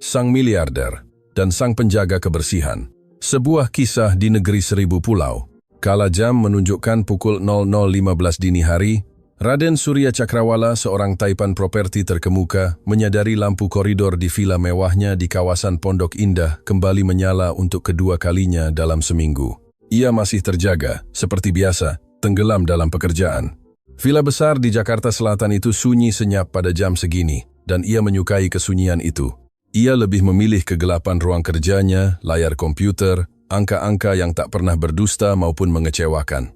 sang miliarder, dan sang penjaga kebersihan. Sebuah kisah di negeri seribu pulau. Kala jam menunjukkan pukul 00.15 dini hari, Raden Surya Cakrawala, seorang taipan properti terkemuka, menyadari lampu koridor di vila mewahnya di kawasan Pondok Indah kembali menyala untuk kedua kalinya dalam seminggu. Ia masih terjaga, seperti biasa, tenggelam dalam pekerjaan. Vila besar di Jakarta Selatan itu sunyi senyap pada jam segini, dan ia menyukai kesunyian itu. Ia lebih memilih kegelapan ruang kerjanya, layar komputer, angka-angka yang tak pernah berdusta maupun mengecewakan.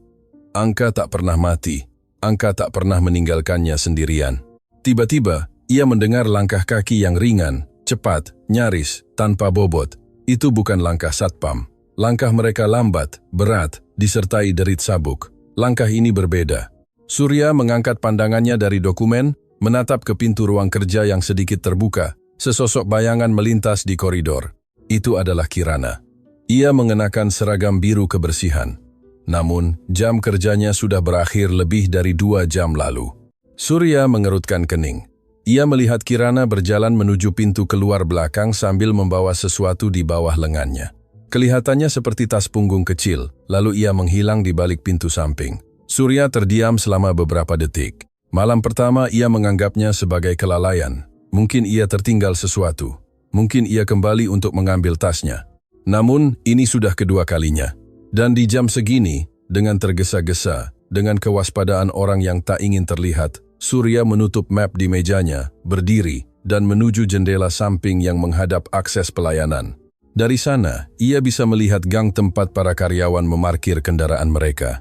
Angka tak pernah mati, angka tak pernah meninggalkannya sendirian. Tiba-tiba, ia mendengar langkah kaki yang ringan, cepat, nyaris, tanpa bobot. Itu bukan langkah satpam. Langkah mereka lambat, berat, disertai derit sabuk. Langkah ini berbeda. Surya mengangkat pandangannya dari dokumen, menatap ke pintu ruang kerja yang sedikit terbuka. Sesosok bayangan melintas di koridor. Itu adalah Kirana. Ia mengenakan seragam biru kebersihan. Namun, jam kerjanya sudah berakhir lebih dari 2 jam lalu. Surya mengerutkan kening. Ia melihat Kirana berjalan menuju pintu keluar belakang sambil membawa sesuatu di bawah lengannya. Kelihatannya seperti tas punggung kecil, lalu ia menghilang di balik pintu samping. Surya terdiam selama beberapa detik. Malam pertama ia menganggapnya sebagai kelalaian. Mungkin ia tertinggal sesuatu. Mungkin ia kembali untuk mengambil tasnya. Namun, ini sudah kedua kalinya. Dan di jam segini, dengan tergesa-gesa, dengan kewaspadaan orang yang tak ingin terlihat, Surya menutup map di mejanya, berdiri, dan menuju jendela samping yang menghadap akses pelayanan. Dari sana, ia bisa melihat gang tempat para karyawan memarkir kendaraan mereka.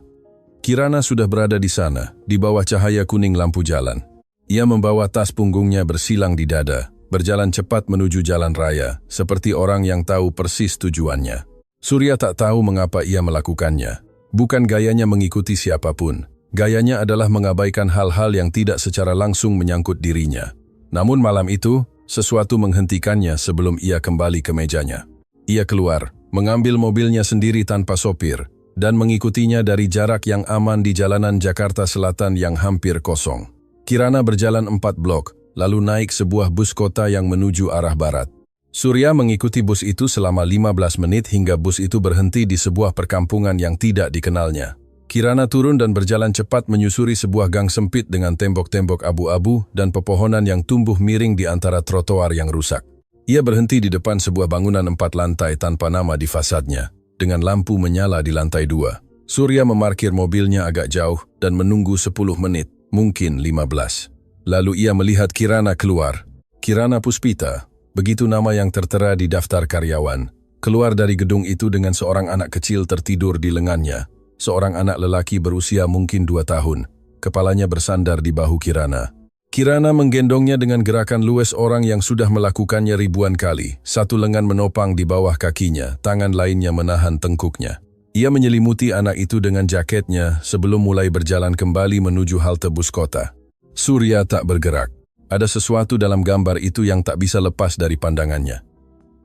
Kirana sudah berada di sana, di bawah cahaya kuning lampu jalan. Ia membawa tas punggungnya bersilang di dada, berjalan cepat menuju jalan raya, seperti orang yang tahu persis tujuannya. Surya tak tahu mengapa ia melakukannya. Bukan gayanya mengikuti siapapun. Gayanya adalah mengabaikan hal-hal yang tidak secara langsung menyangkut dirinya. Namun malam itu, sesuatu menghentikannya sebelum ia kembali ke mejanya. Ia keluar, mengambil mobilnya sendiri tanpa sopir, dan mengikutinya dari jarak yang aman di jalanan Jakarta Selatan yang hampir kosong. Kirana berjalan 4 blok, lalu naik sebuah bus kota yang menuju arah barat. Surya mengikuti bus itu selama 15 menit hingga bus itu berhenti di sebuah perkampungan yang tidak dikenalnya. Kirana turun dan berjalan cepat menyusuri sebuah gang sempit dengan tembok-tembok abu-abu dan pepohonan yang tumbuh miring di antara trotoar yang rusak. Ia berhenti di depan sebuah bangunan 4 lantai tanpa nama di fasadnya, dengan lampu menyala di lantai 2. Surya memarkir mobilnya agak jauh dan menunggu 10 menit. Mungkin 15. Lalu ia melihat Kirana keluar. Kirana Puspita, begitu nama yang tertera di daftar karyawan. Keluar dari gedung itu dengan seorang anak kecil tertidur di lengannya. Seorang anak lelaki berusia mungkin 2 tahun. Kepalanya bersandar di bahu Kirana. Kirana menggendongnya dengan gerakan luwes orang yang sudah melakukannya ribuan kali. Satu lengan menopang di bawah kakinya, tangan lainnya menahan tengkuknya. Ia menyelimuti anak itu dengan jaketnya sebelum mulai berjalan kembali menuju halte bus kota. Surya tak bergerak. Ada sesuatu dalam gambar itu yang tak bisa lepas dari pandangannya.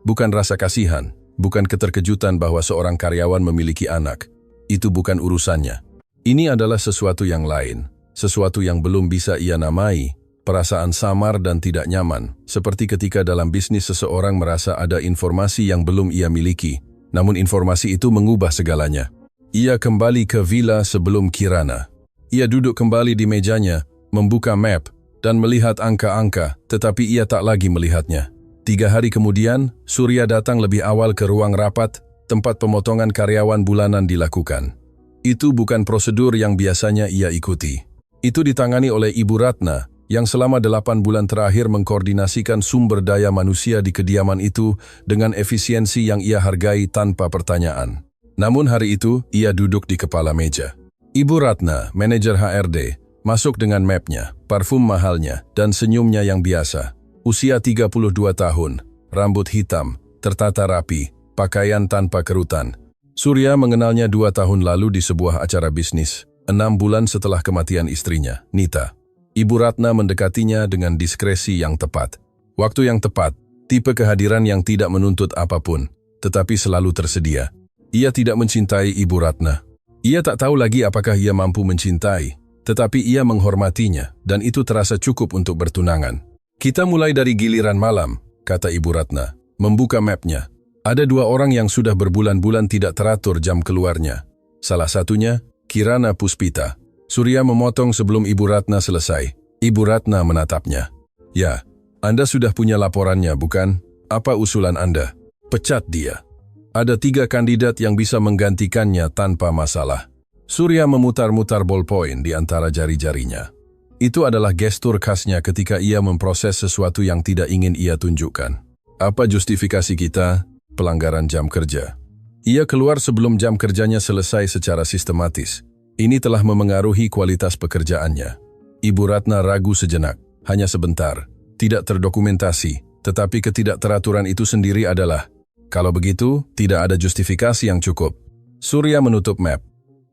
Bukan rasa kasihan, bukan keterkejutan bahwa seorang karyawan memiliki anak. Itu bukan urusannya. Ini adalah sesuatu yang lain, sesuatu yang belum bisa ia namai, perasaan samar dan tidak nyaman, seperti ketika dalam bisnis seseorang merasa ada informasi yang belum ia miliki. Namun informasi itu mengubah segalanya. Ia kembali ke villa sebelum Kirana. Ia duduk kembali di mejanya, membuka map, dan melihat angka-angka, tetapi ia tak lagi melihatnya. 3 hari kemudian, Surya datang lebih awal ke ruang rapat, tempat pemotongan karyawan bulanan dilakukan. Itu bukan prosedur yang biasanya ia ikuti. Itu ditangani oleh Ibu Ratna, yang selama 8 bulan terakhir mengkoordinasikan sumber daya manusia di kediaman itu dengan efisiensi yang ia hargai tanpa pertanyaan. Namun hari itu, ia duduk di kepala meja. Ibu Ratna, manajer HRD, masuk dengan mapnya, parfum mahalnya, dan senyumnya yang biasa. Usia 32 tahun, rambut hitam, tertata rapi, pakaian tanpa kerutan. Surya mengenalnya 2 tahun lalu di sebuah acara bisnis, 6 bulan setelah kematian istrinya, Nita. Ibu Ratna mendekatinya dengan diskresi yang tepat. Waktu yang tepat, tipe kehadiran yang tidak menuntut apapun, tetapi selalu tersedia. Ia tidak mencintai Ibu Ratna. Ia tak tahu lagi apakah ia mampu mencintai, tetapi ia menghormatinya, dan itu terasa cukup untuk bertunangan. Kita mulai dari giliran malam, kata Ibu Ratna, membuka mapnya. Ada 2 orang yang sudah berbulan-bulan tidak teratur jam keluarnya. Salah satunya, Kirana Puspita. Surya memotong sebelum Ibu Ratna selesai. Ibu Ratna menatapnya. Ya, Anda sudah punya laporannya, bukan? Apa usulan Anda? Pecat dia. Ada 3 kandidat yang bisa menggantikannya tanpa masalah. Surya memutar-mutar ballpoint di antara jari-jarinya. Itu adalah gestur khasnya ketika ia memproses sesuatu yang tidak ingin ia tunjukkan. Apa justifikasi kita? Pelanggaran jam kerja. Ia keluar sebelum jam kerjanya selesai secara sistematis. Ini telah memengaruhi kualitas pekerjaannya. Ibu Ratna ragu sejenak, hanya sebentar. Tidak terdokumentasi, tetapi ketidakteraturan itu sendiri adalah, kalau begitu, tidak ada justifikasi yang cukup. Surya menutup map.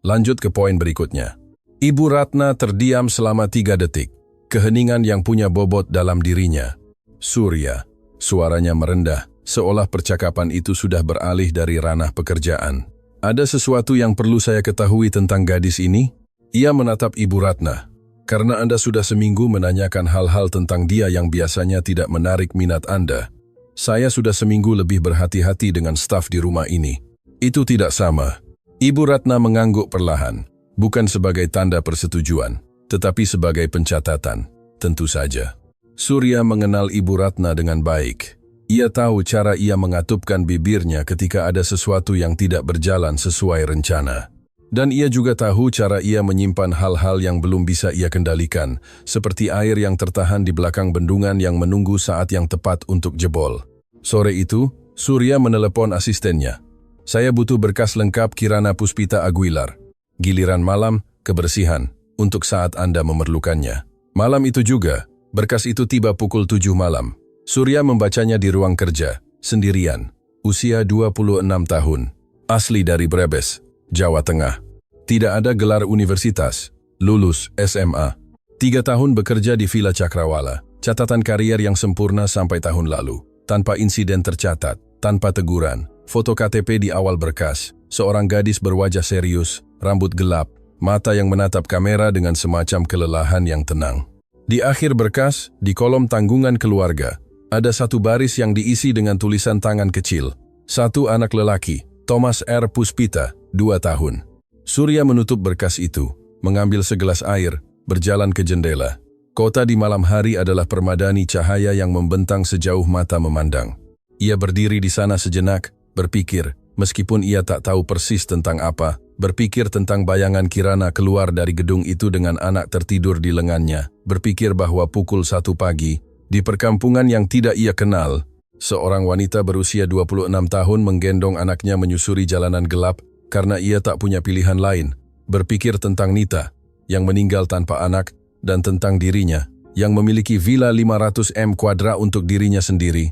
Lanjut ke poin berikutnya. Ibu Ratna terdiam selama 3 detik. Keheningan yang punya bobot dalam dirinya. Surya, suaranya merendah, seolah percakapan itu sudah beralih dari ranah pekerjaan. Ada sesuatu yang perlu saya ketahui tentang gadis ini? Ia menatap Ibu Ratna. Karena Anda sudah seminggu menanyakan hal-hal tentang dia yang biasanya tidak menarik minat Anda. Saya sudah seminggu lebih berhati-hati dengan staf di rumah ini. Itu tidak sama. Ibu Ratna mengangguk perlahan. Bukan sebagai tanda persetujuan, tetapi sebagai pencatatan. Tentu saja. Surya mengenal Ibu Ratna dengan baik. Ia tahu cara ia mengatupkan bibirnya ketika ada sesuatu yang tidak berjalan sesuai rencana. Dan ia juga tahu cara ia menyimpan hal-hal yang belum bisa ia kendalikan, seperti air yang tertahan di belakang bendungan yang menunggu saat yang tepat untuk jebol. Sore itu, Surya menelepon asistennya. Saya butuh berkas lengkap Kirana Puspita Aguilar. Giliran malam, kebersihan, untuk saat Anda memerlukannya. Malam itu juga, berkas itu tiba pukul 7 malam. Surya membacanya di ruang kerja, sendirian. Usia 26 tahun. Asli dari Brebes, Jawa Tengah. Tidak ada gelar universitas. Lulus SMA. 3 tahun bekerja di Villa Cakrawala. Catatan karier yang sempurna sampai tahun lalu. Tanpa insiden tercatat, tanpa teguran. Foto KTP di awal berkas. Seorang gadis berwajah serius, rambut gelap, mata yang menatap kamera dengan semacam kelelahan yang tenang. Di akhir berkas, di kolom tanggungan keluarga, ada 1 baris yang diisi dengan tulisan tangan kecil. 1 anak lelaki, Thomas R. Puspita, 2 tahun. Surya menutup berkas itu, mengambil segelas air, berjalan ke jendela. Kota di malam hari adalah permadani cahaya yang membentang sejauh mata memandang. Ia berdiri di sana sejenak, berpikir, meskipun ia tak tahu persis tentang apa, berpikir tentang bayangan Kirana keluar dari gedung itu dengan anak tertidur di lengannya, berpikir bahwa pukul 1 pagi, di perkampungan yang tidak ia kenal, seorang wanita berusia 26 tahun menggendong anaknya menyusuri jalanan gelap karena ia tak punya pilihan lain, berpikir tentang Nita, yang meninggal tanpa anak, dan tentang dirinya, yang memiliki villa 500 m² untuk dirinya sendiri,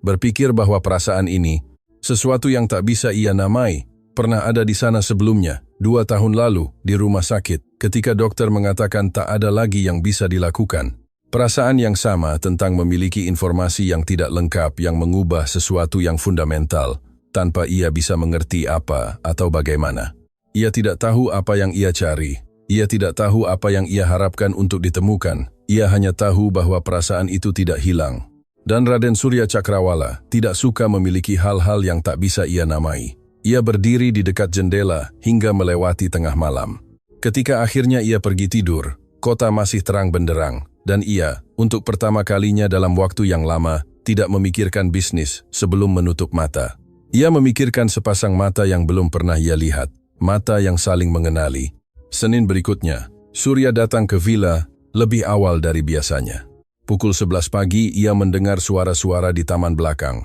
berpikir bahwa perasaan ini, sesuatu yang tak bisa ia namai, pernah ada di sana sebelumnya, 2 tahun lalu, di rumah sakit, ketika dokter mengatakan tak ada lagi yang bisa dilakukan. Perasaan yang sama tentang memiliki informasi yang tidak lengkap yang mengubah sesuatu yang fundamental, tanpa ia bisa mengerti apa atau bagaimana. Ia tidak tahu apa yang ia cari. Ia tidak tahu apa yang ia harapkan untuk ditemukan. Ia hanya tahu bahwa perasaan itu tidak hilang. Dan Raden Surya Cakrawala tidak suka memiliki hal-hal yang tak bisa ia namai. Ia berdiri di dekat jendela hingga melewati tengah malam. Ketika akhirnya ia pergi tidur, kota masih terang benderang. Dan ia, untuk pertama kalinya dalam waktu yang lama, tidak memikirkan bisnis sebelum menutup mata. Ia memikirkan sepasang mata yang belum pernah ia lihat, mata yang saling mengenali. Senin berikutnya, Surya datang ke villa lebih awal dari biasanya. Pukul 11 pagi ia mendengar suara-suara di taman belakang.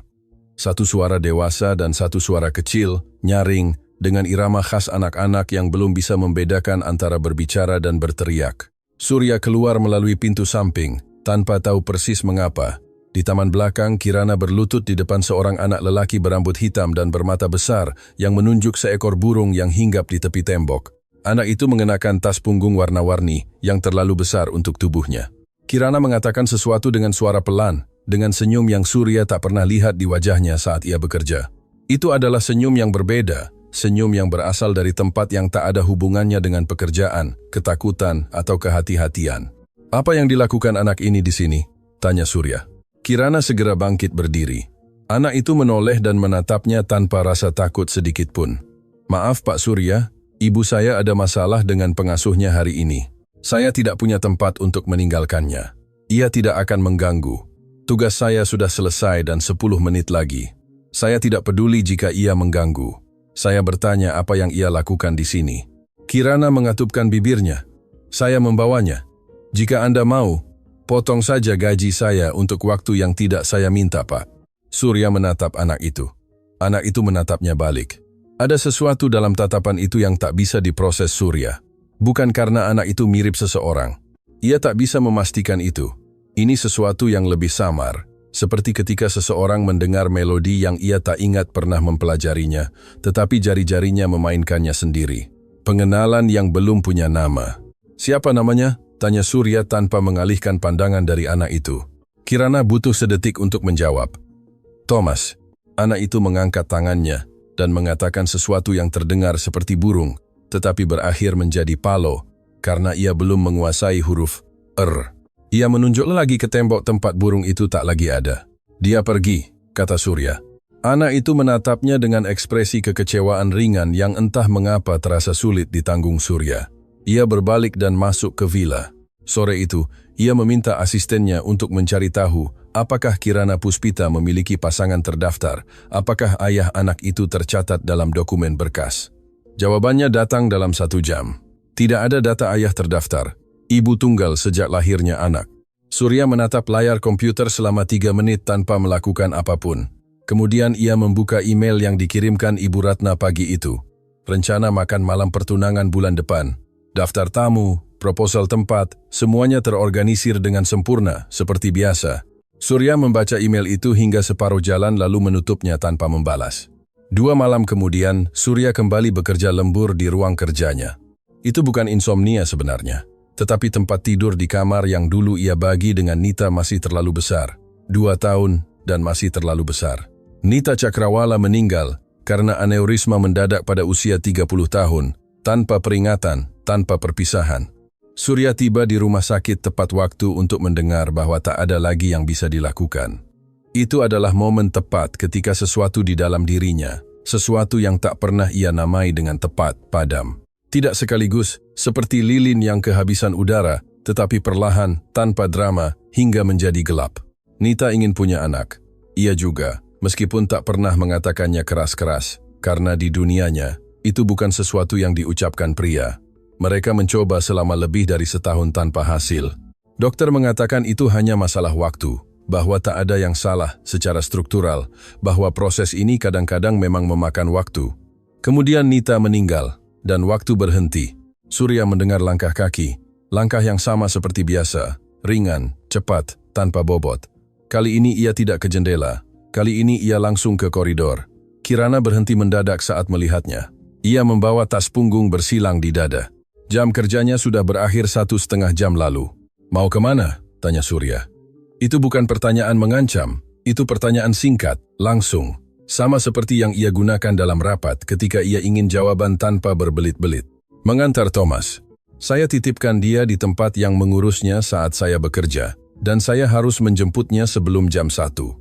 1 suara dewasa dan 1 suara kecil, nyaring, dengan irama khas anak-anak yang belum bisa membedakan antara berbicara dan berteriak. Surya keluar melalui pintu samping, tanpa tahu persis mengapa. Di taman belakang, Kirana berlutut di depan seorang anak lelaki berambut hitam dan bermata besar yang menunjuk seekor burung yang hinggap di tepi tembok. Anak itu mengenakan tas punggung warna-warni yang terlalu besar untuk tubuhnya. Kirana mengatakan sesuatu dengan suara pelan, dengan senyum yang Surya tak pernah lihat di wajahnya saat ia bekerja. Itu adalah senyum yang berbeda. Senyum yang berasal dari tempat yang tak ada hubungannya dengan pekerjaan, ketakutan, atau kehati-hatian. Apa yang dilakukan anak ini di sini? Tanya Surya. Kirana segera bangkit berdiri. Anak itu menoleh dan menatapnya tanpa rasa takut sedikit pun. "Maaf Pak Surya, ibu saya ada masalah dengan pengasuhnya hari ini. Saya tidak punya tempat untuk meninggalkannya. Ia tidak akan mengganggu. Tugas saya sudah selesai dan 10 menit lagi. Saya tidak peduli jika ia mengganggu. Saya bertanya apa yang ia lakukan di sini." Kirana mengatupkan bibirnya. "Saya membawanya. Jika Anda mau, potong saja gaji saya untuk waktu yang tidak saya minta, Pak." Surya menatap anak itu. Anak itu menatapnya balik. Ada sesuatu dalam tatapan itu yang tak bisa diproses Surya. Bukan karena anak itu mirip seseorang. Ia tak bisa memastikan itu. Ini sesuatu yang lebih samar, seperti ketika seseorang mendengar melodi yang ia tak ingat pernah mempelajarinya, tetapi jari-jarinya memainkannya sendiri. Pengenalan yang belum punya nama. "Siapa namanya?" tanya Surya tanpa mengalihkan pandangan dari anak itu. Kirana butuh sedetik untuk menjawab. "Thomas." Anak itu mengangkat tangannya dan mengatakan sesuatu yang terdengar seperti burung, tetapi berakhir menjadi palo karena ia belum menguasai huruf R. Ia menunjuk lagi ke tembok tempat burung itu tak lagi ada. "Dia pergi," kata Surya. Anak itu menatapnya dengan ekspresi kekecewaan ringan yang entah mengapa terasa sulit ditanggung Surya. Ia berbalik dan masuk ke villa. Sore itu, ia meminta asistennya untuk mencari tahu apakah Kirana Puspita memiliki pasangan terdaftar, apakah ayah anak itu tercatat dalam dokumen berkas. Jawabannya datang dalam 1 jam. Tidak ada data ayah terdaftar. Ibu tunggal sejak lahirnya anak. Surya menatap layar komputer selama 3 menit tanpa melakukan apapun. Kemudian ia membuka email yang dikirimkan Ibu Ratna pagi itu. Rencana makan malam pertunangan bulan depan. Daftar tamu, proposal tempat, semuanya terorganisir dengan sempurna, seperti biasa. Surya membaca email itu hingga separuh jalan lalu menutupnya tanpa membalas. 2 malam kemudian, Surya kembali bekerja lembur di ruang kerjanya. Itu bukan insomnia sebenarnya, tetapi tempat tidur di kamar yang dulu ia bagi dengan Nita masih terlalu besar. 2 tahun dan masih terlalu besar. Nita Cakrawala meninggal karena aneurisma mendadak pada usia 30 tahun, tanpa peringatan, tanpa perpisahan. Surya tiba di rumah sakit tepat waktu untuk mendengar bahwa tak ada lagi yang bisa dilakukan. Itu adalah momen tepat ketika sesuatu di dalam dirinya, sesuatu yang tak pernah ia namai dengan tepat, padam. Tidak sekaligus, seperti lilin yang kehabisan udara, tetapi perlahan, tanpa drama, hingga menjadi gelap. Nita ingin punya anak. Ia juga, meskipun tak pernah mengatakannya keras-keras, karena di dunianya, itu bukan sesuatu yang diucapkan pria. Mereka mencoba selama lebih dari setahun tanpa hasil. Dokter mengatakan itu hanya masalah waktu, bahwa tak ada yang salah secara struktural, bahwa proses ini kadang-kadang memang memakan waktu. Kemudian Nita meninggal, dan waktu berhenti. Surya mendengar langkah kaki, langkah yang sama seperti biasa, ringan, cepat, tanpa bobot. Kali ini ia tidak ke jendela, kali ini ia langsung ke koridor. Kirana berhenti mendadak saat melihatnya. Ia membawa tas punggung bersilang di dada. Jam kerjanya sudah berakhir 1,5 jam lalu. "Mau kemana?" tanya Surya. Itu bukan pertanyaan mengancam, itu pertanyaan singkat, langsung. Sama seperti yang ia gunakan dalam rapat ketika ia ingin jawaban tanpa berbelit-belit. "Mengantar Thomas. Saya titipkan dia di tempat yang mengurusnya saat saya bekerja, dan saya harus menjemputnya sebelum jam 1.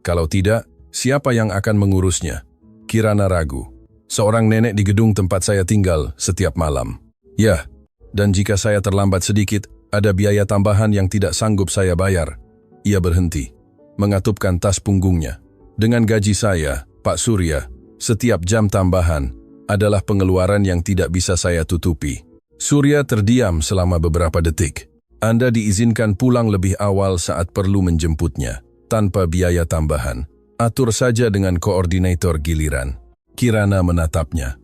Kalau tidak, siapa yang akan mengurusnya?" Kirana ragu. "Seorang nenek di gedung tempat saya tinggal setiap malam." "Ya, dan jika saya terlambat sedikit, ada biaya tambahan yang tidak sanggup saya bayar." Ia berhenti, mengatupkan tas punggungnya. "Dengan gaji saya, Pak Surya, setiap jam tambahan adalah pengeluaran yang tidak bisa saya tutupi." Surya terdiam selama beberapa detik. "Anda diizinkan pulang lebih awal saat perlu menjemputnya, tanpa biaya tambahan. Atur saja dengan koordinator giliran." Kirana menatapnya.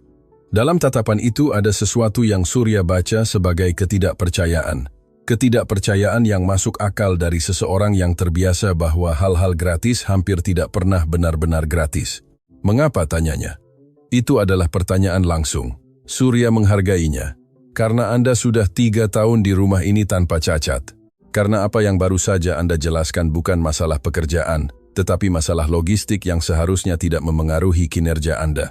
Dalam tatapan itu ada sesuatu yang Surya baca sebagai ketidakpercayaan. Ketidakpercayaan yang masuk akal dari seseorang yang terbiasa bahwa hal-hal gratis hampir tidak pernah benar-benar gratis. "Mengapa?" tanyanya. Itu adalah pertanyaan langsung. Surya menghargainya. "Karena Anda sudah 3 tahun di rumah ini tanpa cacat. Karena apa yang baru saja Anda jelaskan bukan masalah pekerjaan, tetapi masalah logistik yang seharusnya tidak memengaruhi kinerja Anda."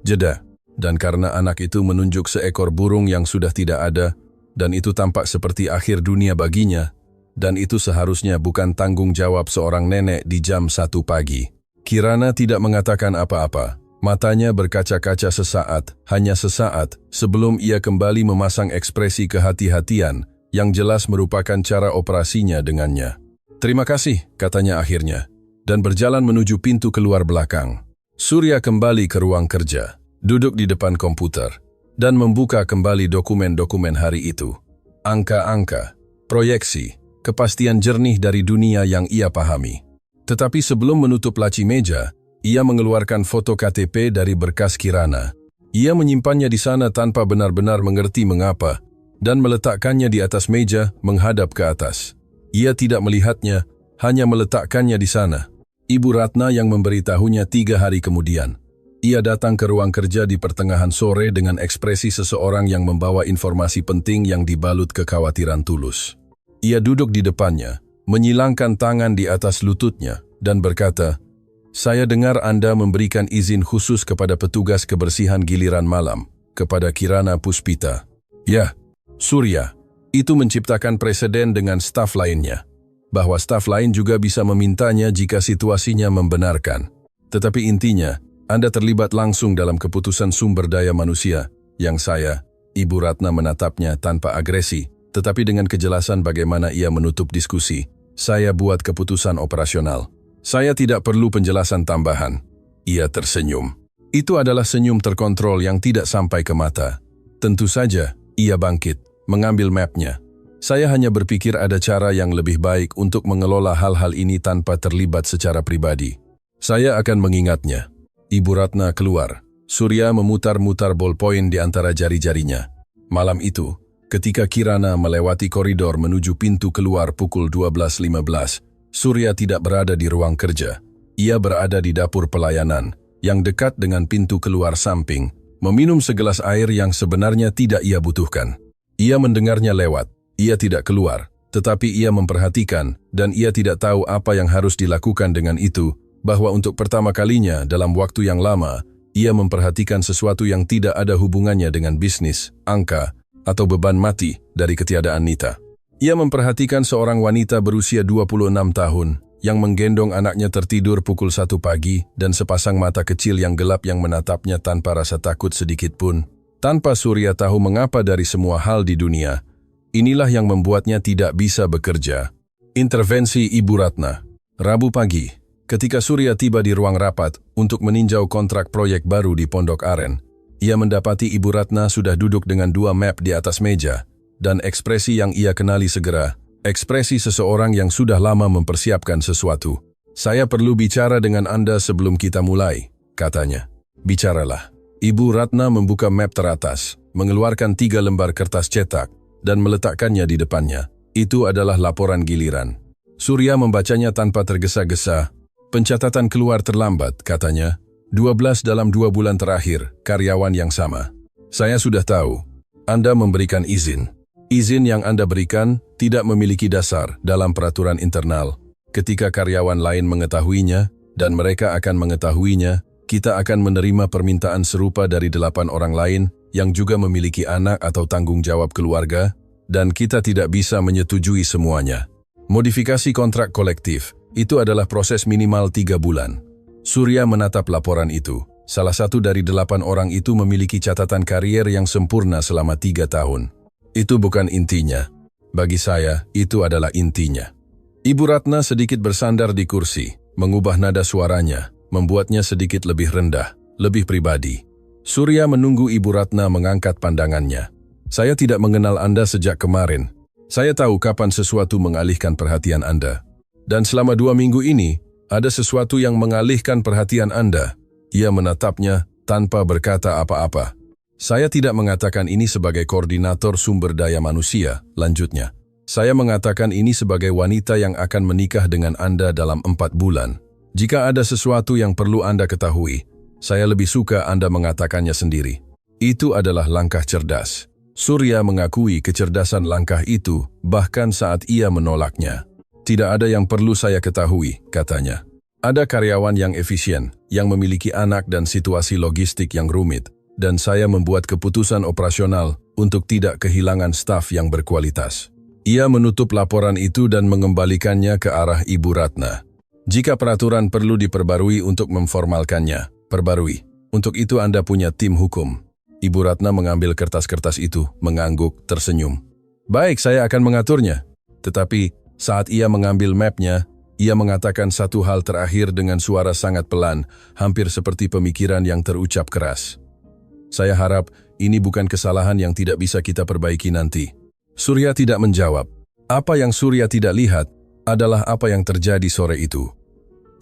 Jeda. "Dan karena anak itu menunjuk seekor burung yang sudah tidak ada, dan itu tampak seperti akhir dunia baginya, dan itu seharusnya bukan tanggung jawab seorang nenek di jam 1 pagi. Kirana tidak mengatakan apa-apa. Matanya berkaca-kaca sesaat, hanya sesaat, sebelum ia kembali memasang ekspresi kehati-hatian yang jelas merupakan cara operasinya dengannya. "Terima kasih," katanya akhirnya, dan berjalan menuju pintu keluar belakang. Surya kembali ke ruang kerja, duduk di depan komputer, dan membuka kembali dokumen-dokumen hari itu. Angka-angka, proyeksi, kepastian jernih dari dunia yang ia pahami. Tetapi sebelum menutup laci meja, ia mengeluarkan foto KTP dari berkas Kirana. Ia menyimpannya di sana tanpa benar-benar mengerti mengapa, dan meletakkannya di atas meja menghadap ke atas. Ia tidak melihatnya, hanya meletakkannya di sana. Ibu Ratna yang memberitahunya 3 hari kemudian. Ia datang ke ruang kerja di pertengahan sore dengan ekspresi seseorang yang membawa informasi penting yang dibalut kekhawatiran tulus. Ia duduk di depannya, menyilangkan tangan di atas lututnya, dan berkata, "Saya dengar Anda memberikan izin khusus kepada petugas kebersihan giliran malam, kepada Kirana Puspita." "Ya, Surya, itu menciptakan preseden dengan staf lainnya, bahwa staf lain juga bisa memintanya jika situasinya membenarkan. Tetapi intinya, Anda terlibat langsung dalam keputusan sumber daya manusia, yang saya," Ibu Ratna menatapnya tanpa agresi, tetapi dengan kejelasan bagaimana ia menutup diskusi, "saya buat keputusan operasional. Saya tidak perlu penjelasan tambahan." Ia tersenyum. Itu adalah senyum terkontrol yang tidak sampai ke mata. Tentu saja, ia bangkit, mengambil mapnya. "Saya hanya berpikir ada cara yang lebih baik untuk mengelola hal-hal ini tanpa terlibat secara pribadi. Saya akan mengingatnya." Ibu Ratna keluar. Surya memutar-mutar ballpoint di antara jari-jarinya. Malam itu, ketika Kirana melewati koridor menuju pintu keluar pukul 12.15, Surya tidak berada di ruang kerja. Ia berada di dapur pelayanan, yang dekat dengan pintu keluar samping, meminum segelas air yang sebenarnya tidak ia butuhkan. Ia mendengarnya lewat, ia tidak keluar, tetapi ia memperhatikan, dan ia tidak tahu apa yang harus dilakukan dengan itu, bahwa untuk pertama kalinya dalam waktu yang lama, ia memperhatikan sesuatu yang tidak ada hubungannya dengan bisnis, angka, atau beban mati dari ketiadaan Nita. Ia memperhatikan seorang wanita berusia 26 tahun yang menggendong anaknya tertidur pukul 1 pagi dan sepasang mata kecil yang gelap yang menatapnya tanpa rasa takut sedikit pun. Tanpa Surya tahu mengapa dari semua hal di dunia, inilah yang membuatnya tidak bisa bekerja. Intervensi Ibu Ratna. Rabu pagi, ketika Surya tiba di ruang rapat untuk meninjau kontrak proyek baru di Pondok Aren, ia mendapati Ibu Ratna sudah duduk dengan 2 map di atas meja, dan ekspresi yang ia kenali segera, ekspresi seseorang yang sudah lama mempersiapkan sesuatu. "Saya perlu bicara dengan Anda sebelum kita mulai," katanya. "Bicaralah." Ibu Ratna membuka map teratas, mengeluarkan 3 lembar kertas cetak, dan meletakkannya di depannya. Itu adalah laporan giliran. Surya membacanya tanpa tergesa-gesa. "Pencatatan keluar terlambat," katanya. 12 dalam 2 bulan terakhir, karyawan yang sama. "Saya sudah tahu. Anda memberikan izin. Izin yang Anda berikan tidak memiliki dasar dalam peraturan internal. Ketika karyawan lain mengetahuinya, dan mereka akan mengetahuinya, kita akan menerima permintaan serupa dari 8 orang lain yang juga memiliki anak atau tanggung jawab keluarga, dan kita tidak bisa menyetujui semuanya. Modifikasi kontrak kolektif, itu adalah proses minimal 3 bulan. Surya menatap laporan itu. Salah satu dari 8 orang itu memiliki catatan karier yang sempurna selama 3 tahun. Itu bukan intinya. Bagi saya, itu adalah intinya. Ibu Ratna sedikit bersandar di kursi, mengubah nada suaranya, membuatnya sedikit lebih rendah, lebih pribadi. Surya menunggu Ibu Ratna mengangkat pandangannya. "Saya tidak mengenal Anda sejak kemarin. Saya tahu kapan sesuatu mengalihkan perhatian Anda. Dan selama 2 minggu ini, ada sesuatu yang mengalihkan perhatian Anda." Ia menatapnya tanpa berkata apa-apa. "Saya tidak mengatakan ini sebagai koordinator sumber daya manusia," lanjutnya. "Saya mengatakan ini sebagai wanita yang akan menikah dengan Anda dalam 4 bulan. Jika ada sesuatu yang perlu Anda ketahui, saya lebih suka Anda mengatakannya sendiri." Itu adalah langkah cerdas. Surya mengakui kecerdasan langkah itu bahkan saat ia menolaknya. "Tidak ada yang perlu saya ketahui," katanya. "Ada karyawan yang efisien, yang memiliki anak dan situasi logistik yang rumit, dan saya membuat keputusan operasional untuk tidak kehilangan staf yang berkualitas. Ia menutup laporan itu dan mengembalikannya ke arah Ibu Ratna. Jika peraturan perlu diperbarui untuk memformalkannya, perbarui. Untuk itu Anda punya tim hukum. Ibu Ratna mengambil kertas-kertas itu, mengangguk, tersenyum. Baik, saya akan mengaturnya. Tetapi saat ia mengambil mapnya, ia mengatakan satu hal terakhir dengan suara sangat pelan, hampir seperti pemikiran yang terucap keras. Saya harap ini bukan kesalahan yang tidak bisa kita perbaiki nanti. Surya tidak menjawab. Apa yang Surya tidak lihat adalah apa yang terjadi sore itu.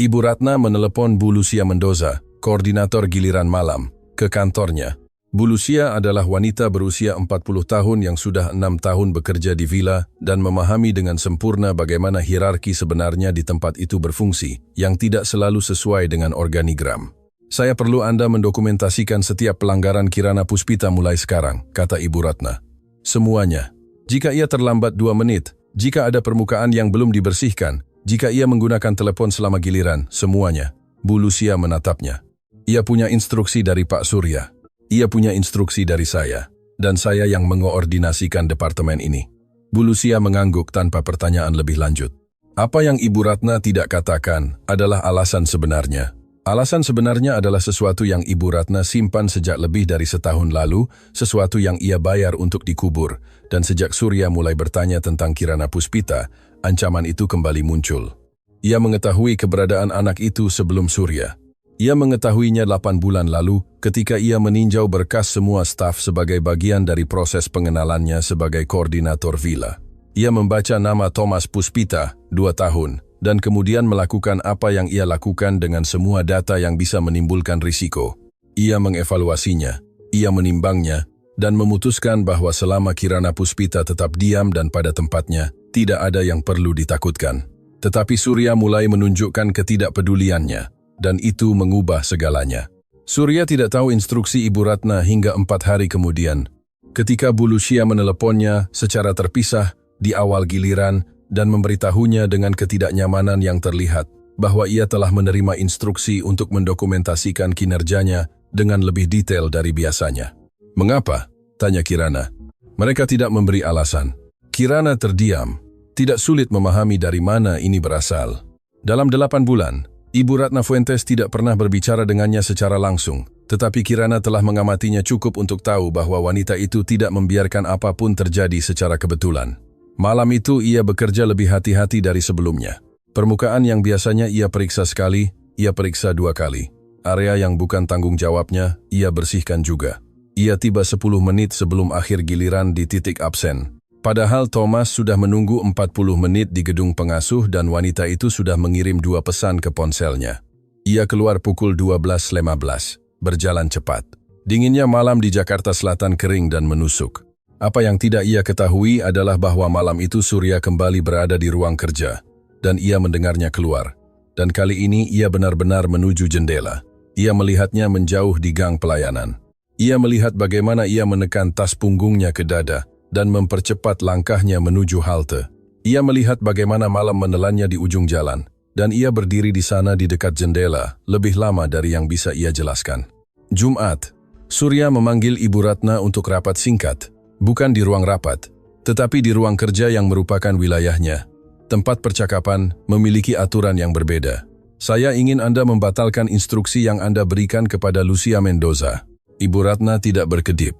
Ibu Ratna menelepon Bu Lucia Mendoza, koordinator giliran malam, ke kantornya. Bu Lucia adalah wanita berusia 40 tahun yang sudah 6 tahun bekerja di villa dan memahami dengan sempurna bagaimana hierarki sebenarnya di tempat itu berfungsi, yang tidak selalu sesuai dengan organigram. Saya perlu Anda mendokumentasikan setiap pelanggaran Kirana Puspita mulai sekarang, kata Ibu Ratna. Semuanya. Jika ia terlambat 2 menit, jika ada permukaan yang belum dibersihkan, jika ia menggunakan telepon selama giliran, semuanya. Bu Lucia menatapnya. Ia punya instruksi dari Pak Surya. Ia punya instruksi dari saya, dan saya yang mengoordinasikan departemen ini. Bu Lucia mengangguk tanpa pertanyaan lebih lanjut. Apa yang Ibu Ratna tidak katakan adalah alasan sebenarnya. Alasan sebenarnya adalah sesuatu yang Ibu Ratna simpan sejak lebih dari setahun lalu, sesuatu yang ia bayar untuk dikubur, dan sejak Surya mulai bertanya tentang Kirana Puspita, ancaman itu kembali muncul. Ia mengetahui keberadaan anak itu sebelum Surya. Ia mengetahuinya 8 bulan lalu ketika ia meninjau berkas semua staf sebagai bagian dari proses pengenalannya sebagai koordinator villa. Ia membaca nama Thomas Puspita, 2 tahun, dan kemudian melakukan apa yang ia lakukan dengan semua data yang bisa menimbulkan risiko. Ia mengevaluasinya, ia menimbangnya, dan memutuskan bahwa selama Kirana Puspita tetap diam dan pada tempatnya, tidak ada yang perlu ditakutkan. Tetapi Surya mulai menunjukkan ketidakpeduliannya, dan itu mengubah segalanya. Surya tidak tahu instruksi Ibu Ratna hingga 4 hari kemudian. Ketika Bu Lucia meneleponnya secara terpisah di awal giliran dan memberitahunya dengan ketidaknyamanan yang terlihat bahwa ia telah menerima instruksi untuk mendokumentasikan kinerjanya dengan lebih detail dari biasanya. Mengapa? Tanya Kirana. Mereka tidak memberi alasan. Kirana terdiam, tidak sulit memahami dari mana ini berasal. Dalam 8 bulan, Ibu Ratna Fuentes tidak pernah berbicara dengannya secara langsung, tetapi Kirana telah mengamatinya cukup untuk tahu bahwa wanita itu tidak membiarkan apapun terjadi secara kebetulan. Malam itu ia bekerja lebih hati-hati dari sebelumnya. Permukaan yang biasanya ia periksa sekali, ia periksa 2 kali. Area yang bukan tanggung jawabnya, ia bersihkan juga. Ia tiba 10 menit sebelum akhir giliran di titik absen. Padahal Thomas sudah menunggu 40 menit di gedung pengasuh dan wanita itu sudah mengirim 2 pesan ke ponselnya. Ia keluar pukul 12.15, berjalan cepat. Dinginnya malam di Jakarta Selatan kering dan menusuk. Apa yang tidak ia ketahui adalah bahwa malam itu Surya kembali berada di ruang kerja, dan ia mendengarnya keluar. Dan kali ini ia benar-benar menuju jendela. Ia melihatnya menjauh di gang pelayanan. Ia melihat bagaimana ia menekan tas punggungnya ke dada, dan mempercepat langkahnya menuju halte. Ia melihat bagaimana malam menelannya di ujung jalan, dan ia berdiri di sana di dekat jendela, lebih lama dari yang bisa ia jelaskan. Jumat, Surya memanggil Ibu Ratna untuk rapat singkat. Bukan di ruang rapat, tetapi di ruang kerja yang merupakan wilayahnya. Tempat percakapan memiliki aturan yang berbeda. Saya ingin Anda membatalkan instruksi yang Anda berikan kepada Lucia Mendoza. Ibu Ratna tidak berkedip.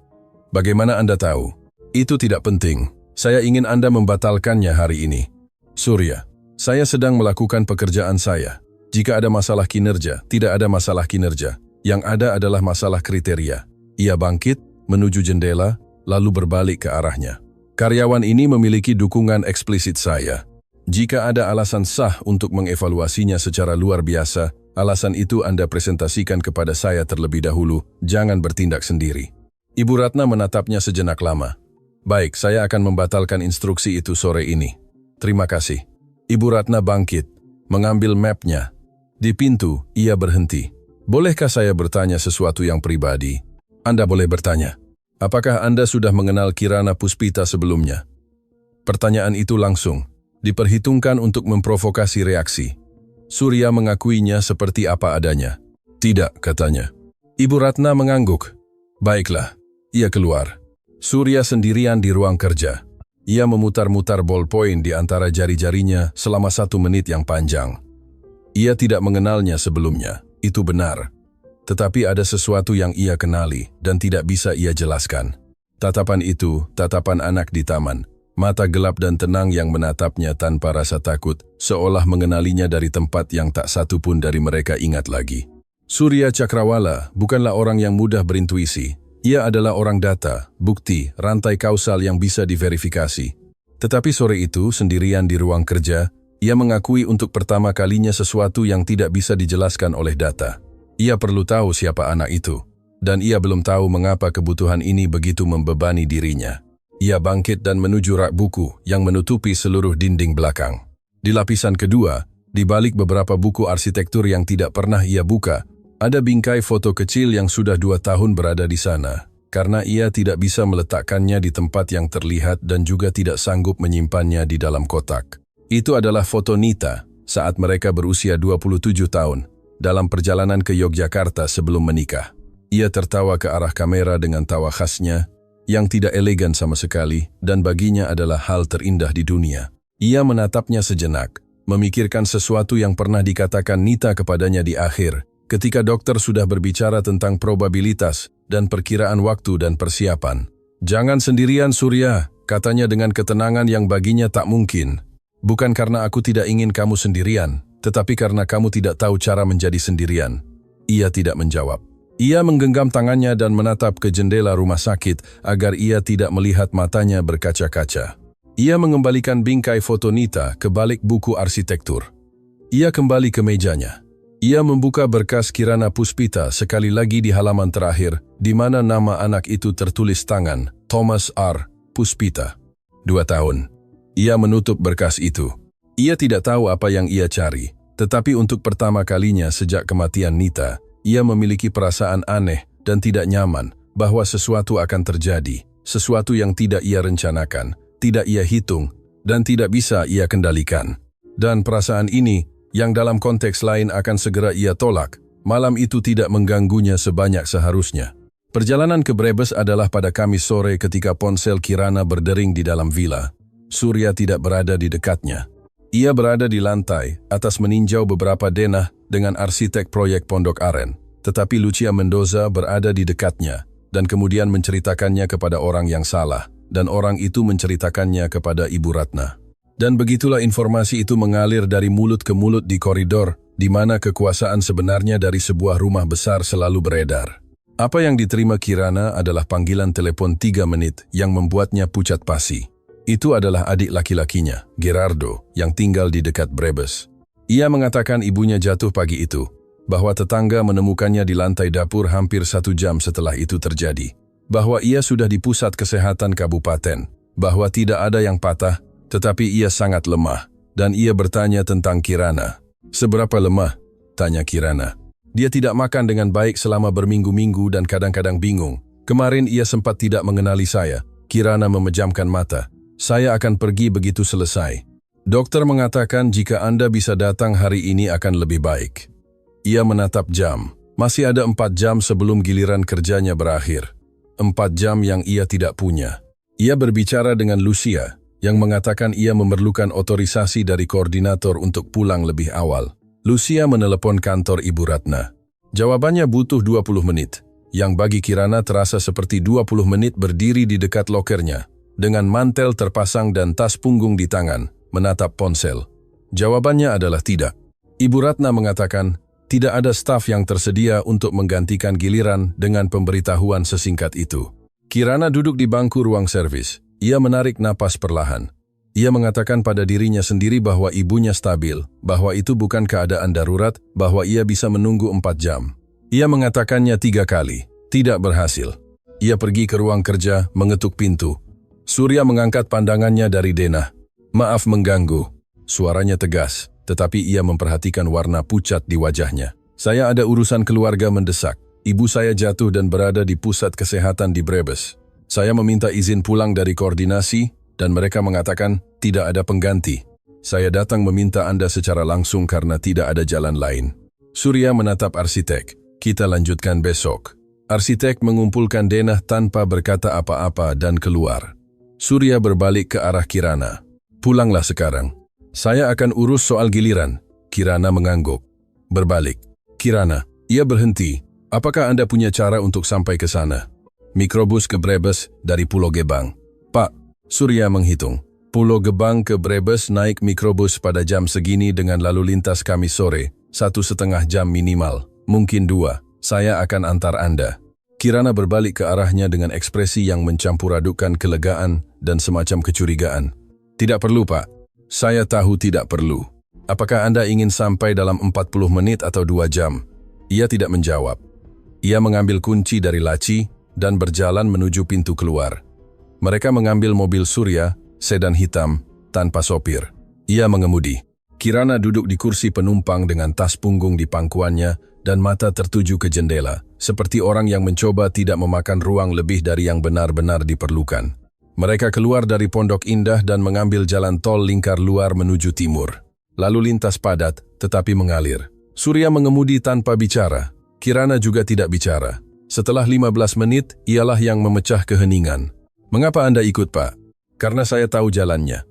Bagaimana Anda tahu? Itu tidak penting. Saya ingin Anda membatalkannya hari ini. Surya, saya sedang melakukan pekerjaan saya. Jika ada masalah kinerja, tidak ada masalah kinerja. Yang ada adalah masalah kriteria. Ia bangkit, menuju jendela, lalu berbalik ke arahnya. Karyawan ini memiliki dukungan eksplisit saya. Jika ada alasan sah untuk mengevaluasinya secara luar biasa, alasan itu Anda presentasikan kepada saya terlebih dahulu, jangan bertindak sendiri. Ibu Ratna menatapnya sejenak lama. Baik, saya akan membatalkan instruksi itu sore ini. Terima kasih. Ibu Ratna bangkit, mengambil mapnya. Di pintu, ia berhenti. Bolehkah saya bertanya sesuatu yang pribadi? Anda boleh bertanya. Apakah Anda sudah mengenal Kirana Puspita sebelumnya? Pertanyaan itu langsung diperhitungkan untuk memprovokasi reaksi. Surya mengakuinya seperti apa adanya. Tidak, katanya. Ibu Ratna mengangguk. Baiklah, ia keluar. Surya sendirian di ruang kerja. Ia memutar-mutar ballpoint di antara jari-jarinya selama 1 menit yang panjang. Ia tidak mengenalnya sebelumnya, itu benar. Tetapi ada sesuatu yang ia kenali dan tidak bisa ia jelaskan. Tatapan itu, tatapan anak di taman. Mata gelap dan tenang yang menatapnya tanpa rasa takut, seolah mengenalinya dari tempat yang tak satu pun dari mereka ingat lagi. Surya Cakrawala bukanlah orang yang mudah berintuisi. Ia adalah orang data, bukti, rantai kausal yang bisa diverifikasi. Tetapi sore itu, sendirian di ruang kerja, ia mengakui untuk pertama kalinya sesuatu yang tidak bisa dijelaskan oleh data. Ia perlu tahu siapa anak itu, dan ia belum tahu mengapa kebutuhan ini begitu membebani dirinya. Ia bangkit dan menuju rak buku yang menutupi seluruh dinding belakang. Di lapisan kedua, di balik beberapa buku arsitektur yang tidak pernah ia buka, ada bingkai foto kecil yang sudah 2 tahun berada di sana, karena ia tidak bisa meletakkannya di tempat yang terlihat dan juga tidak sanggup menyimpannya di dalam kotak. Itu adalah foto Nita saat mereka berusia 27 tahun, dalam perjalanan ke Yogyakarta sebelum menikah. Ia tertawa ke arah kamera dengan tawa khasnya, yang tidak elegan sama sekali, dan baginya adalah hal terindah di dunia. Ia menatapnya sejenak, memikirkan sesuatu yang pernah dikatakan Nita kepadanya di akhir, ketika dokter sudah berbicara tentang probabilitas dan perkiraan waktu dan persiapan. "Jangan sendirian, Surya," katanya dengan ketenangan yang baginya tak mungkin. "Bukan karena aku tidak ingin kamu sendirian, tetapi karena kamu tidak tahu cara menjadi sendirian." Ia tidak menjawab. Ia menggenggam tangannya dan menatap ke jendela rumah sakit agar ia tidak melihat matanya berkaca-kaca. Ia mengembalikan bingkai foto Nita ke balik buku arsitektur. Ia kembali ke mejanya. Ia membuka berkas Kirana Puspita sekali lagi di halaman terakhir, di mana nama anak itu tertulis tangan, Thomas R. Puspita. 2 tahun. Ia menutup berkas itu. Ia tidak tahu apa yang ia cari, tetapi untuk pertama kalinya sejak kematian Nita, ia memiliki perasaan aneh dan tidak nyaman bahwa sesuatu akan terjadi, sesuatu yang tidak ia rencanakan, tidak ia hitung, dan tidak bisa ia kendalikan. Dan perasaan ini, yang dalam konteks lain akan segera ia tolak, malam itu tidak mengganggunya sebanyak seharusnya. Perjalanan ke Brebes adalah pada Kamis sore ketika ponsel Kirana berdering di dalam villa. Surya tidak berada di dekatnya. Ia berada di lantai, atas meninjau beberapa denah dengan arsitek proyek Pondok Aren. Tetapi Lucia Mendoza berada di dekatnya, dan kemudian menceritakannya kepada orang yang salah, dan orang itu menceritakannya kepada Ibu Ratna. Dan begitulah informasi itu mengalir dari mulut ke mulut di koridor, di mana kekuasaan sebenarnya dari sebuah rumah besar selalu beredar. Apa yang diterima Kirana adalah panggilan telepon 3 menit yang membuatnya pucat pasi. Itu adalah adik laki-lakinya, Gerardo, yang tinggal di dekat Brebes. Ia mengatakan ibunya jatuh pagi itu, bahwa tetangga menemukannya di lantai dapur hampir 1 jam setelah itu terjadi, bahwa ia sudah di pusat kesehatan kabupaten, bahwa tidak ada yang patah, tetapi ia sangat lemah, dan ia bertanya tentang Kirana. "Seberapa lemah?" tanya Kirana. "Dia tidak makan dengan baik selama berminggu-minggu dan kadang-kadang bingung. Kemarin ia sempat tidak mengenali saya." Kirana memejamkan mata. "Saya akan pergi begitu selesai. Dokter mengatakan jika Anda bisa datang hari ini akan lebih baik." Ia menatap jam. Masih ada 4 jam sebelum giliran kerjanya berakhir. 4 jam yang ia tidak punya. Ia berbicara dengan Lucia, yang mengatakan ia memerlukan otorisasi dari koordinator untuk pulang lebih awal. Lucia menelepon kantor Ibu Ratna. Jawabannya butuh 20 menit, yang bagi Kirana terasa seperti 20 menit berdiri di dekat lokernya, dengan mantel terpasang dan tas punggung di tangan, menatap ponsel. Jawabannya adalah tidak. Ibu Ratna mengatakan, tidak ada staf yang tersedia untuk menggantikan giliran dengan pemberitahuan sesingkat itu. Kirana duduk di bangku ruang servis. Ia menarik napas perlahan. Ia mengatakan pada dirinya sendiri bahwa ibunya stabil, bahwa itu bukan keadaan darurat, bahwa ia bisa menunggu 4 jam. Ia mengatakannya 3 kali. Tidak berhasil. Ia pergi ke ruang kerja, mengetuk pintu. Surya mengangkat pandangannya dari denah. "Maaf mengganggu." Suaranya tegas, tetapi ia memperhatikan warna pucat di wajahnya. "Saya ada urusan keluarga mendesak. Ibu saya jatuh dan berada di pusat kesehatan di Brebes. Saya meminta izin pulang dari koordinasi, dan mereka mengatakan tidak ada pengganti. Saya datang meminta Anda secara langsung karena tidak ada jalan lain." Surya menatap arsitek. "Kita lanjutkan besok." Arsitek mengumpulkan denah tanpa berkata apa-apa dan keluar. Surya berbalik ke arah Kirana. Pulanglah sekarang. Saya akan urus soal giliran. Kirana mengangguk. Berbalik. Kirana, ia berhenti. Apakah Anda punya cara untuk sampai ke sana? Mikrobus ke Brebes dari Pulau Gebang. Pak, Surya menghitung. Pulau Gebang ke Brebes naik mikrobus pada jam segini dengan lalu lintas Kamis sore, 1,5 jam minimal, mungkin 2. Saya akan antar Anda. Kirana berbalik ke arahnya dengan ekspresi yang mencampur adukan kelegaan dan semacam kecurigaan. Tidak perlu, Pak. Saya tahu tidak perlu. Apakah Anda ingin sampai dalam 40 menit atau 2 jam? Ia tidak menjawab. Ia mengambil kunci dari laci dan berjalan menuju pintu keluar. Mereka mengambil mobil Surya, sedan hitam, tanpa sopir. Ia mengemudi. Kirana duduk di kursi penumpang dengan tas punggung di pangkuannya dan mata tertuju ke jendela, seperti orang yang mencoba tidak memakan ruang lebih dari yang benar-benar diperlukan. Mereka keluar dari Pondok Indah dan mengambil jalan tol lingkar luar menuju timur. Lalu lintas padat, tetapi mengalir. Surya mengemudi tanpa bicara. Kirana juga tidak bicara. Setelah 15 menit, ialah yang memecah keheningan. Mengapa Anda ikut, Pak? Karena saya tahu jalannya.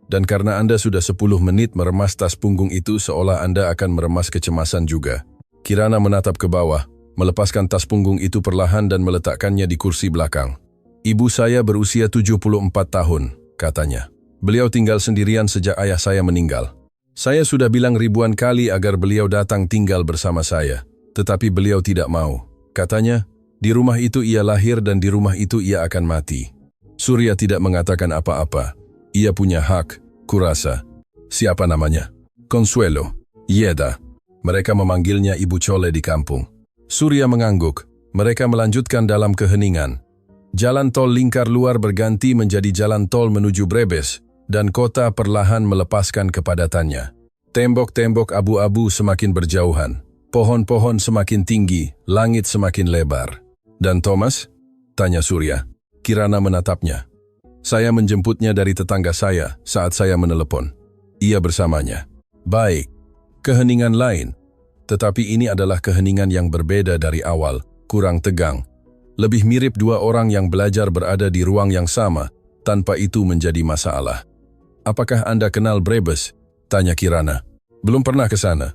Dan karena Anda sudah 10 menit meremas tas punggung itu seolah Anda akan meremas kecemasan juga. Kirana menatap ke bawah, melepaskan tas punggung itu perlahan dan meletakkannya di kursi belakang. Ibu saya berusia 74 tahun, katanya. Beliau tinggal sendirian sejak ayah saya meninggal. Saya sudah bilang ribuan kali agar beliau datang tinggal bersama saya, tetapi beliau tidak mau. Katanya, di rumah itu ia lahir dan di rumah itu ia akan mati. Surya tidak mengatakan apa-apa. Ia punya hak, kurasa. Siapa namanya? Consuelo. Yeda. Mereka memanggilnya Ibu Chole di kampung. Surya mengangguk. Mereka melanjutkan dalam keheningan. Jalan tol lingkar luar berganti menjadi jalan tol menuju Brebes, dan kota perlahan melepaskan kepadatannya. Tembok-tembok abu-abu semakin berjauhan. Pohon-pohon semakin tinggi, langit semakin lebar. Dan Thomas? Tanya Surya. Kirana menatapnya. Saya menjemputnya dari tetangga saya saat saya menelepon. Ia bersamanya. Baik. Keheningan lain. Tetapi ini adalah keheningan yang berbeda dari awal, kurang tegang. Lebih mirip dua orang yang belajar berada di ruang yang sama, tanpa itu menjadi masalah. Apakah Anda kenal Brebes? Tanya Kirana. Belum pernah ke sana.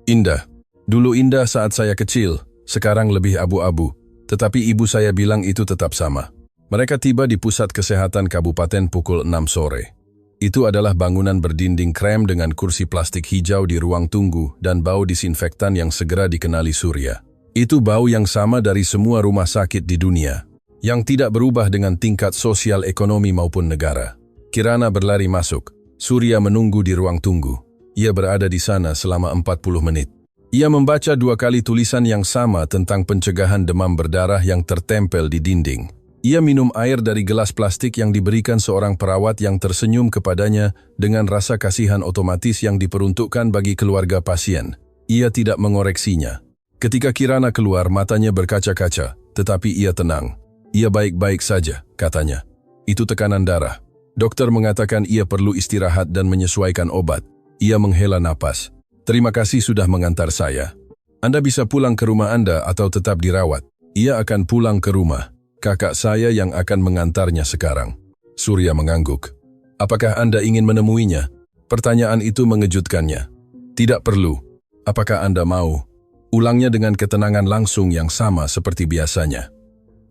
Indah. Dulu indah saat saya kecil, sekarang lebih abu-abu. Tetapi ibu saya bilang itu tetap sama. Mereka tiba di pusat kesehatan kabupaten pukul 6 sore. Itu adalah bangunan berdinding krem dengan kursi plastik hijau di ruang tunggu dan bau disinfektan yang segera dikenali Surya. Itu bau yang sama dari semua rumah sakit di dunia, yang tidak berubah dengan tingkat sosial ekonomi maupun negara. Kirana berlari masuk. Surya menunggu di ruang tunggu. Ia berada di sana selama 40 menit. Ia membaca 2 kali tulisan yang sama tentang pencegahan demam berdarah yang tertempel di dinding. Ia minum air dari gelas plastik yang diberikan seorang perawat yang tersenyum kepadanya dengan rasa kasihan otomatis yang diperuntukkan bagi keluarga pasien. Ia tidak mengoreksinya. Ketika Kirana keluar, matanya berkaca-kaca, tetapi ia tenang. Ia baik-baik saja, katanya. Itu tekanan darah. Dokter mengatakan ia perlu istirahat dan menyesuaikan obat. Ia menghela napas. Terima kasih sudah mengantar saya. Anda bisa pulang ke rumah Anda atau tetap dirawat. Ia akan pulang ke rumah. Kakak saya yang akan mengantarnya sekarang. Surya mengangguk. Apakah Anda ingin menemuinya? Pertanyaan itu mengejutkannya. Tidak perlu. Apakah Anda mau? Ulangnya dengan ketenangan langsung yang sama seperti biasanya.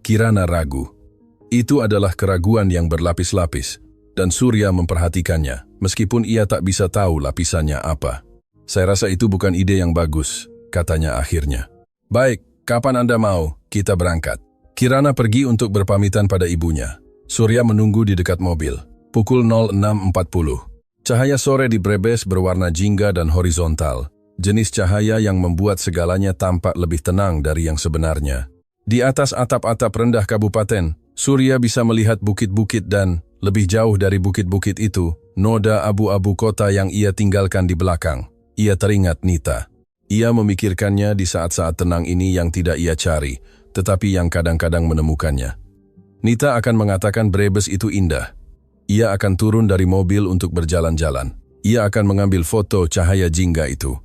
Kirana ragu. Itu adalah keraguan yang berlapis-lapis, dan Surya memperhatikannya, meskipun ia tak bisa tahu lapisannya apa. Saya rasa itu bukan ide yang bagus, katanya akhirnya. Baik, kapan Anda mau? Kita berangkat. Kirana pergi untuk berpamitan pada ibunya. Surya menunggu di dekat mobil. Pukul 06.40. Cahaya sore di Brebes berwarna jingga dan horizontal. Jenis cahaya yang membuat segalanya tampak lebih tenang dari yang sebenarnya. Di atas atap-atap rendah kabupaten, Surya bisa melihat bukit-bukit dan, lebih jauh dari bukit-bukit itu, noda abu-abu kota yang ia tinggalkan di belakang. Ia teringat Nita. Ia memikirkannya di saat-saat tenang ini yang tidak ia cari, tetapi yang kadang-kadang menemukannya. Nita akan mengatakan Brebes itu indah. Ia akan turun dari mobil untuk berjalan-jalan. Ia akan mengambil foto cahaya jingga itu.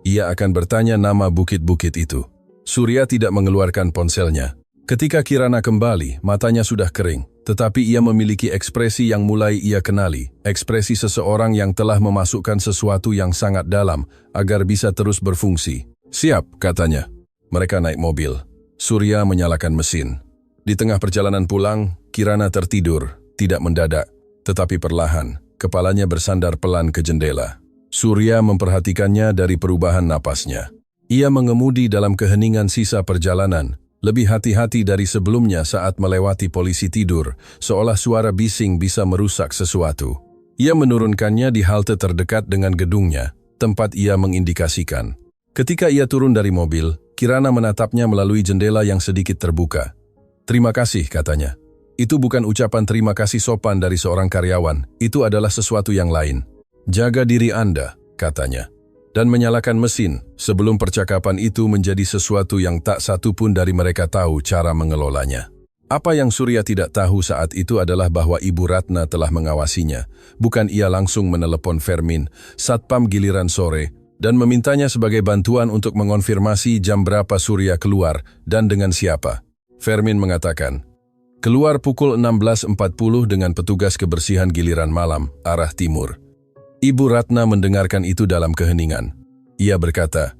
Ia akan bertanya nama bukit-bukit itu. Surya tidak mengeluarkan ponselnya. Ketika Kirana kembali, matanya sudah kering, tetapi ia memiliki ekspresi yang mulai ia kenali, ekspresi seseorang yang telah memasukkan sesuatu yang sangat dalam agar bisa terus berfungsi. "Siap," katanya. Mereka naik mobil. Surya menyalakan mesin. Di tengah perjalanan pulang, Kirana tertidur, tidak mendadak, tetapi perlahan, kepalanya bersandar pelan ke jendela. Surya memperhatikannya dari perubahan napasnya. Ia mengemudi dalam keheningan sisa perjalanan, lebih hati-hati dari sebelumnya saat melewati polisi tidur, seolah suara bising bisa merusak sesuatu. Ia menurunkannya di halte terdekat dengan gedungnya, tempat ia mengindikasikan. Ketika ia turun dari mobil, Kirana menatapnya melalui jendela yang sedikit terbuka. "Terima kasih," katanya. Itu bukan ucapan terima kasih sopan dari seorang karyawan, itu adalah sesuatu yang lain. "Jaga diri Anda," katanya. Dan menyalakan mesin, sebelum percakapan itu menjadi sesuatu yang tak satu pun dari mereka tahu cara mengelolanya. Apa yang Surya tidak tahu saat itu adalah bahwa Ibu Ratna telah mengawasinya. Bukan ia langsung menelepon Fermin, satpam giliran sore, dan memintanya sebagai bantuan untuk mengonfirmasi jam berapa Surya keluar dan dengan siapa. Fermin mengatakan, "Keluar pukul 16.40 dengan petugas kebersihan giliran malam, arah timur." Ibu Ratna mendengarkan itu dalam keheningan. Ia berkata,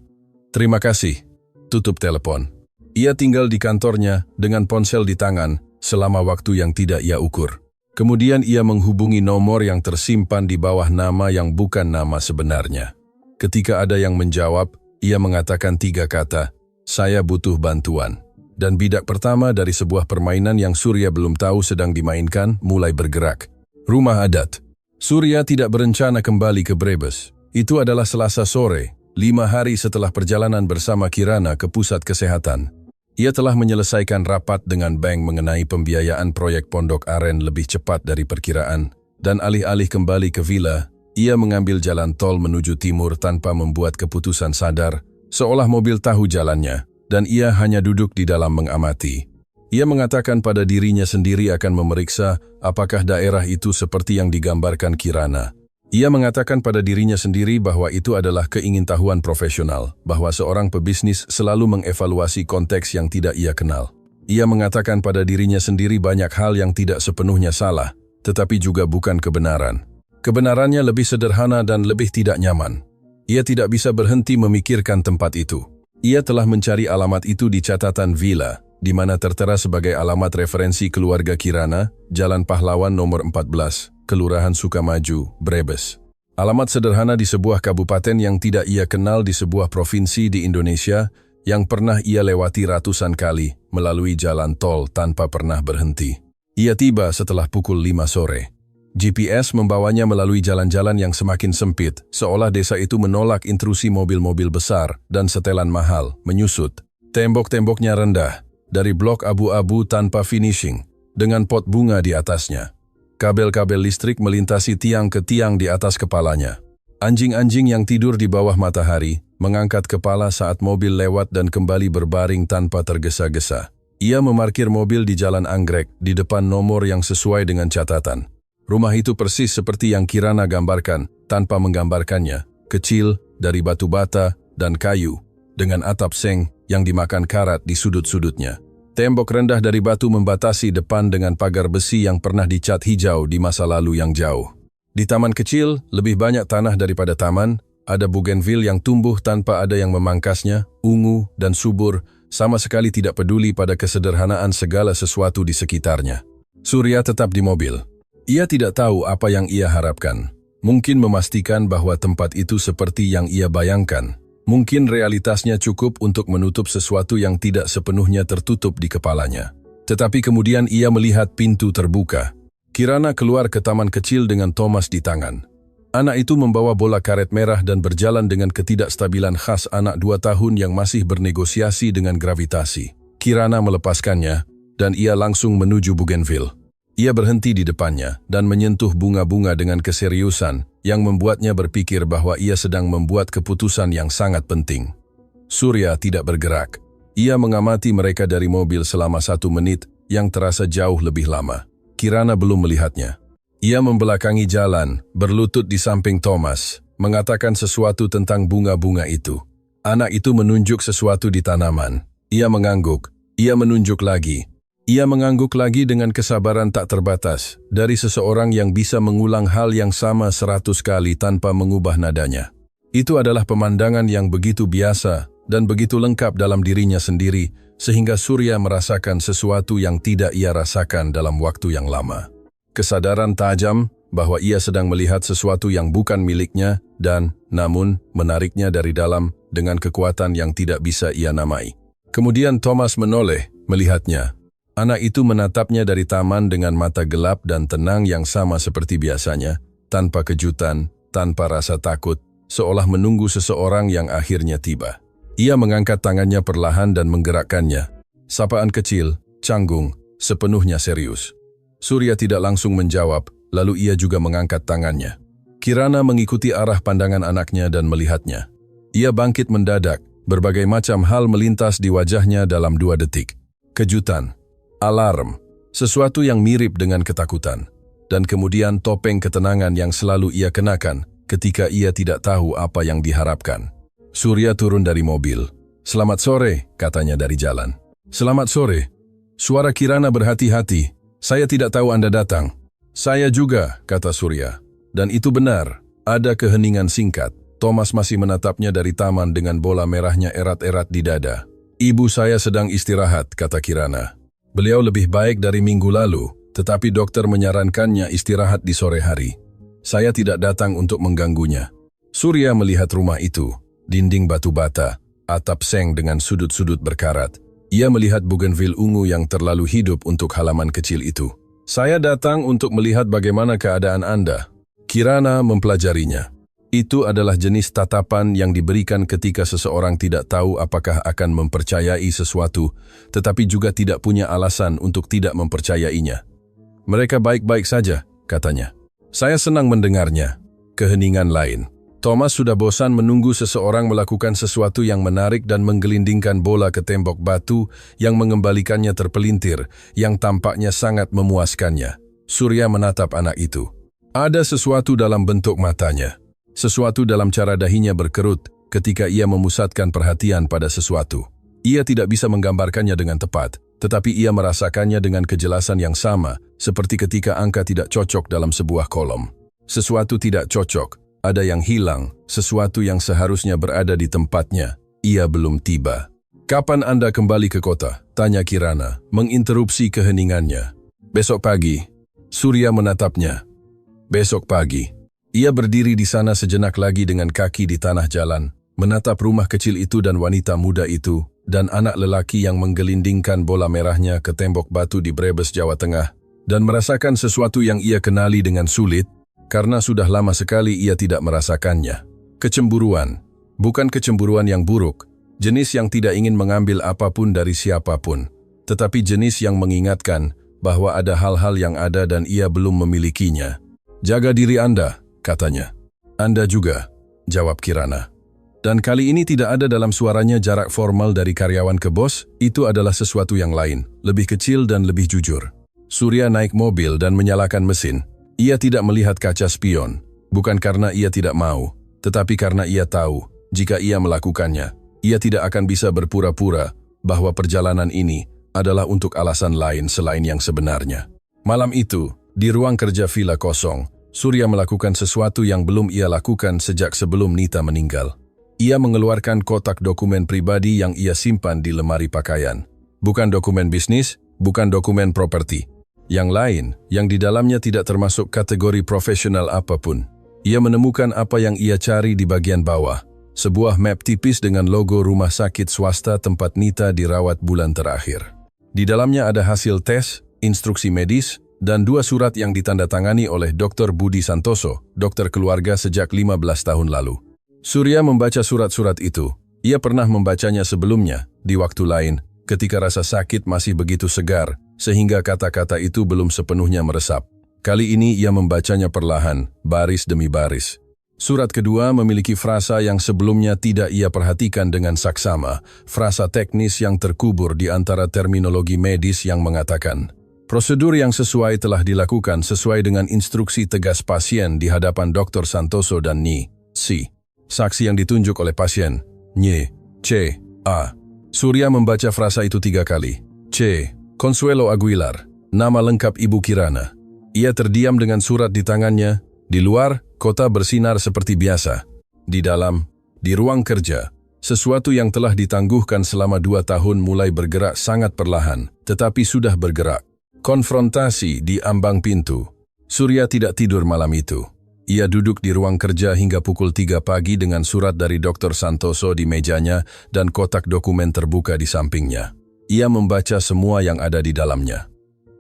"Terima kasih." Tutup telepon. Ia tinggal di kantornya dengan ponsel di tangan selama waktu yang tidak ia ukur. Kemudian ia menghubungi nomor yang tersimpan di bawah nama yang bukan nama sebenarnya. Ketika ada yang menjawab, ia mengatakan 3 kata, "Saya butuh bantuan." Dan bidak pertama dari sebuah permainan yang Surya belum tahu sedang dimainkan mulai bergerak. Rumah adat. Surya tidak berencana kembali ke Brebes. Itu adalah Selasa sore, 5 hari setelah perjalanan bersama Kirana ke pusat kesehatan. Ia telah menyelesaikan rapat dengan bank mengenai pembiayaan proyek Pondok Aren lebih cepat dari perkiraan, dan alih-alih kembali ke villa, ia mengambil jalan tol menuju timur tanpa membuat keputusan sadar, seolah mobil tahu jalannya, dan ia hanya duduk di dalam mengamati. Ia mengatakan pada dirinya sendiri akan memeriksa apakah daerah itu seperti yang digambarkan Kirana. Ia mengatakan pada dirinya sendiri bahwa itu adalah keingintahuan profesional, bahwa seorang pebisnis selalu mengevaluasi konteks yang tidak ia kenal. Ia mengatakan pada dirinya sendiri banyak hal yang tidak sepenuhnya salah, tetapi juga bukan kebenaran. Kebenarannya lebih sederhana dan lebih tidak nyaman. Ia tidak bisa berhenti memikirkan tempat itu. Ia telah mencari alamat itu di catatan villa, di mana tertera sebagai alamat referensi keluarga Kirana, Jalan Pahlawan nomor 14, Kelurahan Sukamaju, Brebes. Alamat sederhana di sebuah kabupaten yang tidak ia kenal di sebuah provinsi di Indonesia yang pernah ia lewati ratusan kali melalui jalan tol tanpa pernah berhenti. Ia tiba setelah pukul 5 sore. GPS membawanya melalui jalan-jalan yang semakin sempit, seolah desa itu menolak intrusi mobil-mobil besar dan setelan mahal, menyusut. Tembok-temboknya rendah, dari blok abu-abu tanpa finishing, dengan pot bunga di atasnya. Kabel-kabel listrik melintasi tiang ke tiang di atas kepalanya. Anjing-anjing yang tidur di bawah matahari mengangkat kepala saat mobil lewat dan kembali berbaring tanpa tergesa-gesa. Ia memarkir mobil di jalan anggrek di depan nomor yang sesuai dengan catatan. Rumah itu persis seperti yang Kirana gambarkan tanpa menggambarkannya, kecil, dari batu bata dan kayu, dengan atap seng yang dimakan karat di sudut-sudutnya. Tembok rendah dari batu membatasi depan dengan pagar besi yang pernah dicat hijau di masa lalu yang jauh. Di taman kecil, lebih banyak tanah daripada taman, ada bougainville yang tumbuh tanpa ada yang memangkasnya, ungu dan subur, sama sekali tidak peduli pada kesederhanaan segala sesuatu di sekitarnya. Surya tetap di mobil. Ia tidak tahu apa yang ia harapkan. Mungkin memastikan bahwa tempat itu seperti yang ia bayangkan. Mungkin realitasnya cukup untuk menutup sesuatu yang tidak sepenuhnya tertutup di kepalanya. Tetapi kemudian ia melihat pintu terbuka. Kirana keluar ke taman kecil dengan Thomas di tangan. Anak itu membawa bola karet merah dan berjalan dengan ketidakstabilan khas anak 2 tahun yang masih bernegosiasi dengan gravitasi. Kirana melepaskannya, dan ia langsung menuju bougainville. Ia berhenti di depannya dan menyentuh bunga-bunga dengan keseriusan yang membuatnya berpikir bahwa ia sedang membuat keputusan yang sangat penting. Surya tidak bergerak. Ia mengamati mereka dari mobil selama 1 menit yang terasa jauh lebih lama. Kirana belum melihatnya. Ia membelakangi jalan, berlutut di samping Thomas, mengatakan sesuatu tentang bunga-bunga itu. Anak itu menunjuk sesuatu di tanaman. Ia mengangguk, Ia menunjuk lagi. Ia mengangguk lagi dengan kesabaran tak terbatas dari seseorang yang bisa mengulang hal yang sama 100 kali tanpa mengubah nadanya. Itu adalah pemandangan yang begitu biasa dan begitu lengkap dalam dirinya sendiri sehingga Surya merasakan sesuatu yang tidak ia rasakan dalam waktu yang lama. Kesadaran tajam bahwa ia sedang melihat sesuatu yang bukan miliknya dan, namun, menariknya dari dalam dengan kekuatan yang tidak bisa ia namai. Kemudian Thomas menoleh, melihatnya. Anak itu menatapnya dari taman dengan mata gelap dan tenang yang sama seperti biasanya, tanpa kejutan, tanpa rasa takut, seolah menunggu seseorang yang akhirnya tiba. Ia mengangkat tangannya perlahan dan menggerakkannya. Sapaan kecil, canggung, sepenuhnya serius. Surya tidak langsung menjawab, lalu ia juga mengangkat tangannya. Kirana mengikuti arah pandangan anaknya dan melihatnya. Ia bangkit mendadak, berbagai macam hal melintas di wajahnya dalam 2 detik. Kejutan. Alarm, sesuatu yang mirip dengan ketakutan, dan kemudian topeng ketenangan yang selalu ia kenakan ketika ia tidak tahu apa yang diharapkan. Surya turun dari mobil. "Selamat sore," katanya dari jalan. "Selamat sore." Suara Kirana berhati-hati. "Saya tidak tahu Anda datang." "Saya juga," kata Surya. Dan itu benar, ada keheningan singkat. Thomas masih menatapnya dari taman dengan bola merahnya erat-erat di dada. "Ibu saya sedang istirahat," kata Kirana. "Beliau lebih baik dari minggu lalu, tetapi dokter menyarankannya istirahat di sore hari. Saya tidak datang untuk mengganggunya." Surya melihat rumah itu, dinding batu bata, atap seng dengan sudut-sudut berkarat. Ia melihat bougainville ungu yang terlalu hidup untuk halaman kecil itu. "Saya datang untuk melihat bagaimana keadaan Anda." Kirana mempelajarinya. Itu adalah jenis tatapan yang diberikan ketika seseorang tidak tahu apakah akan mempercayai sesuatu, tetapi juga tidak punya alasan untuk tidak mempercayainya. "Mereka baik-baik saja," katanya. "Saya senang mendengarnya." Keheningan lain. Thomas sudah bosan menunggu seseorang melakukan sesuatu yang menarik dan menggelindingkan bola ke tembok batu yang mengembalikannya terpelintir, yang tampaknya sangat memuaskannya. Surya menatap anak itu. Ada sesuatu dalam bentuk matanya. Sesuatu dalam cara dahinya berkerut ketika ia memusatkan perhatian pada sesuatu. Ia tidak bisa menggambarkannya dengan tepat, tetapi ia merasakannya dengan kejelasan yang sama, seperti ketika angka tidak cocok dalam sebuah kolom. Sesuatu tidak cocok, ada yang hilang, sesuatu yang seharusnya berada di tempatnya. Ia belum tiba. "Kapan Anda kembali ke kota?" tanya Kirana, menginterupsi keheningannya. "Besok pagi." Surya menatapnya. "Besok pagi." Ia berdiri di sana sejenak lagi dengan kaki di tanah jalan, menatap rumah kecil itu dan wanita muda itu, dan anak lelaki yang menggelindingkan bola merahnya ke tembok batu di Brebes, Jawa Tengah, dan merasakan sesuatu yang ia kenali dengan sulit, karena sudah lama sekali ia tidak merasakannya. Kecemburuan. Bukan kecemburuan yang buruk, jenis yang tidak ingin mengambil apapun dari siapapun, tetapi jenis yang mengingatkan bahwa ada hal-hal yang ada dan ia belum memilikinya. "Jaga diri Anda," katanya. "Anda juga," jawab Kirana. Dan kali ini tidak ada dalam suaranya jarak formal dari karyawan ke bos, itu adalah sesuatu yang lain, lebih kecil dan lebih jujur. Surya naik mobil dan menyalakan mesin. Ia tidak melihat kaca spion, bukan karena ia tidak mau, tetapi karena ia tahu, jika ia melakukannya, ia tidak akan bisa berpura-pura bahwa perjalanan ini adalah untuk alasan lain selain yang sebenarnya. Malam itu, di ruang kerja villa kosong, Surya melakukan sesuatu yang belum ia lakukan sejak sebelum Nita meninggal. Ia mengeluarkan kotak dokumen pribadi yang ia simpan di lemari pakaian. Bukan dokumen bisnis, bukan dokumen properti. Yang lain, yang di dalamnya tidak termasuk kategori profesional apapun. Ia menemukan apa yang ia cari di bagian bawah. Sebuah map tipis dengan logo rumah sakit swasta tempat Nita dirawat bulan terakhir. Di dalamnya ada hasil tes, instruksi medis, dan 2 surat yang ditandatangani oleh Dr. Budi Santoso, dokter keluarga sejak 15 tahun lalu. Surya membaca surat-surat itu. Ia pernah membacanya sebelumnya, di waktu lain, ketika rasa sakit masih begitu segar, sehingga kata-kata itu belum sepenuhnya meresap. Kali ini ia membacanya perlahan, baris demi baris. Surat kedua memiliki frasa yang sebelumnya tidak ia perhatikan dengan saksama, frasa teknis yang terkubur di antara terminologi medis yang mengatakan, "Prosedur yang sesuai telah dilakukan sesuai dengan instruksi tegas pasien di hadapan Dr. Santoso dan Nyi C. Saksi yang ditunjuk oleh pasien, Nyi C. A." Surya membaca frasa itu 3 kali. C. Consuelo Aguilar, nama lengkap Ibu Kirana. Ia terdiam dengan surat di tangannya. Di luar, kota bersinar seperti biasa. Di dalam, di ruang kerja, sesuatu yang telah ditangguhkan selama 2 tahun mulai bergerak sangat perlahan, tetapi sudah bergerak. Konfrontasi di ambang pintu. Surya tidak tidur malam itu. Ia duduk di ruang kerja hingga pukul 3 pagi dengan surat dari Dr. Santoso di mejanya dan kotak dokumen terbuka di sampingnya. Ia membaca semua yang ada di dalamnya.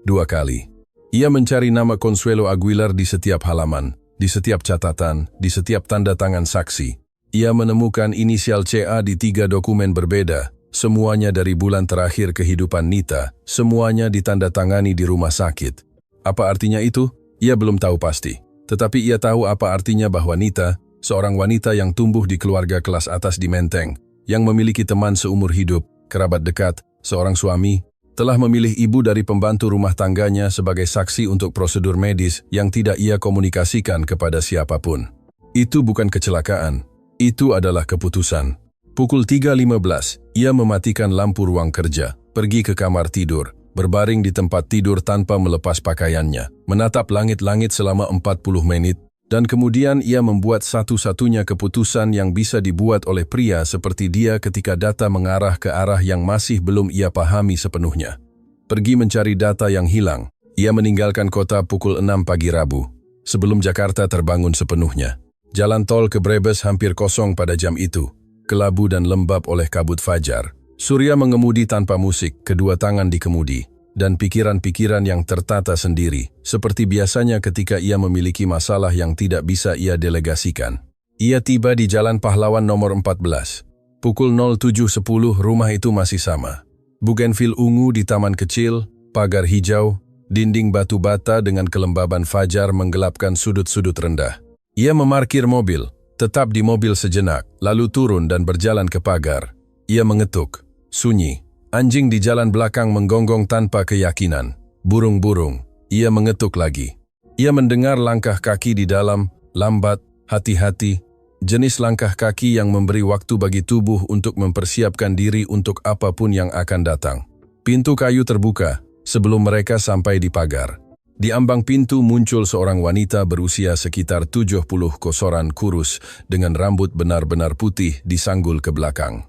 2 kali. Ia mencari nama Consuelo Aguilar di setiap halaman, di setiap catatan, di setiap tanda tangan saksi. Ia menemukan inisial CA di 3 dokumen berbeda, semuanya dari bulan terakhir kehidupan Nita, semuanya ditandatangani di rumah sakit. Apa artinya itu? Ia belum tahu pasti. Tetapi ia tahu apa artinya bahwa Nita, seorang wanita yang tumbuh di keluarga kelas atas di Menteng, yang memiliki teman seumur hidup, kerabat dekat, seorang suami, telah memilih ibu dari pembantu rumah tangganya sebagai saksi untuk prosedur medis yang tidak ia komunikasikan kepada siapapun. Itu bukan kecelakaan, itu adalah keputusan. Pukul 3.15, ia mematikan lampu ruang kerja, pergi ke kamar tidur, berbaring di tempat tidur tanpa melepas pakaiannya, menatap langit-langit selama 40 menit, dan kemudian ia membuat satu-satunya keputusan yang bisa dibuat oleh pria seperti dia ketika data mengarah ke arah yang masih belum ia pahami sepenuhnya. Pergi mencari data yang hilang. Ia meninggalkan kota pukul 6 pagi Rabu, sebelum Jakarta terbangun sepenuhnya. Jalan tol ke Brebes hampir kosong pada jam itu, kelabu dan lembab oleh kabut fajar. Surya mengemudi tanpa musik, kedua tangan di kemudi, dan pikiran-pikiran yang tertata sendiri, seperti biasanya ketika ia memiliki masalah yang tidak bisa ia delegasikan. Ia tiba di Jalan Pahlawan nomor 14. Pukul 07.10 rumah itu masih sama. Bugenvil ungu di taman kecil, pagar hijau, dinding batu bata dengan kelembaban fajar menggelapkan sudut-sudut rendah. Ia memarkir mobil, tetap di mobil sejenak, lalu turun dan berjalan ke pagar. Ia mengetuk. Sunyi. Anjing di jalan belakang menggonggong tanpa keyakinan. Burung-burung. Ia mengetuk lagi. Ia mendengar langkah kaki di dalam, lambat, hati-hati. Jenis langkah kaki yang memberi waktu bagi tubuh untuk mempersiapkan diri untuk apapun yang akan datang. Pintu kayu terbuka sebelum mereka sampai di pagar. Di ambang pintu muncul seorang wanita berusia sekitar 70 kosoran kurus dengan rambut benar-benar putih disanggul ke belakang.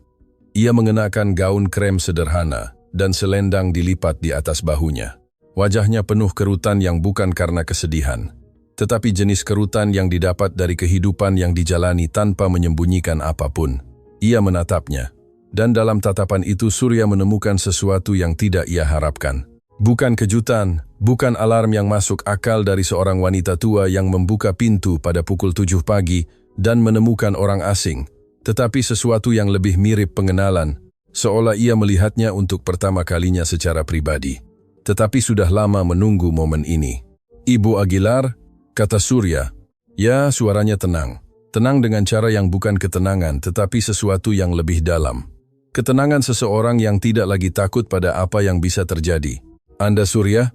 Ia mengenakan gaun krem sederhana dan selendang dilipat di atas bahunya. Wajahnya penuh kerutan yang bukan karena kesedihan, tetapi jenis kerutan yang didapat dari kehidupan yang dijalani tanpa menyembunyikan apapun. Ia menatapnya, dan dalam tatapan itu Surya menemukan sesuatu yang tidak ia harapkan. Bukan kejutan, bukan alarm yang masuk akal dari seorang wanita tua yang membuka pintu pada pukul 7 pagi dan menemukan orang asing, tetapi sesuatu yang lebih mirip pengenalan, seolah ia melihatnya untuk pertama kalinya secara pribadi. Tetapi sudah lama menunggu momen ini. Ibu Aguilar, kata Surya. Ya, suaranya tenang. Tenang dengan cara yang bukan ketenangan, tetapi sesuatu yang lebih dalam. Ketenangan seseorang yang tidak lagi takut pada apa yang bisa terjadi. Anda Surya?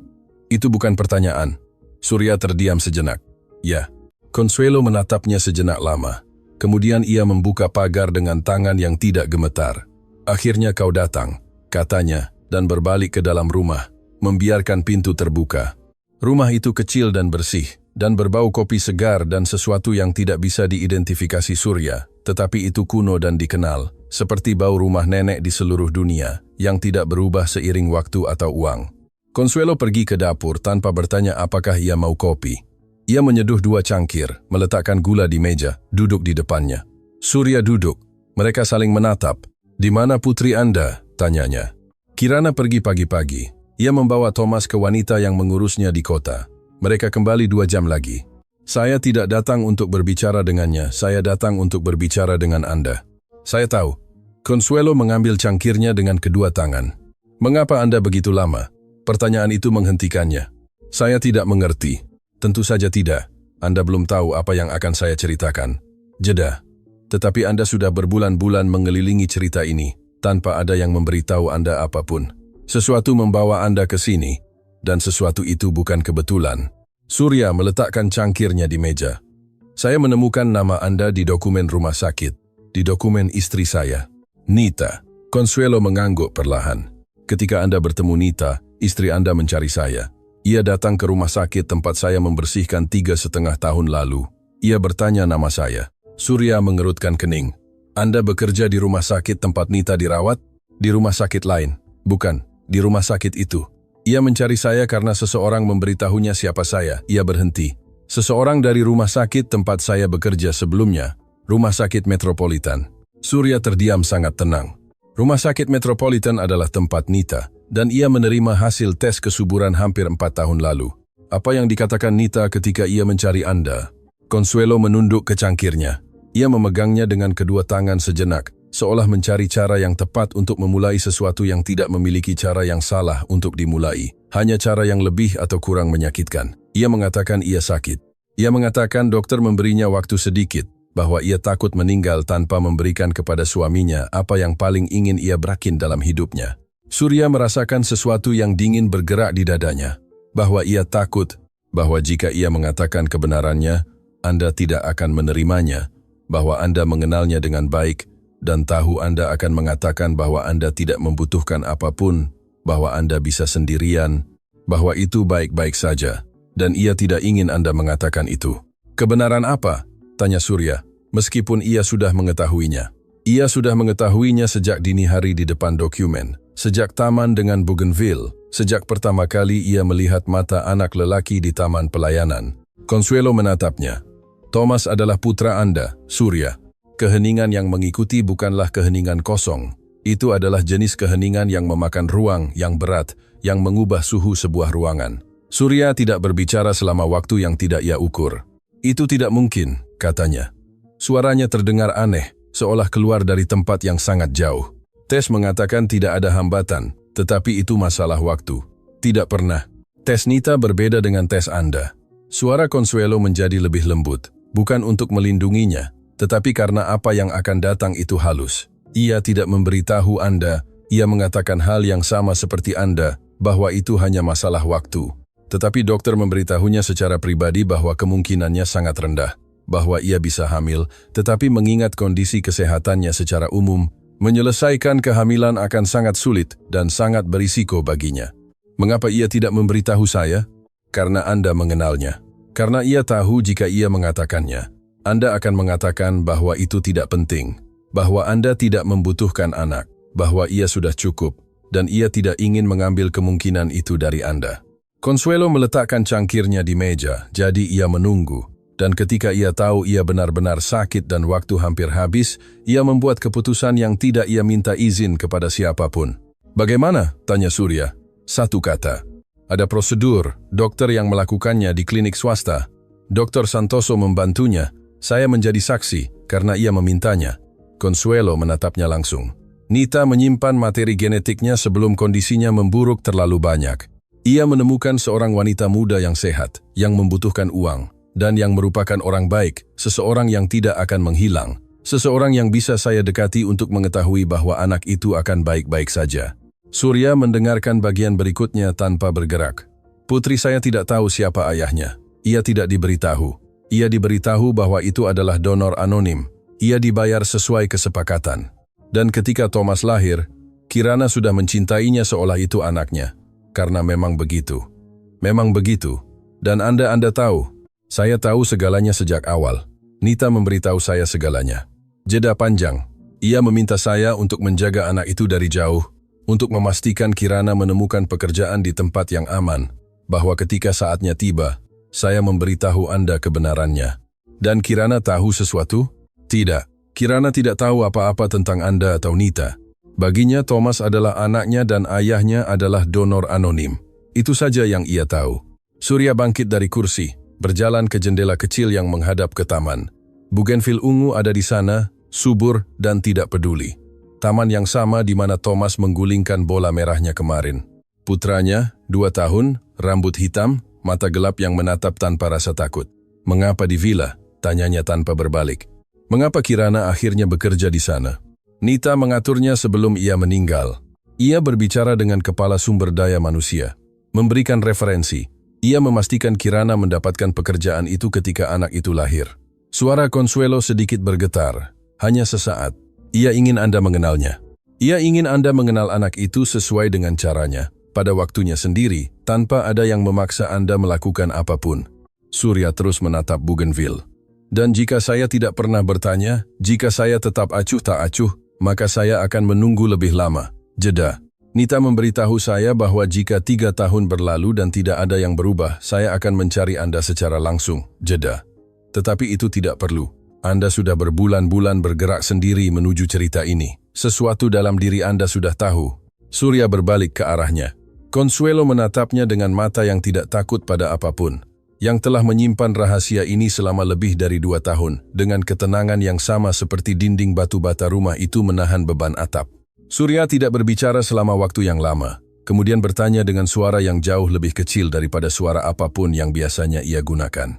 Itu bukan pertanyaan. Surya terdiam sejenak. Ya. Consuelo menatapnya sejenak lama. Kemudian ia membuka pagar dengan tangan yang tidak gemetar. Akhirnya kau datang, katanya, dan berbalik ke dalam rumah, membiarkan pintu terbuka. Rumah itu kecil dan bersih, dan berbau kopi segar dan sesuatu yang tidak bisa diidentifikasi Surya, tetapi itu kuno dan dikenal, seperti bau rumah nenek di seluruh dunia, yang tidak berubah seiring waktu atau uang. Consuelo pergi ke dapur tanpa bertanya apakah ia mau kopi. Ia menyeduh 2 cangkir, meletakkan gula di meja, duduk di depannya. Surya duduk. Mereka saling menatap. Di mana putri Anda? Tanyanya. Kirana pergi pagi-pagi. Ia membawa Thomas ke wanita yang mengurusnya di kota. Mereka kembali 2 jam lagi. Saya tidak datang untuk berbicara dengannya, saya datang untuk berbicara dengan Anda. Saya tahu. Consuelo mengambil cangkirnya dengan kedua tangan. Mengapa Anda begitu lama? Pertanyaan itu menghentikannya. Saya tidak mengerti. Tentu saja tidak. Anda belum tahu apa yang akan saya ceritakan. Jeda. Tetapi Anda sudah berbulan-bulan mengelilingi cerita ini, tanpa ada yang memberitahu Anda apapun. Sesuatu membawa Anda ke sini, dan sesuatu itu bukan kebetulan. Surya meletakkan cangkirnya di meja. Saya menemukan nama Anda di dokumen rumah sakit, di dokumen istri saya, Nita. Consuelo mengangguk perlahan. Ketika Anda bertemu Nita, istri Anda mencari saya. Ia datang ke rumah sakit tempat saya membersihkan 3,5 tahun lalu. Ia bertanya nama saya. Surya mengerutkan kening. Anda bekerja di rumah sakit tempat Nita dirawat? Di rumah sakit lain. Bukan, di rumah sakit itu. Ia mencari saya karena seseorang memberitahunya siapa saya. Ia berhenti. Seseorang dari rumah sakit tempat saya bekerja sebelumnya, Rumah Sakit Metropolitan. Surya terdiam sangat tenang. Rumah Sakit Metropolitan adalah tempat Nita, dan ia menerima hasil tes kesuburan hampir 4 tahun lalu. Apa yang dikatakan Nita ketika ia mencari Anda? Consuelo menunduk ke cangkirnya. Ia memegangnya dengan kedua tangan sejenak, seolah mencari cara yang tepat untuk memulai sesuatu yang tidak memiliki cara yang salah untuk dimulai. Hanya cara yang lebih atau kurang menyakitkan. Ia mengatakan ia sakit. Ia mengatakan dokter memberinya waktu sedikit, bahwa ia takut meninggal tanpa memberikan kepada suaminya apa yang paling ingin ia berakin dalam hidupnya. Surya merasakan sesuatu yang dingin bergerak di dadanya, bahwa ia takut, bahwa jika ia mengatakan kebenarannya, Anda tidak akan menerimanya, bahwa Anda mengenalnya dengan baik, dan tahu Anda akan mengatakan bahwa Anda tidak membutuhkan apapun, bahwa Anda bisa sendirian, bahwa itu baik-baik saja, dan ia tidak ingin Anda mengatakan itu. Kebenaran apa? Tanya Surya, meskipun ia sudah mengetahuinya. Ia sudah mengetahuinya sejak dini hari di depan dokumen, sejak taman dengan bougainville, sejak pertama kali ia melihat mata anak lelaki di taman pelayanan. Consuelo menatapnya. Thomas adalah putra Anda, Surya. Keheningan yang mengikuti bukanlah keheningan kosong. Itu adalah jenis keheningan yang memakan ruang yang berat, yang mengubah suhu sebuah ruangan. Surya tidak berbicara selama waktu yang tidak ia ukur. Itu tidak mungkin, katanya. Suaranya terdengar aneh, seolah keluar dari tempat yang sangat jauh. Tes mengatakan tidak ada hambatan, tetapi itu masalah waktu. Tidak pernah. Tes Nita berbeda dengan tes Anda. Suara Consuelo menjadi lebih lembut, bukan untuk melindunginya, tetapi karena apa yang akan datang itu halus. Ia tidak memberitahu Anda, ia mengatakan hal yang sama seperti Anda, bahwa itu hanya masalah waktu. Tetapi dokter memberitahunya secara pribadi bahwa kemungkinannya sangat rendah, bahwa ia bisa hamil, tetapi mengingat kondisi kesehatannya secara umum, menyelesaikan kehamilan akan sangat sulit dan sangat berisiko baginya. Mengapa ia tidak memberitahu saya? Karena Anda mengenalnya. Karena ia tahu jika ia mengatakannya, Anda akan mengatakan bahwa itu tidak penting, bahwa Anda tidak membutuhkan anak, bahwa ia sudah cukup, dan ia tidak ingin mengambil kemungkinan itu dari Anda. Consuelo meletakkan cangkirnya di meja, jadi ia menunggu. Dan ketika ia tahu ia benar-benar sakit dan waktu hampir habis, ia membuat keputusan yang tidak ia minta izin kepada siapapun. Bagaimana? Tanya Surya. Satu kata. Ada prosedur, dokter yang melakukannya di klinik swasta. Dr. Santoso membantunya. Saya menjadi saksi, karena ia memintanya. Consuelo menatapnya langsung. Nita menyimpan materi genetiknya sebelum kondisinya memburuk terlalu banyak. Ia menemukan seorang wanita muda yang sehat, yang membutuhkan uang, dan yang merupakan orang baik, seseorang yang tidak akan menghilang, seseorang yang bisa saya dekati untuk mengetahui bahwa anak itu akan baik-baik saja. Surya mendengarkan bagian berikutnya tanpa bergerak. Putri saya tidak tahu siapa ayahnya. Ia tidak diberitahu. Ia diberitahu bahwa itu adalah donor anonim. Ia dibayar sesuai kesepakatan. Dan ketika Thomas lahir, Kirana sudah mencintainya seolah itu anaknya. Karena memang begitu. Memang begitu. Dan Anda tahu. Saya tahu segalanya sejak awal. Nita memberitahu saya segalanya. Jeda panjang. Ia meminta saya untuk menjaga anak itu dari jauh, untuk memastikan Kirana menemukan pekerjaan di tempat yang aman, bahwa ketika saatnya tiba, saya memberitahu Anda kebenarannya. Dan Kirana tahu sesuatu? Tidak. Kirana tidak tahu apa-apa tentang Anda atau Nita. Baginya Thomas adalah anaknya dan ayahnya adalah donor anonim. Itu saja yang ia tahu. Surya bangkit dari kursi, berjalan ke jendela kecil yang menghadap ke taman. Bougainville ungu ada di sana, subur dan tidak peduli. Taman yang sama di mana Thomas menggulingkan bola merahnya kemarin. Putranya, 2 tahun, rambut hitam, mata gelap yang menatap tanpa rasa takut. Mengapa di villa? Tanyanya tanpa berbalik. Mengapa Kirana akhirnya bekerja di sana? Nita mengaturnya sebelum ia meninggal. Ia berbicara dengan kepala sumber daya manusia, memberikan referensi. Ia memastikan Kirana mendapatkan pekerjaan itu ketika anak itu lahir. Suara Consuelo sedikit bergetar, hanya sesaat. Ia ingin Anda mengenalnya. Ia ingin Anda mengenal anak itu sesuai dengan caranya, pada waktunya sendiri, tanpa ada yang memaksa Anda melakukan apapun. Surya terus menatap Bougainville. Dan jika saya tidak pernah bertanya, jika saya tetap acuh tak acuh, maka saya akan menunggu lebih lama. Jeda. Nita memberitahu saya bahwa jika 3 tahun berlalu dan tidak ada yang berubah, saya akan mencari Anda secara langsung. Jeda. Tetapi itu tidak perlu. Anda sudah berbulan-bulan bergerak sendiri menuju cerita ini. Sesuatu dalam diri Anda sudah tahu. Surya berbalik ke arahnya. Consuelo menatapnya dengan mata yang tidak takut pada apapun. Yang telah menyimpan rahasia ini selama lebih dari 2 tahun, dengan ketenangan yang sama seperti dinding batu bata rumah itu menahan beban atap. Surya tidak berbicara selama waktu yang lama, kemudian bertanya dengan suara yang jauh lebih kecil daripada suara apapun yang biasanya ia gunakan.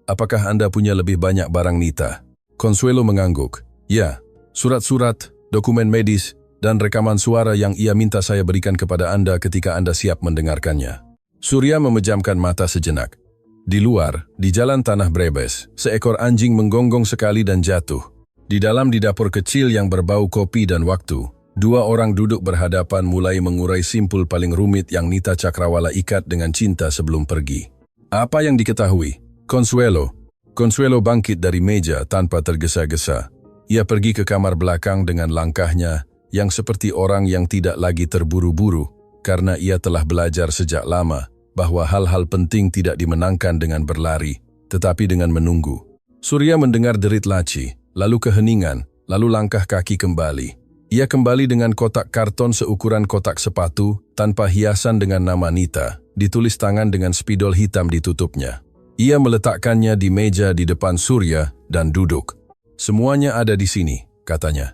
Apakah Anda punya lebih banyak barang Nita? Consuelo mengangguk. Ya, surat-surat, dokumen medis, dan rekaman suara yang ia minta saya berikan kepada Anda ketika Anda siap mendengarkannya. Surya memejamkan mata sejenak. Di luar, di jalan tanah Brebes, seekor anjing menggonggong sekali dan jatuh. Di dapur kecil yang berbau kopi dan waktu, 2 orang duduk berhadapan mulai mengurai simpul paling rumit yang Nita Cakrawala ikat dengan cinta sebelum pergi. Apa yang diketahui? Consuelo. Consuelo bangkit dari meja tanpa tergesa-gesa. Ia pergi ke kamar belakang dengan langkahnya yang seperti orang yang tidak lagi terburu-buru, karena ia telah belajar sejak lama bahwa hal-hal penting tidak dimenangkan dengan berlari, tetapi dengan menunggu. Surya mendengar derit laci, lalu keheningan, lalu langkah kaki kembali. Ia kembali dengan kotak karton seukuran kotak sepatu, tanpa hiasan dengan nama Nita, ditulis tangan dengan spidol hitam ditutupnya. Ia meletakkannya di meja di depan Surya dan duduk. Semuanya ada di sini, katanya.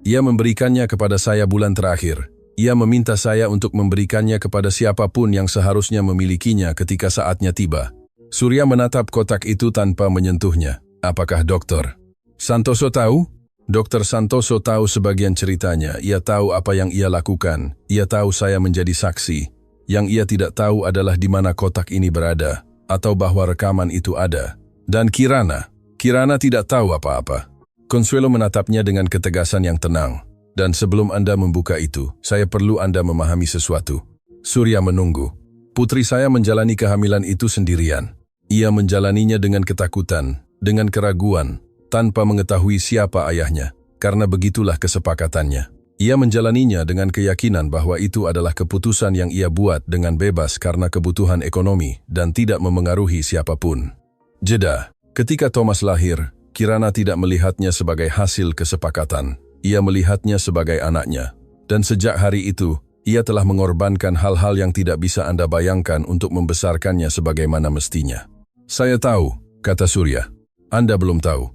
Ia memberikannya kepada saya bulan terakhir. Ia meminta saya untuk memberikannya kepada siapapun yang seharusnya memilikinya ketika saatnya tiba. Surya menatap kotak itu tanpa menyentuhnya. Apakah Dr. Santoso tahu? Dr. Santoso tahu sebagian ceritanya. Ia tahu apa yang ia lakukan. Ia tahu saya menjadi saksi. Yang ia tidak tahu adalah di mana kotak ini berada, atau bahwa rekaman itu ada. Dan Kirana tidak tahu apa-apa. Consuelo menatapnya dengan ketegasan yang tenang. Dan sebelum Anda membuka itu, saya perlu Anda memahami sesuatu. Surya menunggu. Putri saya menjalani kehamilan itu sendirian. Ia menjalaninya dengan ketakutan, dengan keraguan, tanpa mengetahui siapa ayahnya, karena begitulah kesepakatannya. Ia menjalaninya dengan keyakinan bahwa itu adalah keputusan yang ia buat dengan bebas karena kebutuhan ekonomi dan tidak memengaruhi siapapun. Jeda. Ketika Thomas lahir, Kirana tidak melihatnya sebagai hasil kesepakatan. Ia melihatnya sebagai anaknya. Dan sejak hari itu, ia telah mengorbankan hal-hal yang tidak bisa Anda bayangkan untuk membesarkannya sebagaimana mestinya. Saya tahu, kata Surya. Anda belum tahu.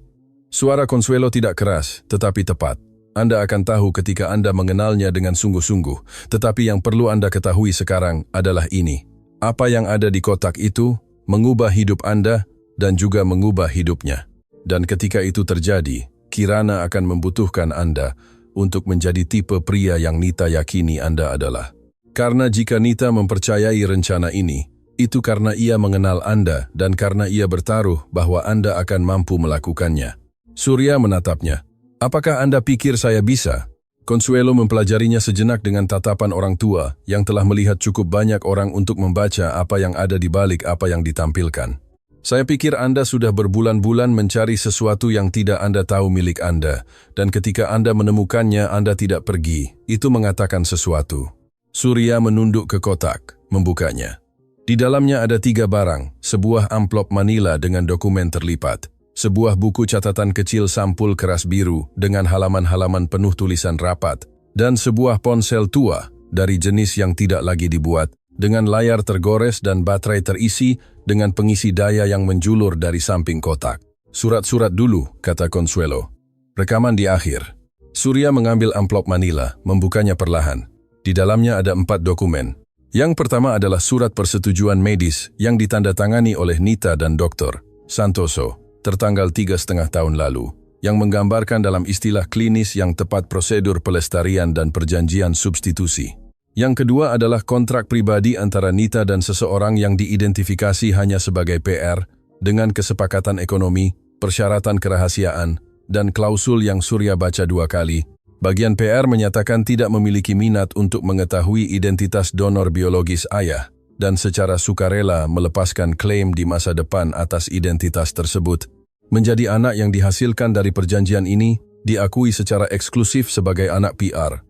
Suara Consuelo tidak keras, tetapi tepat. Anda akan tahu ketika Anda mengenalnya dengan sungguh-sungguh. Tetapi yang perlu Anda ketahui sekarang adalah ini. Apa yang ada di kotak itu mengubah hidup Anda dan juga mengubah hidupnya. Dan ketika itu terjadi, Kirana akan membutuhkan Anda untuk menjadi tipe pria yang Nita yakini Anda adalah. Karena jika Nita mempercayai rencana ini, itu karena ia mengenal Anda dan karena ia bertaruh bahwa Anda akan mampu melakukannya. Surya menatapnya. Apakah Anda pikir saya bisa? Consuelo mempelajarinya sejenak dengan tatapan orang tua yang telah melihat cukup banyak orang untuk membaca apa yang ada di balik apa yang ditampilkan. Saya pikir Anda sudah berbulan-bulan mencari sesuatu yang tidak Anda tahu milik Anda, dan ketika Anda menemukannya Anda tidak pergi, itu mengatakan sesuatu. Surya menunduk ke kotak, membukanya. Di dalamnya ada 3 barang, sebuah amplop manila dengan dokumen terlipat, sebuah buku catatan kecil sampul keras biru dengan halaman-halaman penuh tulisan rapat, dan sebuah ponsel tua dari jenis yang tidak lagi dibuat, dengan layar tergores dan baterai terisi dengan pengisi daya yang menjulur dari samping kotak. Surat-surat dulu, kata Consuelo. Rekaman di akhir. Surya mengambil amplop manila, membukanya perlahan. Di dalamnya ada 4 dokumen. Yang pertama adalah surat persetujuan medis yang ditandatangani oleh Nita dan Dr. Santoso, tertanggal 3,5 tahun lalu, yang menggambarkan dalam istilah klinis yang tepat prosedur pelestarian dan perjanjian substitusi. Yang kedua adalah kontrak pribadi antara Nita dan seseorang yang diidentifikasi hanya sebagai PR, dengan kesepakatan ekonomi, persyaratan kerahasiaan, dan klausul yang Surya baca 2 kali, Bagian PR menyatakan tidak memiliki minat untuk mengetahui identitas donor biologis ayah dan secara sukarela melepaskan klaim di masa depan atas identitas tersebut. Menjadi anak yang dihasilkan dari perjanjian ini diakui secara eksklusif sebagai anak PR.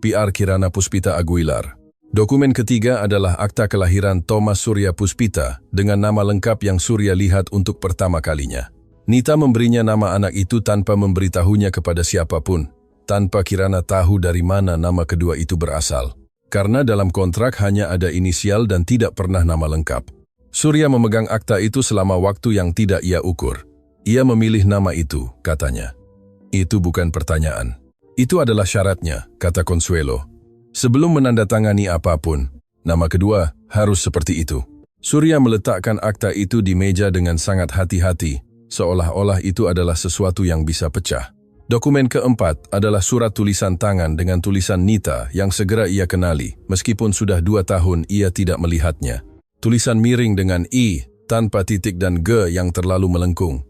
PR Kirana Puspita Aguilar. Dokumen ketiga adalah akta kelahiran Thomas Surya Puspita dengan nama lengkap yang Surya lihat untuk pertama kalinya. Nita memberinya nama anak itu tanpa memberitahunya kepada siapapun, tanpa Kirana tahu dari mana nama kedua itu berasal. Karena dalam kontrak hanya ada inisial dan tidak pernah nama lengkap. Surya memegang akta itu selama waktu yang tidak ia ukur. Ia memilih nama itu, katanya. Itu bukan pertanyaan. Itu adalah syaratnya, kata Consuelo. Sebelum menandatangani apapun, nama kedua harus seperti itu. Surya meletakkan akta itu di meja dengan sangat hati-hati, seolah-olah itu adalah sesuatu yang bisa pecah. Dokumen keempat adalah surat tulisan tangan dengan tulisan Nita yang segera ia kenali, meskipun sudah 2 tahun ia tidak melihatnya. Tulisan miring dengan I, tanpa titik dan G yang terlalu melengkung,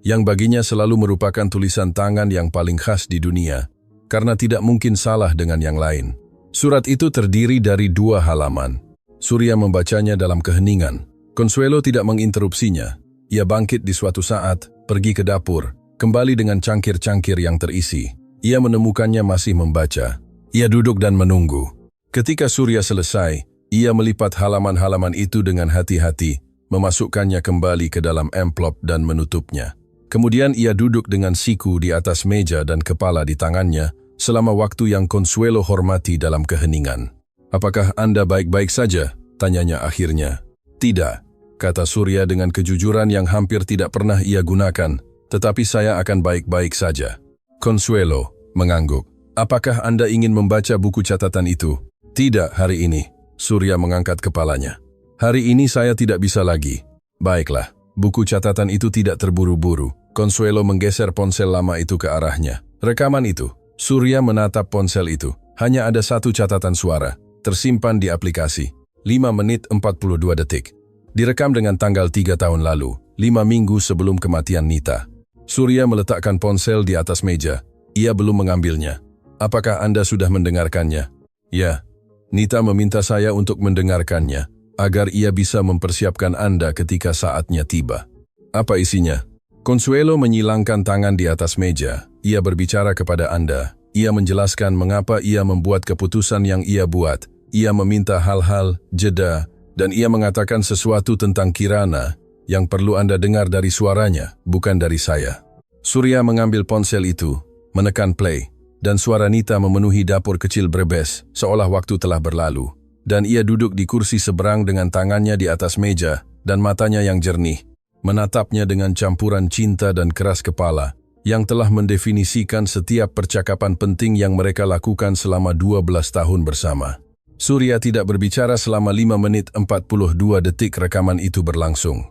yang baginya selalu merupakan tulisan tangan yang paling khas di dunia, karena tidak mungkin salah dengan yang lain. Surat itu terdiri dari 2 halaman. Surya membacanya dalam keheningan. Consuelo tidak menginterupsinya. Ia bangkit di suatu saat, pergi ke dapur, kembali dengan cangkir-cangkir yang terisi. Ia menemukannya masih membaca. Ia duduk dan menunggu. Ketika Surya selesai, ia melipat halaman-halaman itu dengan hati-hati, memasukkannya kembali ke dalam amplop dan menutupnya. Kemudian ia duduk dengan siku di atas meja dan kepala di tangannya selama waktu yang Consuelo hormati dalam keheningan. "Apakah Anda baik-baik saja?" tanyanya akhirnya. "Tidak," kata Surya dengan kejujuran yang hampir tidak pernah ia gunakan. "Tetapi saya akan baik-baik saja." Consuelo mengangguk. "Apakah Anda ingin membaca buku catatan itu?" "Tidak hari ini." Surya mengangkat kepalanya. "Hari ini saya tidak bisa lagi." "Baiklah." Buku catatan itu tidak terburu-buru. Consuelo menggeser ponsel lama itu ke arahnya. Rekaman itu. Surya menatap ponsel itu. Hanya ada 1 catatan suara, tersimpan di aplikasi. 5 menit 42 detik. Direkam dengan tanggal 3 tahun lalu, 5 minggu sebelum kematian Nita. Surya meletakkan ponsel di atas meja. Ia belum mengambilnya. "Apakah Anda sudah mendengarkannya?" "Ya." "Nita meminta saya untuk mendengarkannya, agar ia bisa mempersiapkan Anda ketika saatnya tiba." "Apa isinya?" Consuelo menyilangkan tangan di atas meja. Ia berbicara kepada Anda. Ia menjelaskan mengapa ia membuat keputusan yang ia buat. Ia meminta hal-hal, jeda, dan ia mengatakan sesuatu tentang Kirana yang perlu Anda dengar dari suaranya, bukan dari saya. Surya mengambil ponsel itu, menekan play, dan suara Nita memenuhi dapur kecil Brebes, seolah waktu telah berlalu. Dan ia duduk di kursi seberang dengan tangannya di atas meja, dan matanya yang jernih, menatapnya dengan campuran cinta dan keras kepala, yang telah mendefinisikan setiap percakapan penting yang mereka lakukan selama 12 tahun bersama. Surya tidak berbicara selama 5 menit 42 detik rekaman itu berlangsung.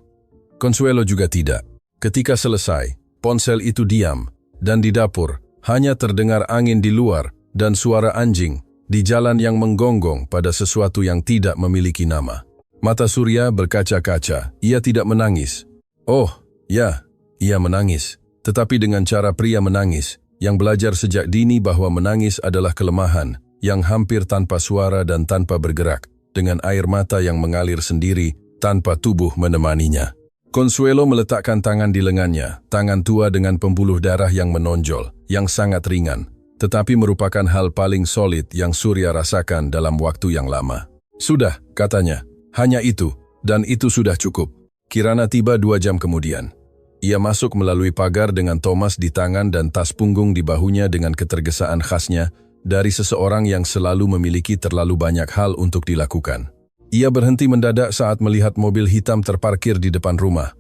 Consuelo juga tidak. Ketika selesai, ponsel itu diam, dan di dapur hanya terdengar angin di luar dan suara anjing di jalan yang menggonggong pada sesuatu yang tidak memiliki nama. Mata Surya berkaca-kaca. Ia tidak menangis. Oh, ya, ia menangis. Tetapi dengan cara pria menangis, yang belajar sejak dini bahwa menangis adalah kelemahan, yang hampir tanpa suara dan tanpa bergerak, dengan air mata yang mengalir sendiri, tanpa tubuh menemaninya. Consuelo meletakkan tangan di lengannya, tangan tua dengan pembuluh darah yang menonjol, yang sangat ringan, tetapi merupakan hal paling solid yang Surya rasakan dalam waktu yang lama. "Sudah," katanya, "hanya itu, dan itu sudah cukup." Kirana tiba 2 jam kemudian. Ia masuk melalui pagar dengan Thomas di tangan dan tas punggung di bahunya dengan ketergesaan khasnya dari seseorang yang selalu memiliki terlalu banyak hal untuk dilakukan. Ia berhenti mendadak saat melihat mobil hitam terparkir di depan rumah.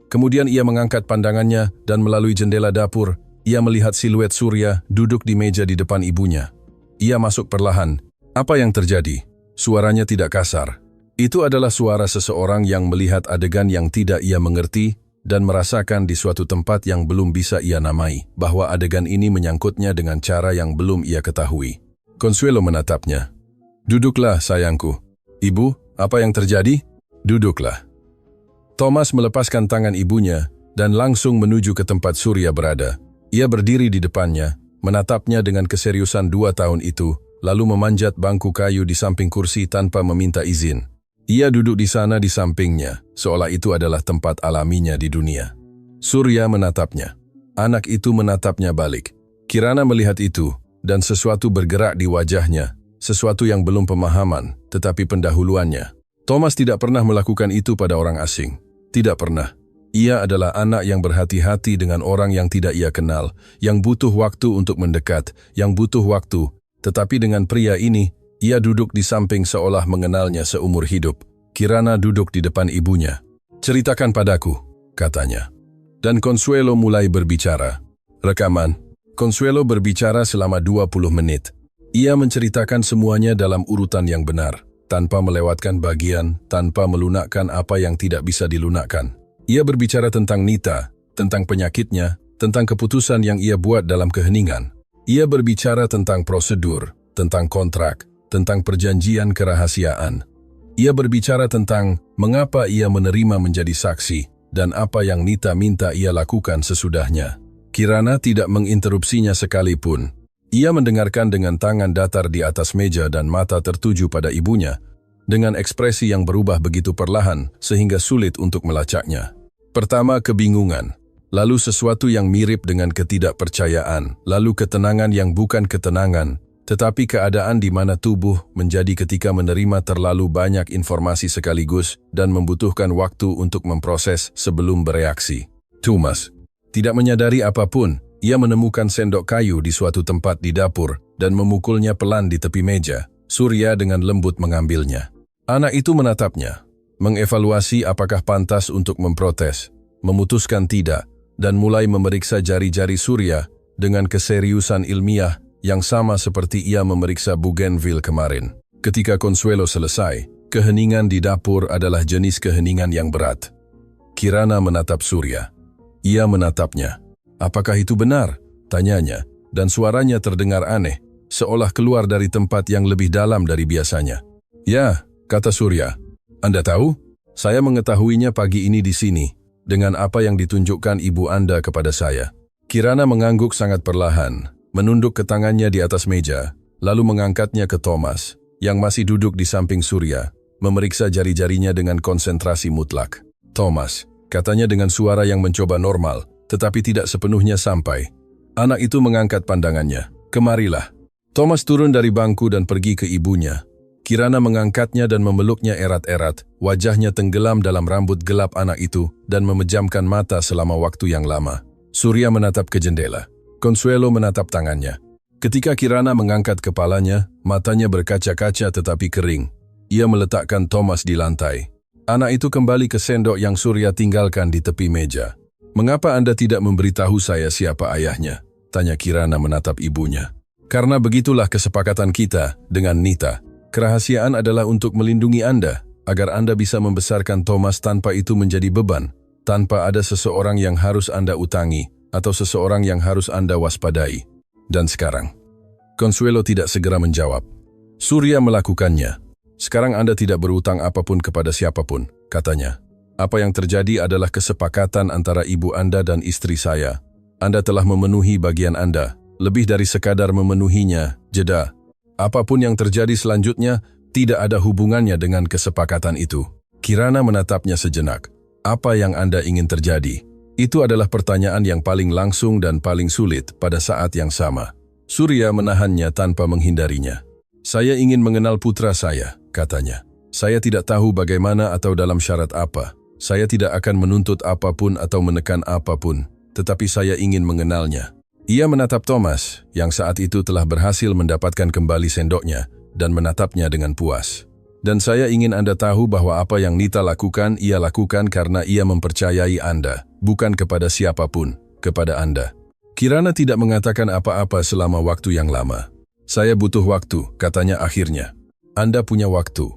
Kemudian ia mengangkat pandangannya dan melalui jendela dapur, ia melihat siluet Surya duduk di meja di depan ibunya. Ia masuk perlahan. "Apa yang terjadi?" Suaranya tidak kasar. Itu adalah suara seseorang yang melihat adegan yang tidak ia mengerti dan merasakan di suatu tempat yang belum bisa ia namai, bahwa adegan ini menyangkutnya dengan cara yang belum ia ketahui. Consuelo menatapnya. "Duduklah, sayangku." "Ibu, apa yang terjadi?" "Duduklah." Thomas melepaskan tangan ibunya dan langsung menuju ke tempat Surya berada. Ia berdiri di depannya, menatapnya dengan keseriusan 2 tahun itu, lalu memanjat bangku kayu di samping kursi tanpa meminta izin. Ia duduk di sana di sampingnya, seolah itu adalah tempat alaminya di dunia. Surya menatapnya. Anak itu menatapnya balik. Kirana melihat itu, dan sesuatu bergerak di wajahnya, sesuatu yang belum pemahaman, tetapi pendahuluannya. Thomas tidak pernah melakukan itu pada orang asing. Tidak pernah. Ia adalah anak yang berhati-hati dengan orang yang tidak ia kenal, yang butuh waktu untuk mendekat, yang butuh waktu. Tetapi dengan pria ini, ia duduk di samping seolah mengenalnya seumur hidup. Kirana duduk di depan ibunya. "Ceritakan padaku," katanya. Dan Consuelo mulai berbicara. Rekaman. Consuelo berbicara selama 20 menit. Ia menceritakan semuanya dalam urutan yang benar, tanpa melewatkan bagian, tanpa melunakkan apa yang tidak bisa dilunakkan. Ia berbicara tentang Nita, tentang penyakitnya, tentang keputusan yang ia buat dalam keheningan. Ia berbicara tentang prosedur, tentang kontrak, tentang perjanjian kerahasiaan. Ia berbicara tentang mengapa ia menerima menjadi saksi, dan apa yang Nita minta ia lakukan sesudahnya. Kirana tidak menginterupsinya sekalipun. Ia mendengarkan dengan tangan datar di atas meja dan mata tertuju pada ibunya, dengan ekspresi yang berubah begitu perlahan sehingga sulit untuk melacaknya. Pertama kebingungan, lalu sesuatu yang mirip dengan ketidakpercayaan, lalu ketenangan yang bukan ketenangan, tetapi keadaan di mana tubuh menjadi ketika menerima terlalu banyak informasi sekaligus dan membutuhkan waktu untuk memproses sebelum bereaksi. Thomas tidak menyadari apapun. Ia menemukan sendok kayu di suatu tempat di dapur dan memukulnya pelan di tepi meja. Surya dengan lembut mengambilnya. Anak itu menatapnya, mengevaluasi apakah pantas untuk memprotes, memutuskan tidak, dan mulai memeriksa jari-jari Surya dengan keseriusan ilmiah yang sama seperti ia memeriksa Bougainville kemarin. Ketika Consuelo selesai, keheningan di dapur adalah jenis keheningan yang berat. Kirana menatap Surya. Ia menatapnya. "Apakah itu benar?" tanyanya, dan suaranya terdengar aneh, seolah keluar dari tempat yang lebih dalam dari biasanya. "Ya," kata Surya. "Anda tahu? Saya mengetahuinya pagi ini di sini, dengan apa yang ditunjukkan ibu Anda kepada saya." Kirana mengangguk sangat perlahan, menunduk ke tangannya di atas meja, lalu mengangkatnya ke Thomas, yang masih duduk di samping Surya, memeriksa jari-jarinya dengan konsentrasi mutlak. "Thomas," katanya dengan suara yang mencoba normal, tetapi tidak sepenuhnya sampai. Anak itu mengangkat pandangannya. "Kemarilah." Thomas turun dari bangku dan pergi ke ibunya. Kirana mengangkatnya dan memeluknya erat-erat, wajahnya tenggelam dalam rambut gelap anak itu dan memejamkan mata selama waktu yang lama. Surya menatap ke jendela. Consuelo menatap tangannya. Ketika Kirana mengangkat kepalanya, matanya berkaca-kaca tetapi kering. Ia meletakkan Thomas di lantai. Anak itu kembali ke sendok yang Surya tinggalkan di tepi meja. "Mengapa Anda tidak memberitahu saya siapa ayahnya?" tanya Kirana menatap ibunya. "Karena begitulah kesepakatan kita dengan Nita. Kerahasiaan adalah untuk melindungi Anda, agar Anda bisa membesarkan Thomas tanpa itu menjadi beban, tanpa ada seseorang yang harus Anda utangi, atau seseorang yang harus Anda waspadai. Dan sekarang." Consuelo tidak segera menjawab. "Surya melakukannya. Sekarang Anda tidak berutang apapun kepada siapapun," katanya. "Apa yang terjadi adalah kesepakatan antara ibu Anda dan istri saya. Anda telah memenuhi bagian Anda, lebih dari sekadar memenuhinya, jeda. Apapun yang terjadi selanjutnya, tidak ada hubungannya dengan kesepakatan itu." Kirana menatapnya sejenak. "Apa yang Anda ingin terjadi?" Itu adalah pertanyaan yang paling langsung dan paling sulit pada saat yang sama. Surya menahannya tanpa menghindarinya. "Saya ingin mengenal putra saya," katanya. "Saya tidak tahu bagaimana atau dalam syarat apa. Saya tidak akan menuntut apapun atau menekan apapun, tetapi saya ingin mengenalnya." Ia menatap Thomas, yang saat itu telah berhasil mendapatkan kembali sendoknya, dan menatapnya dengan puas. "Dan saya ingin Anda tahu bahwa apa yang Nita lakukan, ia lakukan karena ia mempercayai Anda, bukan kepada siapapun, kepada Anda." Kirana tidak mengatakan apa-apa selama waktu yang lama. "Saya butuh waktu," katanya akhirnya. "Anda punya waktu,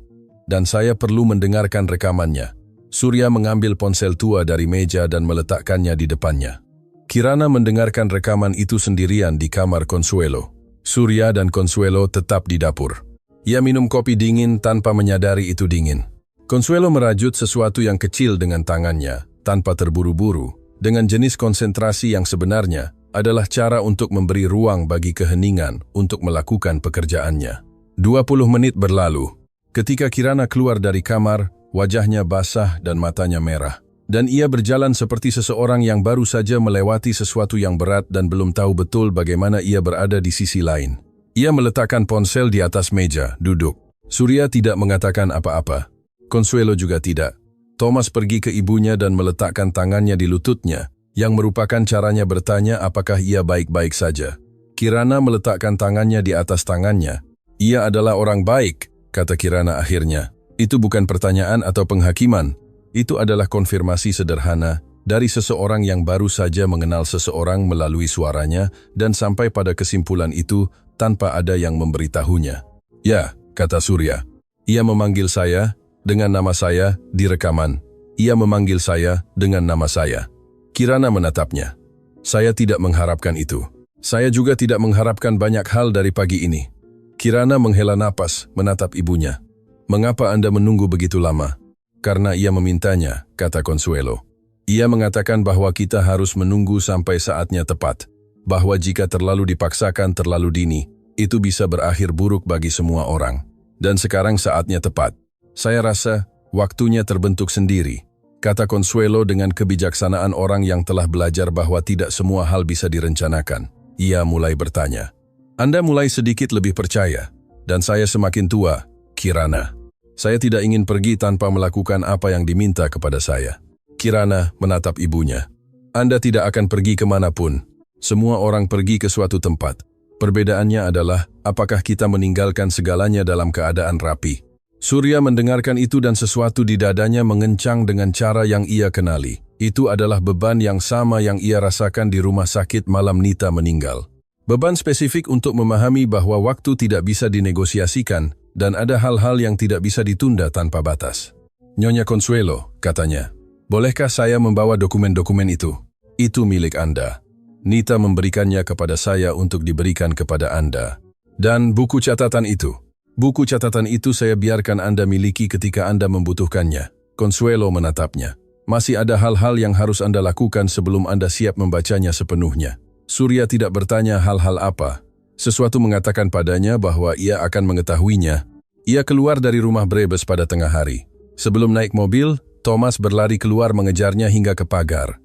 dan saya perlu mendengarkan rekamannya." Surya mengambil ponsel tua dari meja dan meletakkannya di depannya. Kirana mendengarkan rekaman itu sendirian di kamar Consuelo. Surya dan Consuelo tetap di dapur. Ia minum kopi dingin tanpa menyadari itu dingin. Consuelo merajut sesuatu yang kecil dengan tangannya, tanpa terburu-buru, dengan jenis konsentrasi yang sebenarnya, adalah cara untuk memberi ruang bagi keheningan untuk melakukan pekerjaannya. 20 menit berlalu. Ketika Kirana keluar dari kamar, wajahnya basah dan matanya merah. Dan ia berjalan seperti seseorang yang baru saja melewati sesuatu yang berat dan belum tahu betul bagaimana ia berada di sisi lain. Ia meletakkan ponsel di atas meja, duduk. Surya tidak mengatakan apa-apa. Consuelo juga tidak. Thomas pergi ke ibunya dan meletakkan tangannya di lututnya, yang merupakan caranya bertanya apakah ia baik-baik saja. Kirana meletakkan tangannya di atas tangannya. Ia adalah orang baik, kata Kirana akhirnya. Itu bukan pertanyaan atau penghakiman. Itu adalah konfirmasi sederhana dari seseorang yang baru saja mengenal seseorang melalui suaranya dan sampai pada kesimpulan itu tanpa ada yang memberitahunya. Ya, kata Surya. Ia memanggil saya dengan nama saya di rekaman. Ia memanggil saya dengan nama saya. Kirana menatapnya. Saya tidak mengharapkan itu. Saya juga tidak mengharapkan banyak hal dari pagi ini. Kirana menghela napas, menatap ibunya. Mengapa Anda menunggu begitu lama? Karena ia memintanya, kata Consuelo. Ia mengatakan bahwa kita harus menunggu sampai saatnya tepat. Bahwa jika terlalu dipaksakan terlalu dini, itu bisa berakhir buruk bagi semua orang. Dan sekarang saatnya tepat. Saya rasa waktunya terbentuk sendiri, kata Consuelo dengan kebijaksanaan orang yang telah belajar bahwa tidak semua hal bisa direncanakan. Ia mulai bertanya. Anda mulai sedikit lebih percaya, dan saya semakin tua, Kirana. Saya tidak ingin pergi tanpa melakukan apa yang diminta kepada saya. Kirana menatap ibunya. Anda tidak akan pergi kemanapun. Semua orang pergi ke suatu tempat. Perbedaannya adalah, apakah kita meninggalkan segalanya dalam keadaan rapi. Surya mendengarkan itu dan sesuatu di dadanya mengencang dengan cara yang ia kenali. Itu adalah beban yang sama yang ia rasakan di rumah sakit malam Nita meninggal. Beban spesifik untuk memahami bahwa waktu tidak bisa dinegosiasikan, dan ada hal-hal yang tidak bisa ditunda tanpa batas. Nyonya Consuelo, katanya, bolehkah saya membawa dokumen-dokumen itu? Itu milik Anda. Nita memberikannya kepada saya untuk diberikan kepada Anda. Dan buku catatan itu. Buku catatan itu saya biarkan Anda miliki ketika Anda membutuhkannya. Consuelo menatapnya. Masih ada hal-hal yang harus Anda lakukan sebelum Anda siap membacanya sepenuhnya. Surya tidak bertanya hal-hal apa. Sesuatu mengatakan padanya bahwa ia akan mengetahuinya. Ia keluar dari rumah Brebes pada tengah hari. Sebelum naik mobil, Thomas berlari keluar mengejarnya hingga ke pagar.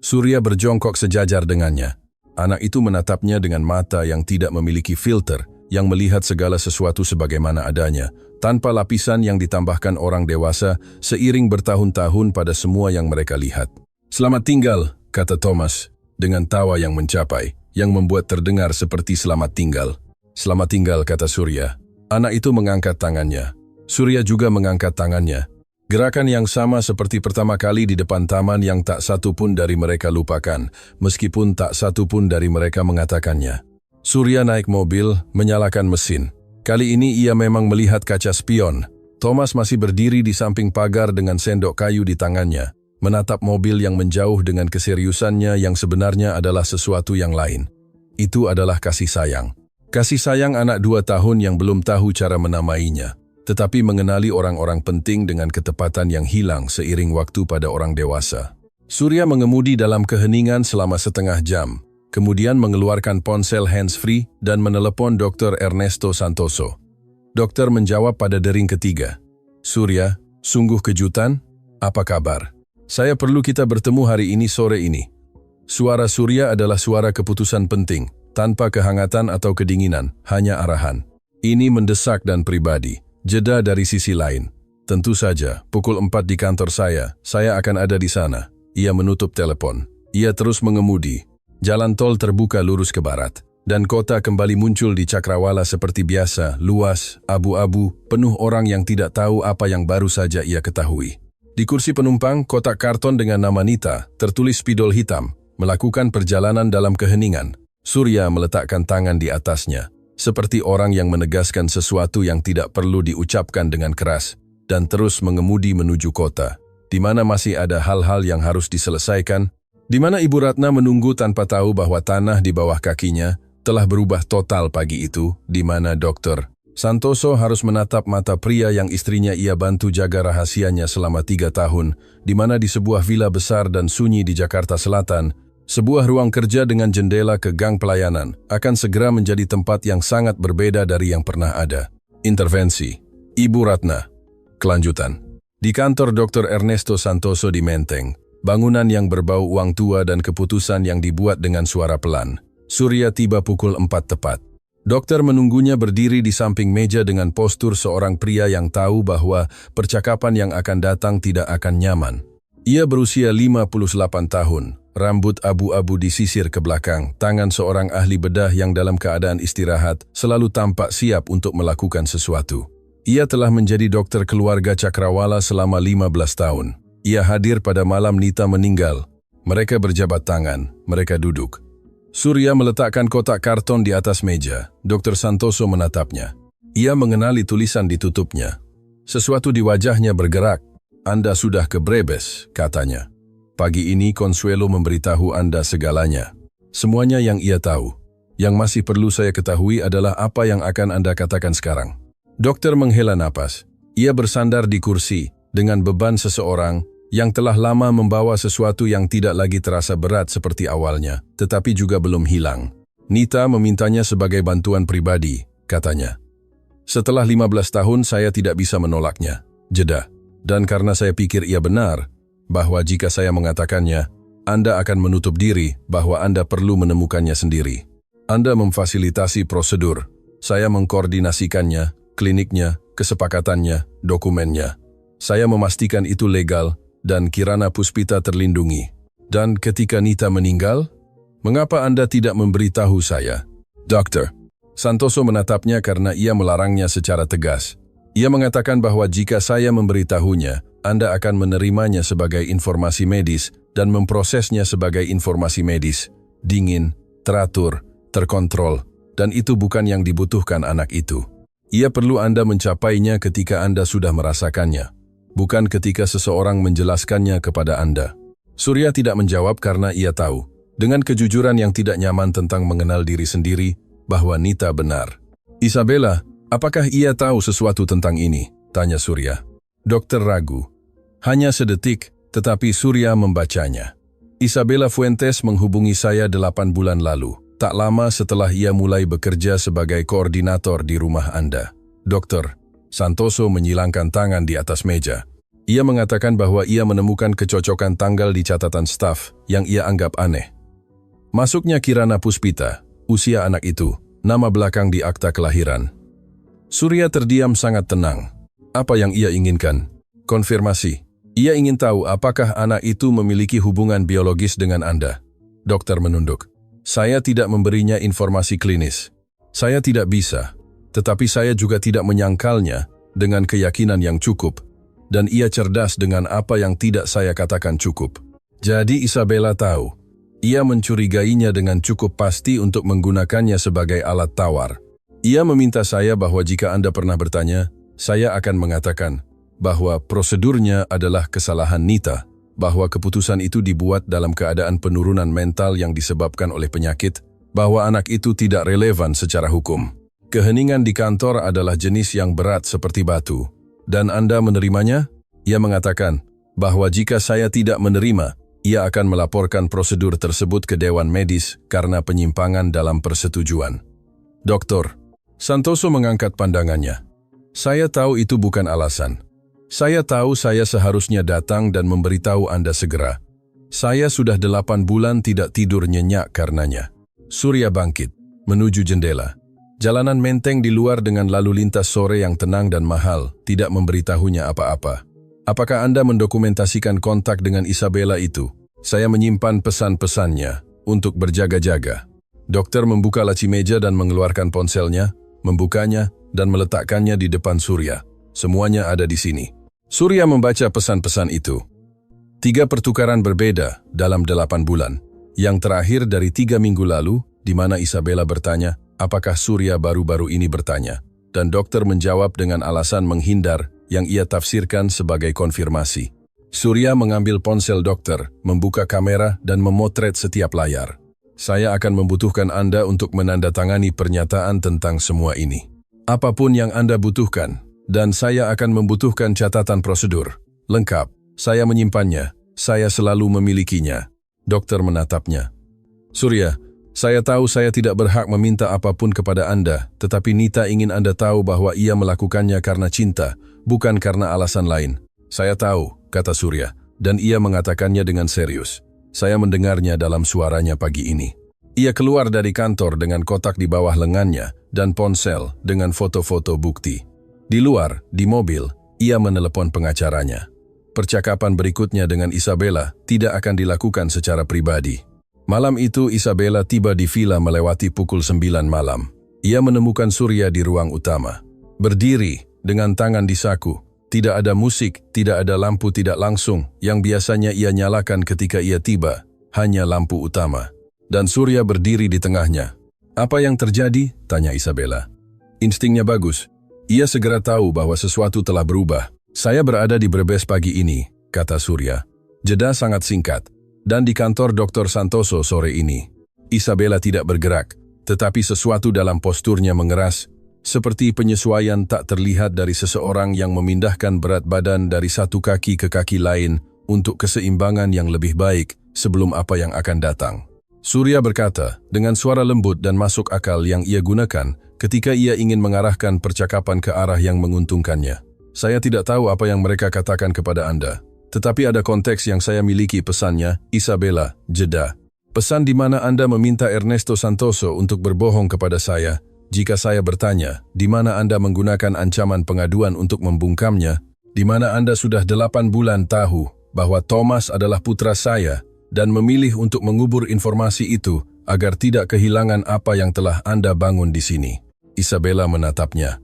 Surya berjongkok sejajar dengannya. Anak itu menatapnya dengan mata yang tidak memiliki filter, yang melihat segala sesuatu sebagaimana adanya, tanpa lapisan yang ditambahkan orang dewasa seiring bertahun-tahun pada semua yang mereka lihat. Selamat tinggal, kata Thomas, dengan tawa yang mencapai, yang membuat terdengar seperti selamat tinggal. Selamat tinggal, kata Surya. Anak itu mengangkat tangannya. Surya juga mengangkat tangannya. Gerakan yang sama seperti pertama kali di depan taman yang tak satu pun dari mereka lupakan, meskipun tak satu pun dari mereka mengatakannya. Surya naik mobil, menyalakan mesin. Kali ini ia memang melihat kaca spion. Thomas masih berdiri di samping pagar dengan sendok kayu di tangannya, menatap mobil yang menjauh dengan keseriusannya yang sebenarnya adalah sesuatu yang lain. Itu adalah kasih sayang. Kasih sayang anak 2 tahun yang belum tahu cara menamainya, tetapi mengenali orang-orang penting dengan ketepatan yang hilang seiring waktu pada orang dewasa. Surya mengemudi dalam keheningan selama setengah jam, kemudian mengeluarkan ponsel hands-free dan menelepon Dr. Ernesto Santoso. Dokter menjawab pada dering ketiga. Surya, sungguh kejutan? Apa kabar? Saya perlu kita bertemu hari ini sore ini. Suara Surya adalah suara keputusan penting, tanpa kehangatan atau kedinginan, hanya arahan. Ini mendesak dan pribadi. Jeda dari sisi lain. Tentu saja, pukul 4 di kantor saya akan ada di sana. Ia menutup telepon. Ia terus mengemudi. Jalan tol terbuka lurus ke barat. Dan kota kembali muncul di Cakrawala seperti biasa, luas, abu-abu, penuh orang yang tidak tahu apa yang baru saja ia ketahui. Di kursi penumpang, kotak karton dengan nama Nita, tertulis spidol hitam, melakukan perjalanan dalam keheningan. Surya meletakkan tangan di atasnya, seperti orang yang menegaskan sesuatu yang tidak perlu diucapkan dengan keras, dan terus mengemudi menuju kota, di mana masih ada hal-hal yang harus diselesaikan, di mana Ibu Ratna menunggu tanpa tahu bahwa tanah di bawah kakinya telah berubah total pagi itu, di mana Dr. Santoso harus menatap mata pria yang istrinya ia bantu jaga rahasianya selama 3 tahun, di mana di sebuah villa besar dan sunyi di Jakarta Selatan, Sebuah ruang kerja dengan jendela ke gang pelayanan akan segera menjadi tempat yang sangat berbeda dari yang pernah ada. Intervensi. Ibu Ratna. Kelanjutan. Di kantor Dr. Ernesto Santoso di Menteng, bangunan yang berbau uang tua dan keputusan yang dibuat dengan suara pelan. Surya tiba pukul 4 tepat. Dokter menunggunya berdiri di samping meja dengan postur seorang pria yang tahu bahwa percakapan yang akan datang tidak akan nyaman. Ia berusia 58 tahun, rambut abu-abu disisir ke belakang, tangan seorang ahli bedah yang dalam keadaan istirahat selalu tampak siap untuk melakukan sesuatu. Ia telah menjadi dokter keluarga Cakrawala selama 15 tahun. Ia hadir pada malam Nita meninggal. Mereka berjabat tangan, mereka duduk. Surya meletakkan kotak karton di atas meja. Dr. Santoso menatapnya. Ia mengenali tulisan di tutupnya. Sesuatu di wajahnya bergerak. Anda sudah ke Brebes, katanya. Pagi ini Consuelo memberitahu Anda segalanya. Semuanya yang ia tahu. Yang masih perlu saya ketahui adalah apa yang akan Anda katakan sekarang. Dokter menghela napas. Ia bersandar di kursi dengan beban seseorang yang telah lama membawa sesuatu yang tidak lagi terasa berat seperti awalnya, tetapi juga belum hilang. Nita memintanya sebagai bantuan pribadi, katanya. Setelah 15 tahun saya tidak bisa menolaknya. Jeda. Dan karena saya pikir ia benar, bahwa jika saya mengatakannya, Anda akan menutup diri bahwa Anda perlu menemukannya sendiri. Anda memfasilitasi prosedur. Saya mengkoordinasikannya, kliniknya, kesepakatannya, dokumennya. Saya memastikan itu legal dan Kirana Puspita terlindungi. Dan ketika Nita meninggal, mengapa Anda tidak memberitahu saya? Dokter. Santoso menatapnya karena ia melarangnya secara tegas. Ia mengatakan bahwa jika saya memberitahunya, Anda akan menerimanya sebagai informasi medis dan memprosesnya sebagai informasi medis. Dingin, teratur, terkontrol, dan itu bukan yang dibutuhkan anak itu. Ia perlu Anda mencapainya ketika Anda sudah merasakannya, bukan ketika seseorang menjelaskannya kepada Anda. Surya tidak menjawab karena ia tahu, dengan kejujuran yang tidak nyaman tentang mengenal diri sendiri, bahwa Nita benar. Isabella, apakah ia tahu sesuatu tentang ini? Tanya Surya. Dokter ragu. Hanya sedetik, tetapi Surya membacanya. Isabella Fuentes menghubungi saya 8 bulan lalu, tak lama setelah ia mulai bekerja sebagai koordinator di rumah Anda. Dokter. Santoso menyilangkan tangan di atas meja. Ia mengatakan bahwa ia menemukan kecocokan tanggal di catatan staf yang ia anggap aneh. Masuknya Kirana Puspita, usia anak itu, nama belakang di akta kelahiran. Surya terdiam sangat tenang. Apa yang ia inginkan? Konfirmasi. Ia ingin tahu apakah anak itu memiliki hubungan biologis dengan Anda. Dokter menunduk. Saya tidak memberinya informasi klinis. Saya tidak bisa, tetapi saya juga tidak menyangkalnya dengan keyakinan yang cukup, dan ia cerdas dengan apa yang tidak saya katakan cukup. Jadi Isabella tahu. Ia mencurigainya dengan cukup pasti untuk menggunakannya sebagai alat tawar. Ia meminta saya bahwa jika Anda pernah bertanya, saya akan mengatakan bahwa prosedurnya adalah kesalahan Nita, bahwa keputusan itu dibuat dalam keadaan penurunan mental yang disebabkan oleh penyakit, bahwa anak itu tidak relevan secara hukum. Keheningan di kantor adalah jenis yang berat seperti batu. Dan Anda menerimanya? Ia mengatakan bahwa jika saya tidak menerima, ia akan melaporkan prosedur tersebut ke Dewan Medis karena penyimpangan dalam persetujuan. Dokter. Santoso mengangkat pandangannya. Saya tahu itu bukan alasan. Saya tahu saya seharusnya datang dan memberitahu Anda segera. Saya sudah 8 bulan tidak tidur nyenyak karenanya. Surya bangkit, menuju jendela. Jalanan Menteng di luar dengan lalu lintas sore yang tenang dan mahal, tidak memberitahunya apa-apa. Apakah Anda mendokumentasikan kontak dengan Isabella itu? Saya menyimpan pesan-pesannya untuk berjaga-jaga. Dokter membuka laci meja dan mengeluarkan ponselnya, membukanya, dan meletakkannya di depan Surya. Semuanya ada di sini. Surya membaca pesan-pesan itu. 3 pertukaran berbeda dalam 8 bulan. Yang terakhir dari 3 minggu lalu, di mana Isabella bertanya, apakah Surya baru-baru ini bertanya? Dan dokter menjawab dengan alasan menghindar yang ia tafsirkan sebagai konfirmasi. Surya mengambil ponsel dokter, membuka kamera dan memotret setiap layar. Saya akan membutuhkan Anda untuk menandatangani pernyataan tentang semua ini. Apapun yang Anda butuhkan, dan saya akan membutuhkan catatan prosedur. Lengkap, saya menyimpannya, saya selalu memilikinya. Dokter menatapnya. Surya, saya tahu saya tidak berhak meminta apapun kepada Anda, tetapi Nita ingin Anda tahu bahwa ia melakukannya karena cinta, bukan karena alasan lain. Saya tahu, kata Surya, dan ia mengatakannya dengan serius. Saya mendengarnya dalam suaranya pagi ini. Ia keluar dari kantor dengan kotak di bawah lengannya dan ponsel dengan foto-foto bukti. Di luar, di mobil, ia menelepon pengacaranya. Percakapan berikutnya dengan Isabella tidak akan dilakukan secara pribadi. Malam itu Isabella tiba di villa melewati pukul 9 malam. Ia menemukan Surya di ruang utama. Berdiri, dengan tangan di saku. Tidak ada musik, tidak ada lampu tidak langsung yang biasanya ia nyalakan ketika ia tiba. Hanya lampu utama. Dan Surya berdiri di tengahnya. Apa yang terjadi? Tanya Isabella. Instingnya bagus. Ia segera tahu bahwa sesuatu telah berubah. Saya berada di Brebes pagi ini, kata Surya. Jeda sangat singkat. Dan di kantor Dr. Santoso sore ini. Isabella tidak bergerak, tetapi sesuatu dalam posturnya mengeras, seperti penyesuaian tak terlihat dari seseorang yang memindahkan berat badan dari satu kaki ke kaki lain untuk keseimbangan yang lebih baik sebelum apa yang akan datang. Surya berkata dengan suara lembut dan masuk akal yang ia gunakan ketika ia ingin mengarahkan percakapan ke arah yang menguntungkannya. Saya tidak tahu apa yang mereka katakan kepada Anda. Tetapi ada konteks yang saya miliki pesannya, Isabella, jeda. Pesan di mana Anda meminta Ernesto Santoso untuk berbohong kepada saya. Jika saya bertanya, di mana Anda menggunakan ancaman pengaduan untuk membungkamnya, di mana Anda sudah 8 bulan tahu bahwa Thomas adalah putra saya dan memilih untuk mengubur informasi itu agar tidak kehilangan apa yang telah Anda bangun di sini. Isabella menatapnya.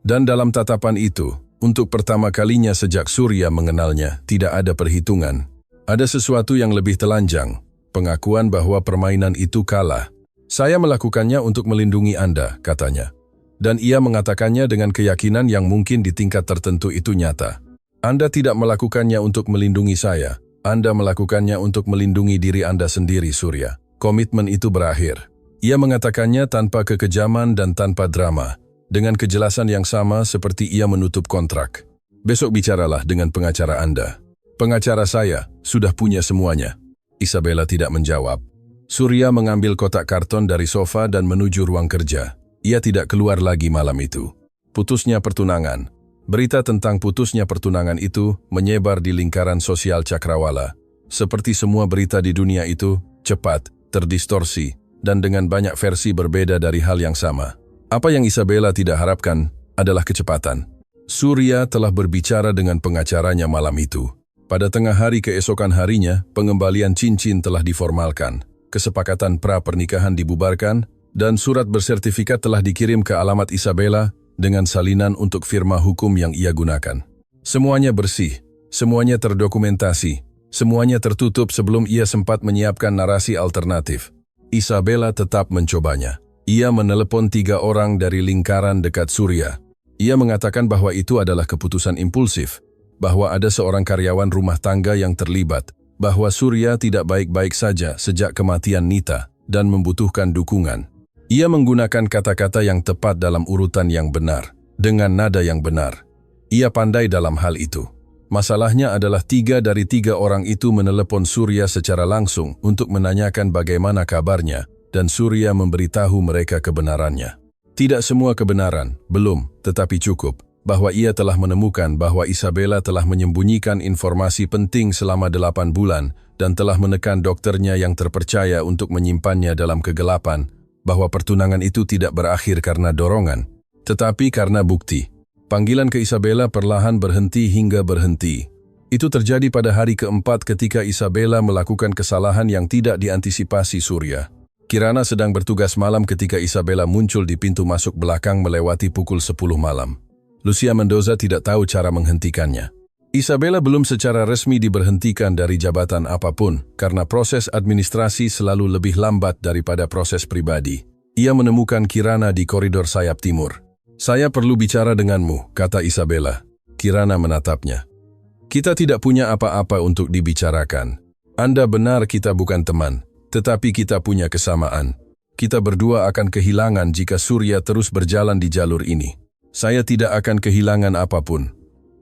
Dan dalam tatapan itu, untuk pertama kalinya sejak Surya mengenalnya, tidak ada perhitungan. Ada sesuatu yang lebih telanjang, pengakuan bahwa permainan itu kalah. Saya melakukannya untuk melindungi Anda, katanya. Dan ia mengatakannya dengan keyakinan yang mungkin di tingkat tertentu itu nyata. Anda tidak melakukannya untuk melindungi saya. Anda melakukannya untuk melindungi diri Anda sendiri, Surya. Komitmen itu berakhir. Ia mengatakannya tanpa kekejaman dan tanpa drama. Dengan kejelasan yang sama seperti ia menutup kontrak. Besok bicaralah dengan pengacara Anda. Pengacara saya sudah punya semuanya. Isabella tidak menjawab. Surya mengambil kotak karton dari sofa dan menuju ruang kerja. Ia tidak keluar lagi malam itu. Putusnya pertunangan. Berita tentang putusnya pertunangan itu menyebar di lingkaran sosial Cakrawala. Seperti semua berita di dunia itu, cepat, terdistorsi, dan dengan banyak versi berbeda dari hal yang sama. Apa yang Isabella tidak harapkan adalah kecepatan. Surya telah berbicara dengan pengacaranya malam itu. Pada tengah hari keesokan harinya, pengembalian cincin telah diformalkan, kesepakatan pra-pernikahan dibubarkan, dan surat bersertifikat telah dikirim ke alamat Isabella dengan salinan untuk firma hukum yang ia gunakan. Semuanya bersih, semuanya terdokumentasi, semuanya tertutup sebelum ia sempat menyiapkan narasi alternatif. Isabella tetap mencobanya. Ia menelepon 3 orang dari lingkaran dekat Surya. Ia mengatakan bahwa itu adalah keputusan impulsif, bahwa ada seorang karyawan rumah tangga yang terlibat, bahwa Surya tidak baik-baik saja sejak kematian Nita dan membutuhkan dukungan. Ia menggunakan kata-kata yang tepat dalam urutan yang benar, dengan nada yang benar. Ia pandai dalam hal itu. Masalahnya adalah 3 dari 3 orang itu menelepon Surya secara langsung untuk menanyakan bagaimana kabarnya, dan Surya memberitahu mereka kebenarannya. Tidak semua kebenaran, belum, tetapi cukup, bahwa ia telah menemukan bahwa Isabella telah menyembunyikan informasi penting selama 8 bulan dan telah menekan dokternya yang terpercaya untuk menyimpannya dalam kegelapan, bahwa pertunangan itu tidak berakhir karena dorongan, tetapi karena bukti. Panggilan ke Isabella perlahan berhenti hingga berhenti. Itu terjadi pada hari keempat ketika Isabella melakukan kesalahan yang tidak diantisipasi Surya. Kirana sedang bertugas malam ketika Isabella muncul di pintu masuk belakang melewati pukul 10 malam. Lucia Mendoza tidak tahu cara menghentikannya. Isabella belum secara resmi diberhentikan dari jabatan apapun karena proses administrasi selalu lebih lambat daripada proses pribadi. Ia menemukan Kirana di koridor sayap timur. Saya perlu bicara denganmu, kata Isabella. Kirana menatapnya. Kita tidak punya apa-apa untuk dibicarakan. Anda benar kita bukan teman. Tetapi kita punya kesamaan. Kita berdua akan kehilangan jika Surya terus berjalan di jalur ini. Saya tidak akan kehilangan apapun.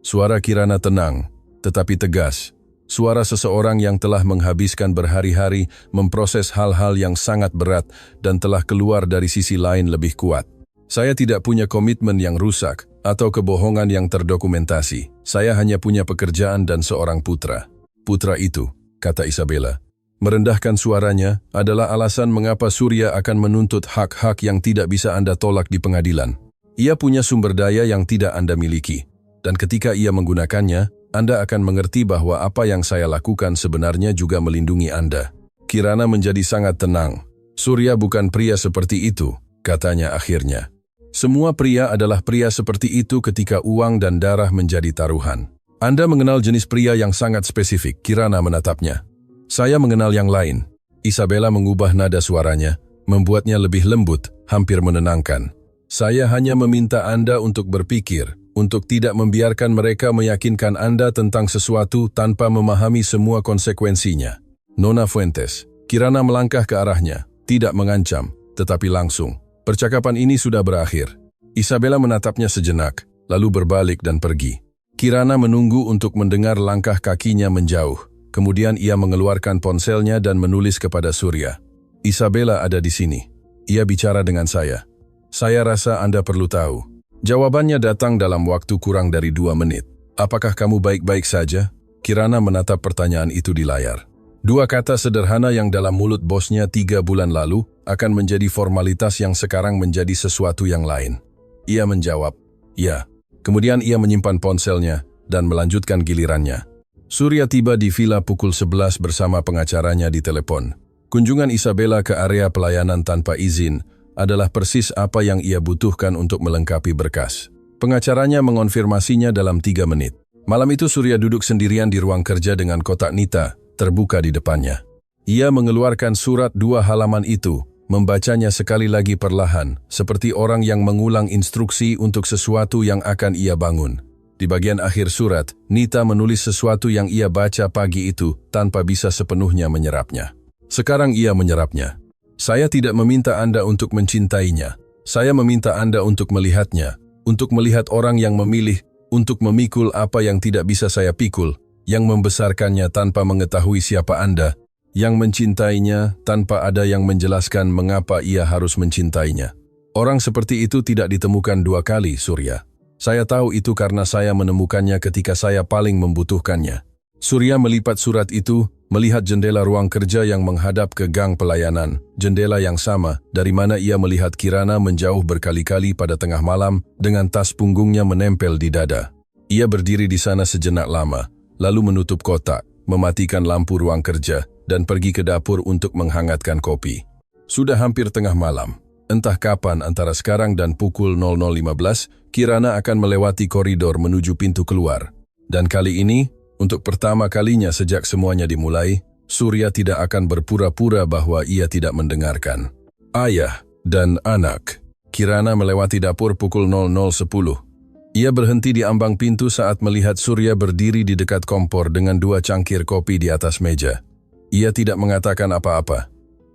Suara Kirana tenang, tetapi tegas. Suara seseorang yang telah menghabiskan berhari-hari memproses hal-hal yang sangat berat dan telah keluar dari sisi lain lebih kuat. Saya tidak punya komitmen yang rusak atau kebohongan yang terdokumentasi. Saya hanya punya pekerjaan dan seorang putra. Putra itu, kata Isabella, merendahkan suaranya, adalah alasan mengapa Surya akan menuntut hak-hak yang tidak bisa Anda tolak di pengadilan. Ia punya sumber daya yang tidak Anda miliki. Dan ketika ia menggunakannya, Anda akan mengerti bahwa apa yang saya lakukan sebenarnya juga melindungi Anda. Kirana menjadi sangat tenang. Surya bukan pria seperti itu, katanya akhirnya. Semua pria adalah pria seperti itu ketika uang dan darah menjadi taruhan. Anda mengenal jenis pria yang sangat spesifik, Kirana menatapnya. Saya mengenal yang lain. Isabella mengubah nada suaranya, membuatnya lebih lembut, hampir menenangkan. Saya hanya meminta Anda untuk berpikir, untuk tidak membiarkan mereka meyakinkan Anda tentang sesuatu tanpa memahami semua konsekuensinya. Nona Fuentes, Kirana melangkah ke arahnya, tidak mengancam, tetapi langsung. Percakapan ini sudah berakhir. Isabella menatapnya sejenak, lalu berbalik dan pergi. Kirana menunggu untuk mendengar langkah kakinya menjauh. Kemudian ia mengeluarkan ponselnya dan menulis kepada Surya. Isabella ada di sini. Ia bicara dengan saya. Saya rasa Anda perlu tahu. Jawabannya datang dalam waktu kurang dari 2 menit. Apakah kamu baik-baik saja? Kirana menatap pertanyaan itu di layar. 2 kata sederhana yang dalam mulut bosnya 3 bulan lalu akan menjadi formalitas yang sekarang menjadi sesuatu yang lain. Ia menjawab, ya. Kemudian ia menyimpan ponselnya dan melanjutkan gilirannya. Surya tiba di villa pukul 11 bersama pengacaranya di telepon. Kunjungan Isabella ke area pelayanan tanpa izin adalah persis apa yang ia butuhkan untuk melengkapi berkas. Pengacaranya mengonfirmasinya dalam 3 menit. Malam itu Surya duduk sendirian di ruang kerja dengan kotak nita terbuka di depannya. Ia mengeluarkan surat 2 halaman itu, membacanya sekali lagi perlahan, seperti orang yang mengulang instruksi untuk sesuatu yang akan ia bangun. Di bagian akhir surat, Nita menulis sesuatu yang ia baca pagi itu tanpa bisa sepenuhnya menyerapnya. Sekarang ia menyerapnya. Saya tidak meminta Anda untuk mencintainya. Saya meminta Anda untuk melihatnya, untuk melihat orang yang memilih, untuk memikul apa yang tidak bisa saya pikul, yang membesarkannya tanpa mengetahui siapa Anda, yang mencintainya tanpa ada yang menjelaskan mengapa ia harus mencintainya. Orang seperti itu tidak ditemukan 2 kali, Surya. Saya tahu itu karena saya menemukannya ketika saya paling membutuhkannya. Surya melipat surat itu, melihat jendela ruang kerja yang menghadap ke gang pelayanan, jendela yang sama dari mana ia melihat Kirana menjauh berkali-kali pada tengah malam dengan tas punggungnya menempel di dada. Ia berdiri di sana sejenak lama, lalu menutup kotak, mematikan lampu ruang kerja, dan pergi ke dapur untuk menghangatkan kopi. Sudah hampir tengah malam. Entah kapan antara sekarang dan pukul 00.15, Kirana akan melewati koridor menuju pintu keluar. Dan kali ini, untuk pertama kalinya sejak semuanya dimulai, Surya tidak akan berpura-pura bahwa ia tidak mendengarkan. Ayah dan anak. Kirana melewati dapur pukul 00.10. Ia berhenti di ambang pintu saat melihat Surya berdiri di dekat kompor dengan 2 cangkir kopi di atas meja. Ia tidak mengatakan apa-apa.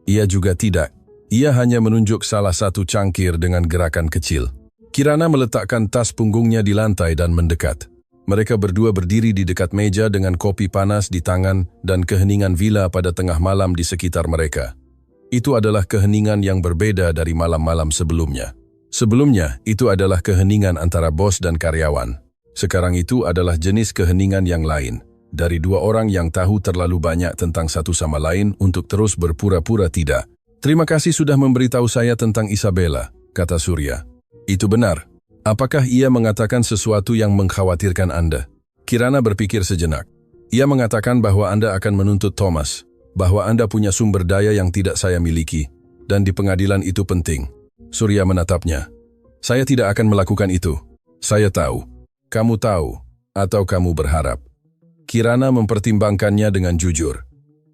Ia juga tidak. Ia hanya menunjuk salah satu cangkir dengan gerakan kecil. Kirana meletakkan tas punggungnya di lantai dan mendekat. Mereka berdua berdiri di dekat meja dengan kopi panas di tangan dan keheningan villa pada tengah malam di sekitar mereka. Itu adalah keheningan yang berbeda dari malam-malam sebelumnya. Sebelumnya, itu adalah keheningan antara bos dan karyawan. Sekarang itu adalah jenis keheningan yang lain, dari 2 orang yang tahu terlalu banyak tentang satu sama lain untuk terus berpura-pura tidak. Terima kasih sudah memberitahu saya tentang Isabella, kata Surya. Itu benar. Apakah ia mengatakan sesuatu yang mengkhawatirkan Anda? Kirana berpikir sejenak. Ia mengatakan bahwa Anda akan menuntut Thomas, bahwa Anda punya sumber daya yang tidak saya miliki, dan di pengadilan itu penting. Surya menatapnya. Saya tidak akan melakukan itu. Saya tahu. Kamu tahu, atau kamu berharap. Kirana mempertimbangkannya dengan jujur.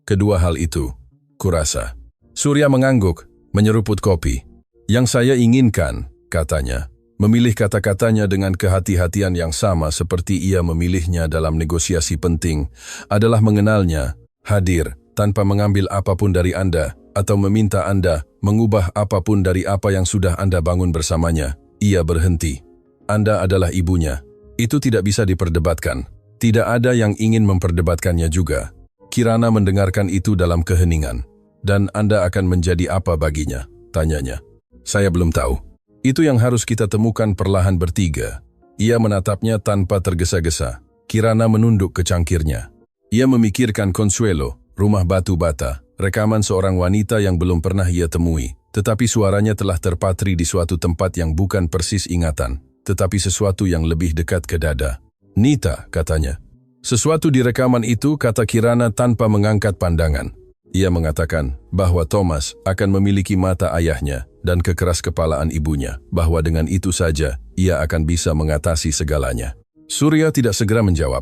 Kedua hal itu, kurasa. Surya mengangguk, menyeruput kopi. Yang saya inginkan, katanya, memilih kata-katanya dengan kehati-hatian yang sama seperti ia memilihnya dalam negosiasi penting, adalah mengenalnya, hadir, tanpa mengambil apapun dari Anda, atau meminta Anda mengubah apapun dari apa yang sudah Anda bangun bersamanya. Ia berhenti. Anda adalah ibunya. Itu tidak bisa diperdebatkan. Tidak ada yang ingin memperdebatkannya juga. Kirana mendengarkan itu dalam keheningan. Dan Anda akan menjadi apa baginya? Tanyanya. Saya belum tahu. Itu yang harus kita temukan perlahan bertiga. Ia menatapnya tanpa tergesa-gesa. Kirana menunduk ke cangkirnya. Ia memikirkan Consuelo, rumah batu bata, rekaman seorang wanita yang belum pernah ia temui. Tetapi suaranya telah terpatri di suatu tempat yang bukan persis ingatan, tetapi sesuatu yang lebih dekat ke dada. Nita, katanya. Sesuatu di rekaman itu, kata Kirana tanpa mengangkat pandangan. Ia mengatakan bahwa Thomas akan memiliki mata ayahnya dan kekeras-kepalaan ibunya, bahwa dengan itu saja ia akan bisa mengatasi segalanya. Surya tidak segera menjawab.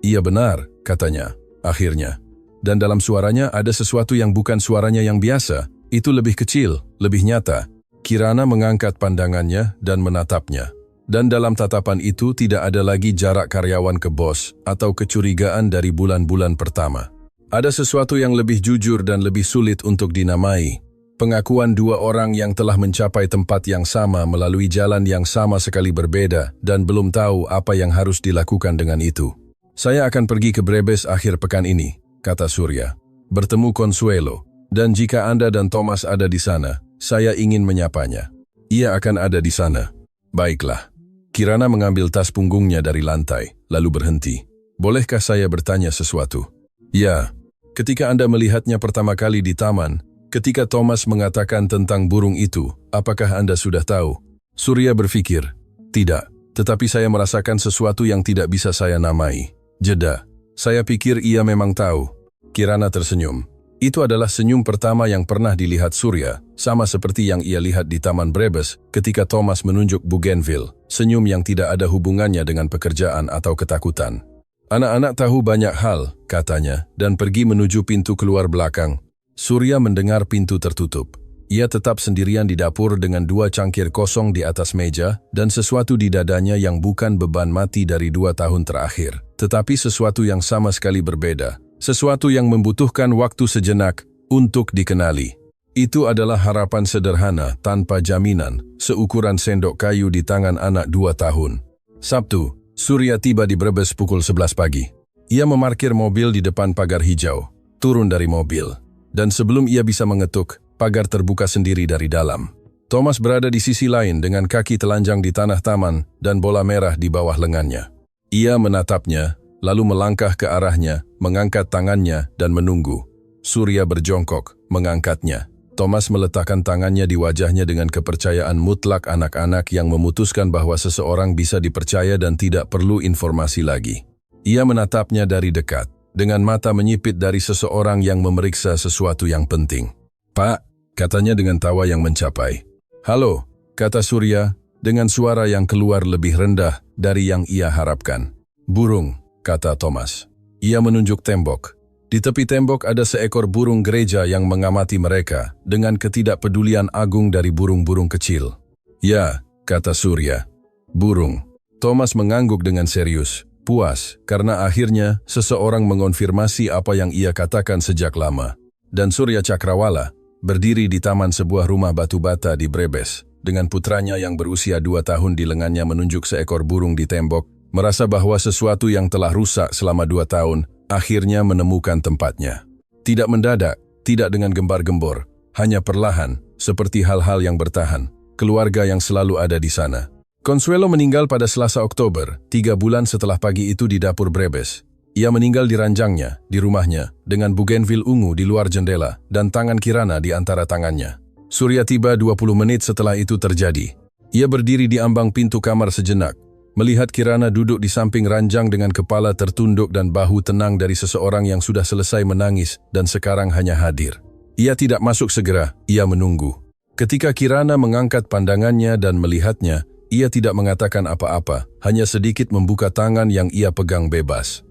Ia benar, katanya, akhirnya. Dan dalam suaranya ada sesuatu yang bukan suaranya yang biasa. Itu lebih kecil, lebih nyata. Kirana mengangkat pandangannya dan menatapnya. Dan dalam tatapan itu tidak ada lagi jarak karyawan ke bos atau kecurigaan dari bulan-bulan pertama. Ada sesuatu yang lebih jujur dan lebih sulit untuk dinamai. Pengakuan dua orang yang telah mencapai tempat yang sama melalui jalan yang sama sekali berbeda dan belum tahu apa yang harus dilakukan dengan itu. Saya akan pergi ke Brebes akhir pekan ini, kata Surya. Bertemu Consuelo. Dan jika Anda dan Thomas ada di sana, saya ingin menyapanya. Ia akan ada di sana. Baiklah. Kirana mengambil tas punggungnya dari lantai, lalu berhenti. Bolehkah saya bertanya sesuatu? Ya. Ketika Anda melihatnya pertama kali di taman, ketika Thomas mengatakan tentang burung itu, apakah Anda sudah tahu? Surya berpikir, tidak, tetapi saya merasakan sesuatu yang tidak bisa saya namai. Jeda. Saya pikir ia memang tahu. Kirana tersenyum. Itu adalah senyum pertama yang pernah dilihat Surya, sama seperti yang ia lihat di Taman Brebes ketika Thomas menunjuk Bougainville, senyum yang tidak ada hubungannya dengan pekerjaan atau ketakutan. Anak-anak tahu banyak hal, katanya, dan pergi menuju pintu keluar belakang. Surya mendengar pintu tertutup. Ia tetap sendirian di dapur dengan dua cangkir kosong di atas meja dan sesuatu di dadanya yang bukan beban mati dari 2 tahun terakhir, tetapi sesuatu yang sama sekali berbeda, sesuatu yang membutuhkan waktu sejenak untuk dikenali. Itu adalah harapan sederhana tanpa jaminan, seukuran sendok kayu di tangan anak 2 tahun. Sabtu, Surya tiba di Brebes pukul 11 pagi. Ia memarkir mobil di depan pagar hijau, turun dari mobil, dan sebelum ia bisa mengetuk, pagar terbuka sendiri dari dalam. Thomas berada di sisi lain dengan kaki telanjang di tanah taman dan bola merah di bawah lengannya. Ia menatapnya, lalu melangkah ke arahnya, mengangkat tangannya dan menunggu. Surya berjongkok, mengangkatnya. Thomas meletakkan tangannya di wajahnya dengan kepercayaan mutlak anak-anak yang memutuskan bahwa seseorang bisa dipercaya dan tidak perlu informasi lagi. Ia menatapnya dari dekat, dengan mata menyipit dari seseorang yang memeriksa sesuatu yang penting. Pak, katanya dengan tawa yang mencapai. Halo, kata Surya, dengan suara yang keluar lebih rendah dari yang ia harapkan. Burung, kata Thomas. Ia menunjuk tembok. Di tepi tembok ada seekor burung gereja yang mengamati mereka dengan ketidakpedulian agung dari burung-burung kecil. Ya, kata Surya. Burung. Thomas mengangguk dengan serius, puas, karena akhirnya seseorang mengonfirmasi apa yang ia katakan sejak lama. Dan Surya Cakrawala berdiri di taman sebuah rumah batu bata di Brebes, dengan putranya yang berusia 2 tahun di lengannya menunjuk seekor burung di tembok, merasa bahwa sesuatu yang telah rusak selama 2 tahun, akhirnya menemukan tempatnya. Tidak mendadak, tidak dengan gembar-gembor, hanya perlahan, seperti hal-hal yang bertahan, keluarga yang selalu ada di sana. Consuelo meninggal pada Selasa Oktober, 3 bulan setelah pagi itu di dapur Brebes. Ia meninggal di ranjangnya, di rumahnya, dengan Bougainville ungu di luar jendela, dan tangan Kirana di antara tangannya. Surya tiba 20 menit setelah itu terjadi. Ia berdiri di ambang pintu kamar sejenak, melihat Kirana duduk di samping ranjang dengan kepala tertunduk dan bahu tenang dari seseorang yang sudah selesai menangis dan sekarang hanya hadir. Ia tidak masuk segera, ia menunggu. Ketika Kirana mengangkat pandangannya dan melihatnya, ia tidak mengatakan apa-apa, hanya sedikit membuka tangan yang ia pegang bebas.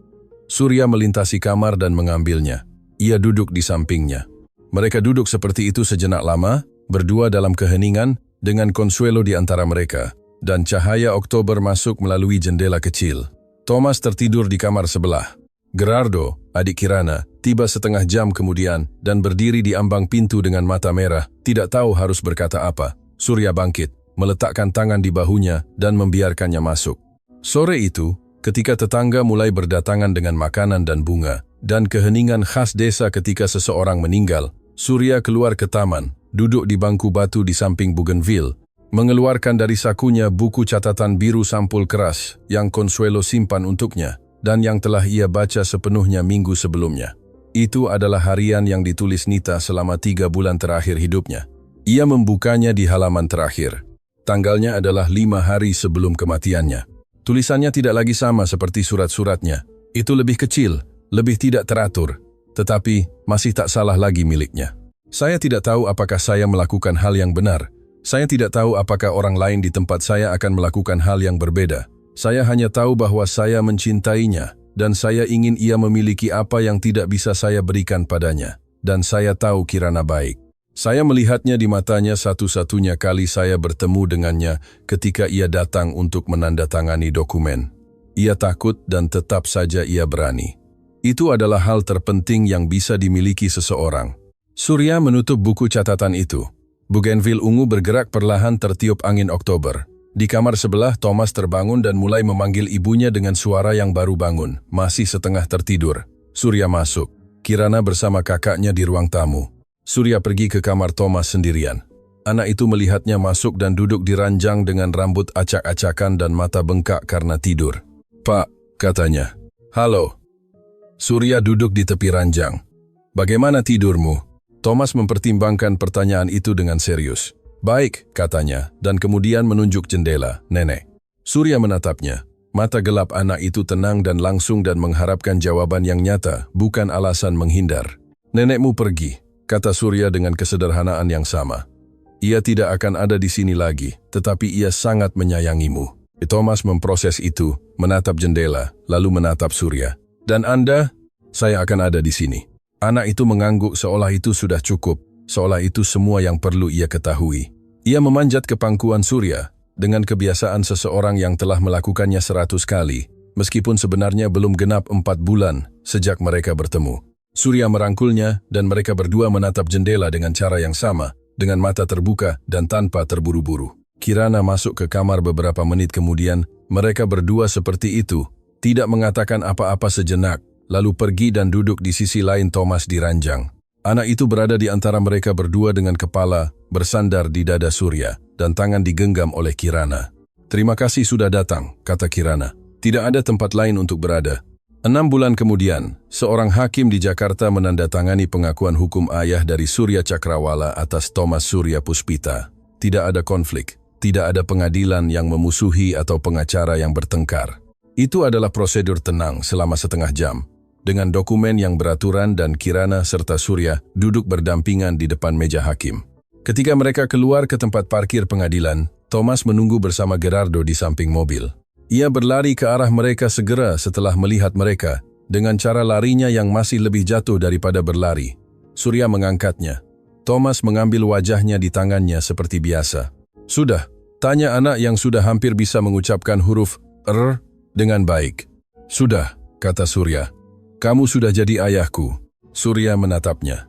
Surya melintasi kamar dan mengambilnya. Ia duduk di sampingnya. Mereka duduk seperti itu sejenak lama, berdua dalam keheningan, dengan Consuelo di antara mereka. Dan cahaya Oktober masuk melalui jendela kecil. Thomas tertidur di kamar sebelah. Gerardo, adik Kirana, tiba setengah jam kemudian dan berdiri di ambang pintu dengan mata merah, tidak tahu harus berkata apa. Surya bangkit, meletakkan tangan di bahunya dan membiarkannya masuk. Sore itu, Ketika tetangga mulai berdatangan dengan makanan dan bunga, dan keheningan khas desa ketika seseorang meninggal, Surya keluar ke taman, duduk di bangku batu di samping bougainville, mengeluarkan dari sakunya buku catatan biru sampul keras yang Consuelo simpan untuknya dan yang telah ia baca sepenuhnya minggu sebelumnya. Itu adalah harian yang ditulis Nita selama 3 bulan terakhir hidupnya. Ia membukanya di halaman terakhir. Tanggalnya adalah 5 hari sebelum kematiannya. Tulisannya tidak lagi sama seperti surat-suratnya. Itu lebih kecil, lebih tidak teratur, tetapi masih tak salah lagi miliknya. Saya tidak tahu apakah saya melakukan hal yang benar. Saya tidak tahu apakah orang lain di tempat saya akan melakukan hal yang berbeda. Saya hanya tahu bahwa saya mencintainya, dan saya ingin ia memiliki apa yang tidak bisa saya berikan padanya. Dan saya tahu Kirana baik. Saya melihatnya di matanya satu-satunya kali saya bertemu dengannya ketika ia datang untuk menandatangani dokumen. Ia takut dan tetap saja ia berani. Itu adalah hal terpenting yang bisa dimiliki seseorang. Surya menutup buku catatan itu. Bougainville ungu bergerak perlahan tertiup angin Oktober. Di kamar sebelah, Thomas terbangun dan mulai memanggil ibunya dengan suara yang baru bangun, masih setengah tertidur. Surya masuk. Kirana bersama kakaknya di ruang tamu. Surya pergi ke kamar Thomas sendirian. Anak itu melihatnya masuk dan duduk di ranjang dengan rambut acak-acakan dan mata bengkak karena tidur. "Pak," katanya. "Halo." Surya duduk di tepi ranjang. "Bagaimana tidurmu?" Thomas mempertimbangkan pertanyaan itu dengan serius. "Baik," katanya, dan kemudian menunjuk jendela. "Nenek." Surya menatapnya. Mata gelap anak itu tenang dan langsung dan mengharapkan jawaban yang nyata, bukan alasan menghindar. "Nenekmu pergi," kata Surya dengan kesederhanaan yang sama. "Ia tidak akan ada di sini lagi, tetapi ia sangat menyayangimu." Thomas memproses itu, menatap jendela, lalu menatap Surya. "Dan Anda?" "Saya akan ada di sini." Anak itu mengangguk seolah itu sudah cukup, seolah itu semua yang perlu ia ketahui. Ia memanjat ke pangkuan Surya, dengan kebiasaan seseorang yang telah melakukannya 100 kali, meskipun sebenarnya belum genap 4 bulan sejak mereka bertemu. Surya merangkulnya dan mereka berdua menatap jendela dengan cara yang sama, dengan mata terbuka dan tanpa terburu-buru. Kirana masuk ke kamar beberapa menit kemudian, mereka berdua seperti itu, tidak mengatakan apa-apa sejenak, lalu pergi dan duduk di sisi lain Thomas di ranjang. Anak itu berada di antara mereka berdua dengan kepala bersandar di dada Surya dan tangan digenggam oleh Kirana. "Terima kasih sudah datang," kata Kirana. "Tidak ada tempat lain untuk berada." 6 bulan kemudian, seorang hakim di Jakarta menandatangani pengakuan hukum ayah dari Surya Cakrawala atas Thomas Surya Puspita. Tidak ada konflik, tidak ada pengadilan yang memusuhi atau pengacara yang bertengkar. Itu adalah prosedur tenang selama setengah jam, dengan dokumen yang beraturan dan Kirana serta Surya duduk berdampingan di depan meja hakim. Ketika mereka keluar ke tempat parkir pengadilan, Thomas menunggu bersama Gerardo di samping mobil. Ia berlari ke arah mereka segera setelah melihat mereka, dengan cara larinya yang masih lebih jatuh daripada berlari. Surya mengangkatnya. Thomas mengambil wajahnya di tangannya seperti biasa. "Sudah?" tanya anak yang sudah hampir bisa mengucapkan huruf R dengan baik. "Sudah," kata Surya. "Kamu sudah jadi ayahku." Surya menatapnya.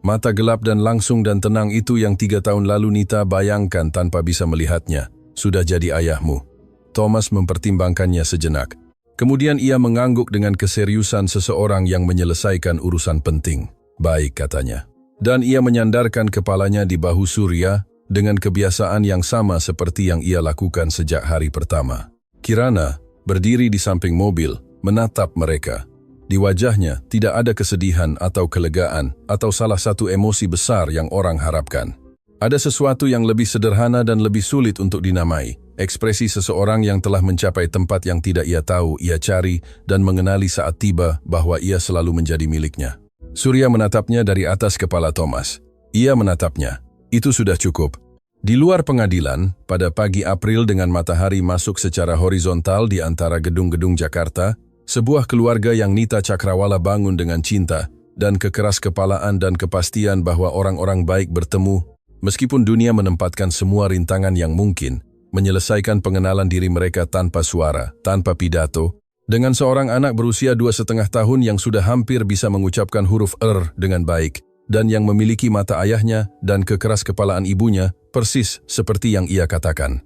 Mata gelap dan langsung dan tenang itu yang 3 tahun lalu Nita bayangkan tanpa bisa melihatnya, sudah jadi ayahmu. Thomas mempertimbangkannya sejenak. Kemudian ia mengangguk dengan keseriusan seseorang yang menyelesaikan urusan penting. "Baik," katanya. Dan ia menyandarkan kepalanya di bahu Surya dengan kebiasaan yang sama seperti yang ia lakukan sejak hari pertama. Kirana berdiri di samping mobil, menatap mereka. Di wajahnya tidak ada kesedihan atau kelegaan atau salah satu emosi besar yang orang harapkan. Ada sesuatu yang lebih sederhana dan lebih sulit untuk dinamai, ekspresi seseorang yang telah mencapai tempat yang tidak ia tahu, ia cari dan mengenali saat tiba bahwa ia selalu menjadi miliknya. Surya menatapnya dari atas kepala Thomas. Ia menatapnya. Itu sudah cukup. Di luar pengadilan, pada pagi April dengan matahari masuk secara horizontal di antara gedung-gedung Jakarta, sebuah keluarga yang Nita Cakrawala bangun dengan cinta dan kekeraskepalaan dan kepastian bahwa orang-orang baik bertemu, meskipun dunia menempatkan semua rintangan yang mungkin, menyelesaikan pengenalan diri mereka tanpa suara, tanpa pidato, dengan seorang anak berusia 2,5 tahun yang sudah hampir bisa mengucapkan huruf R dengan baik, dan yang memiliki mata ayahnya dan kekeraskepalaan ibunya, persis seperti yang ia katakan.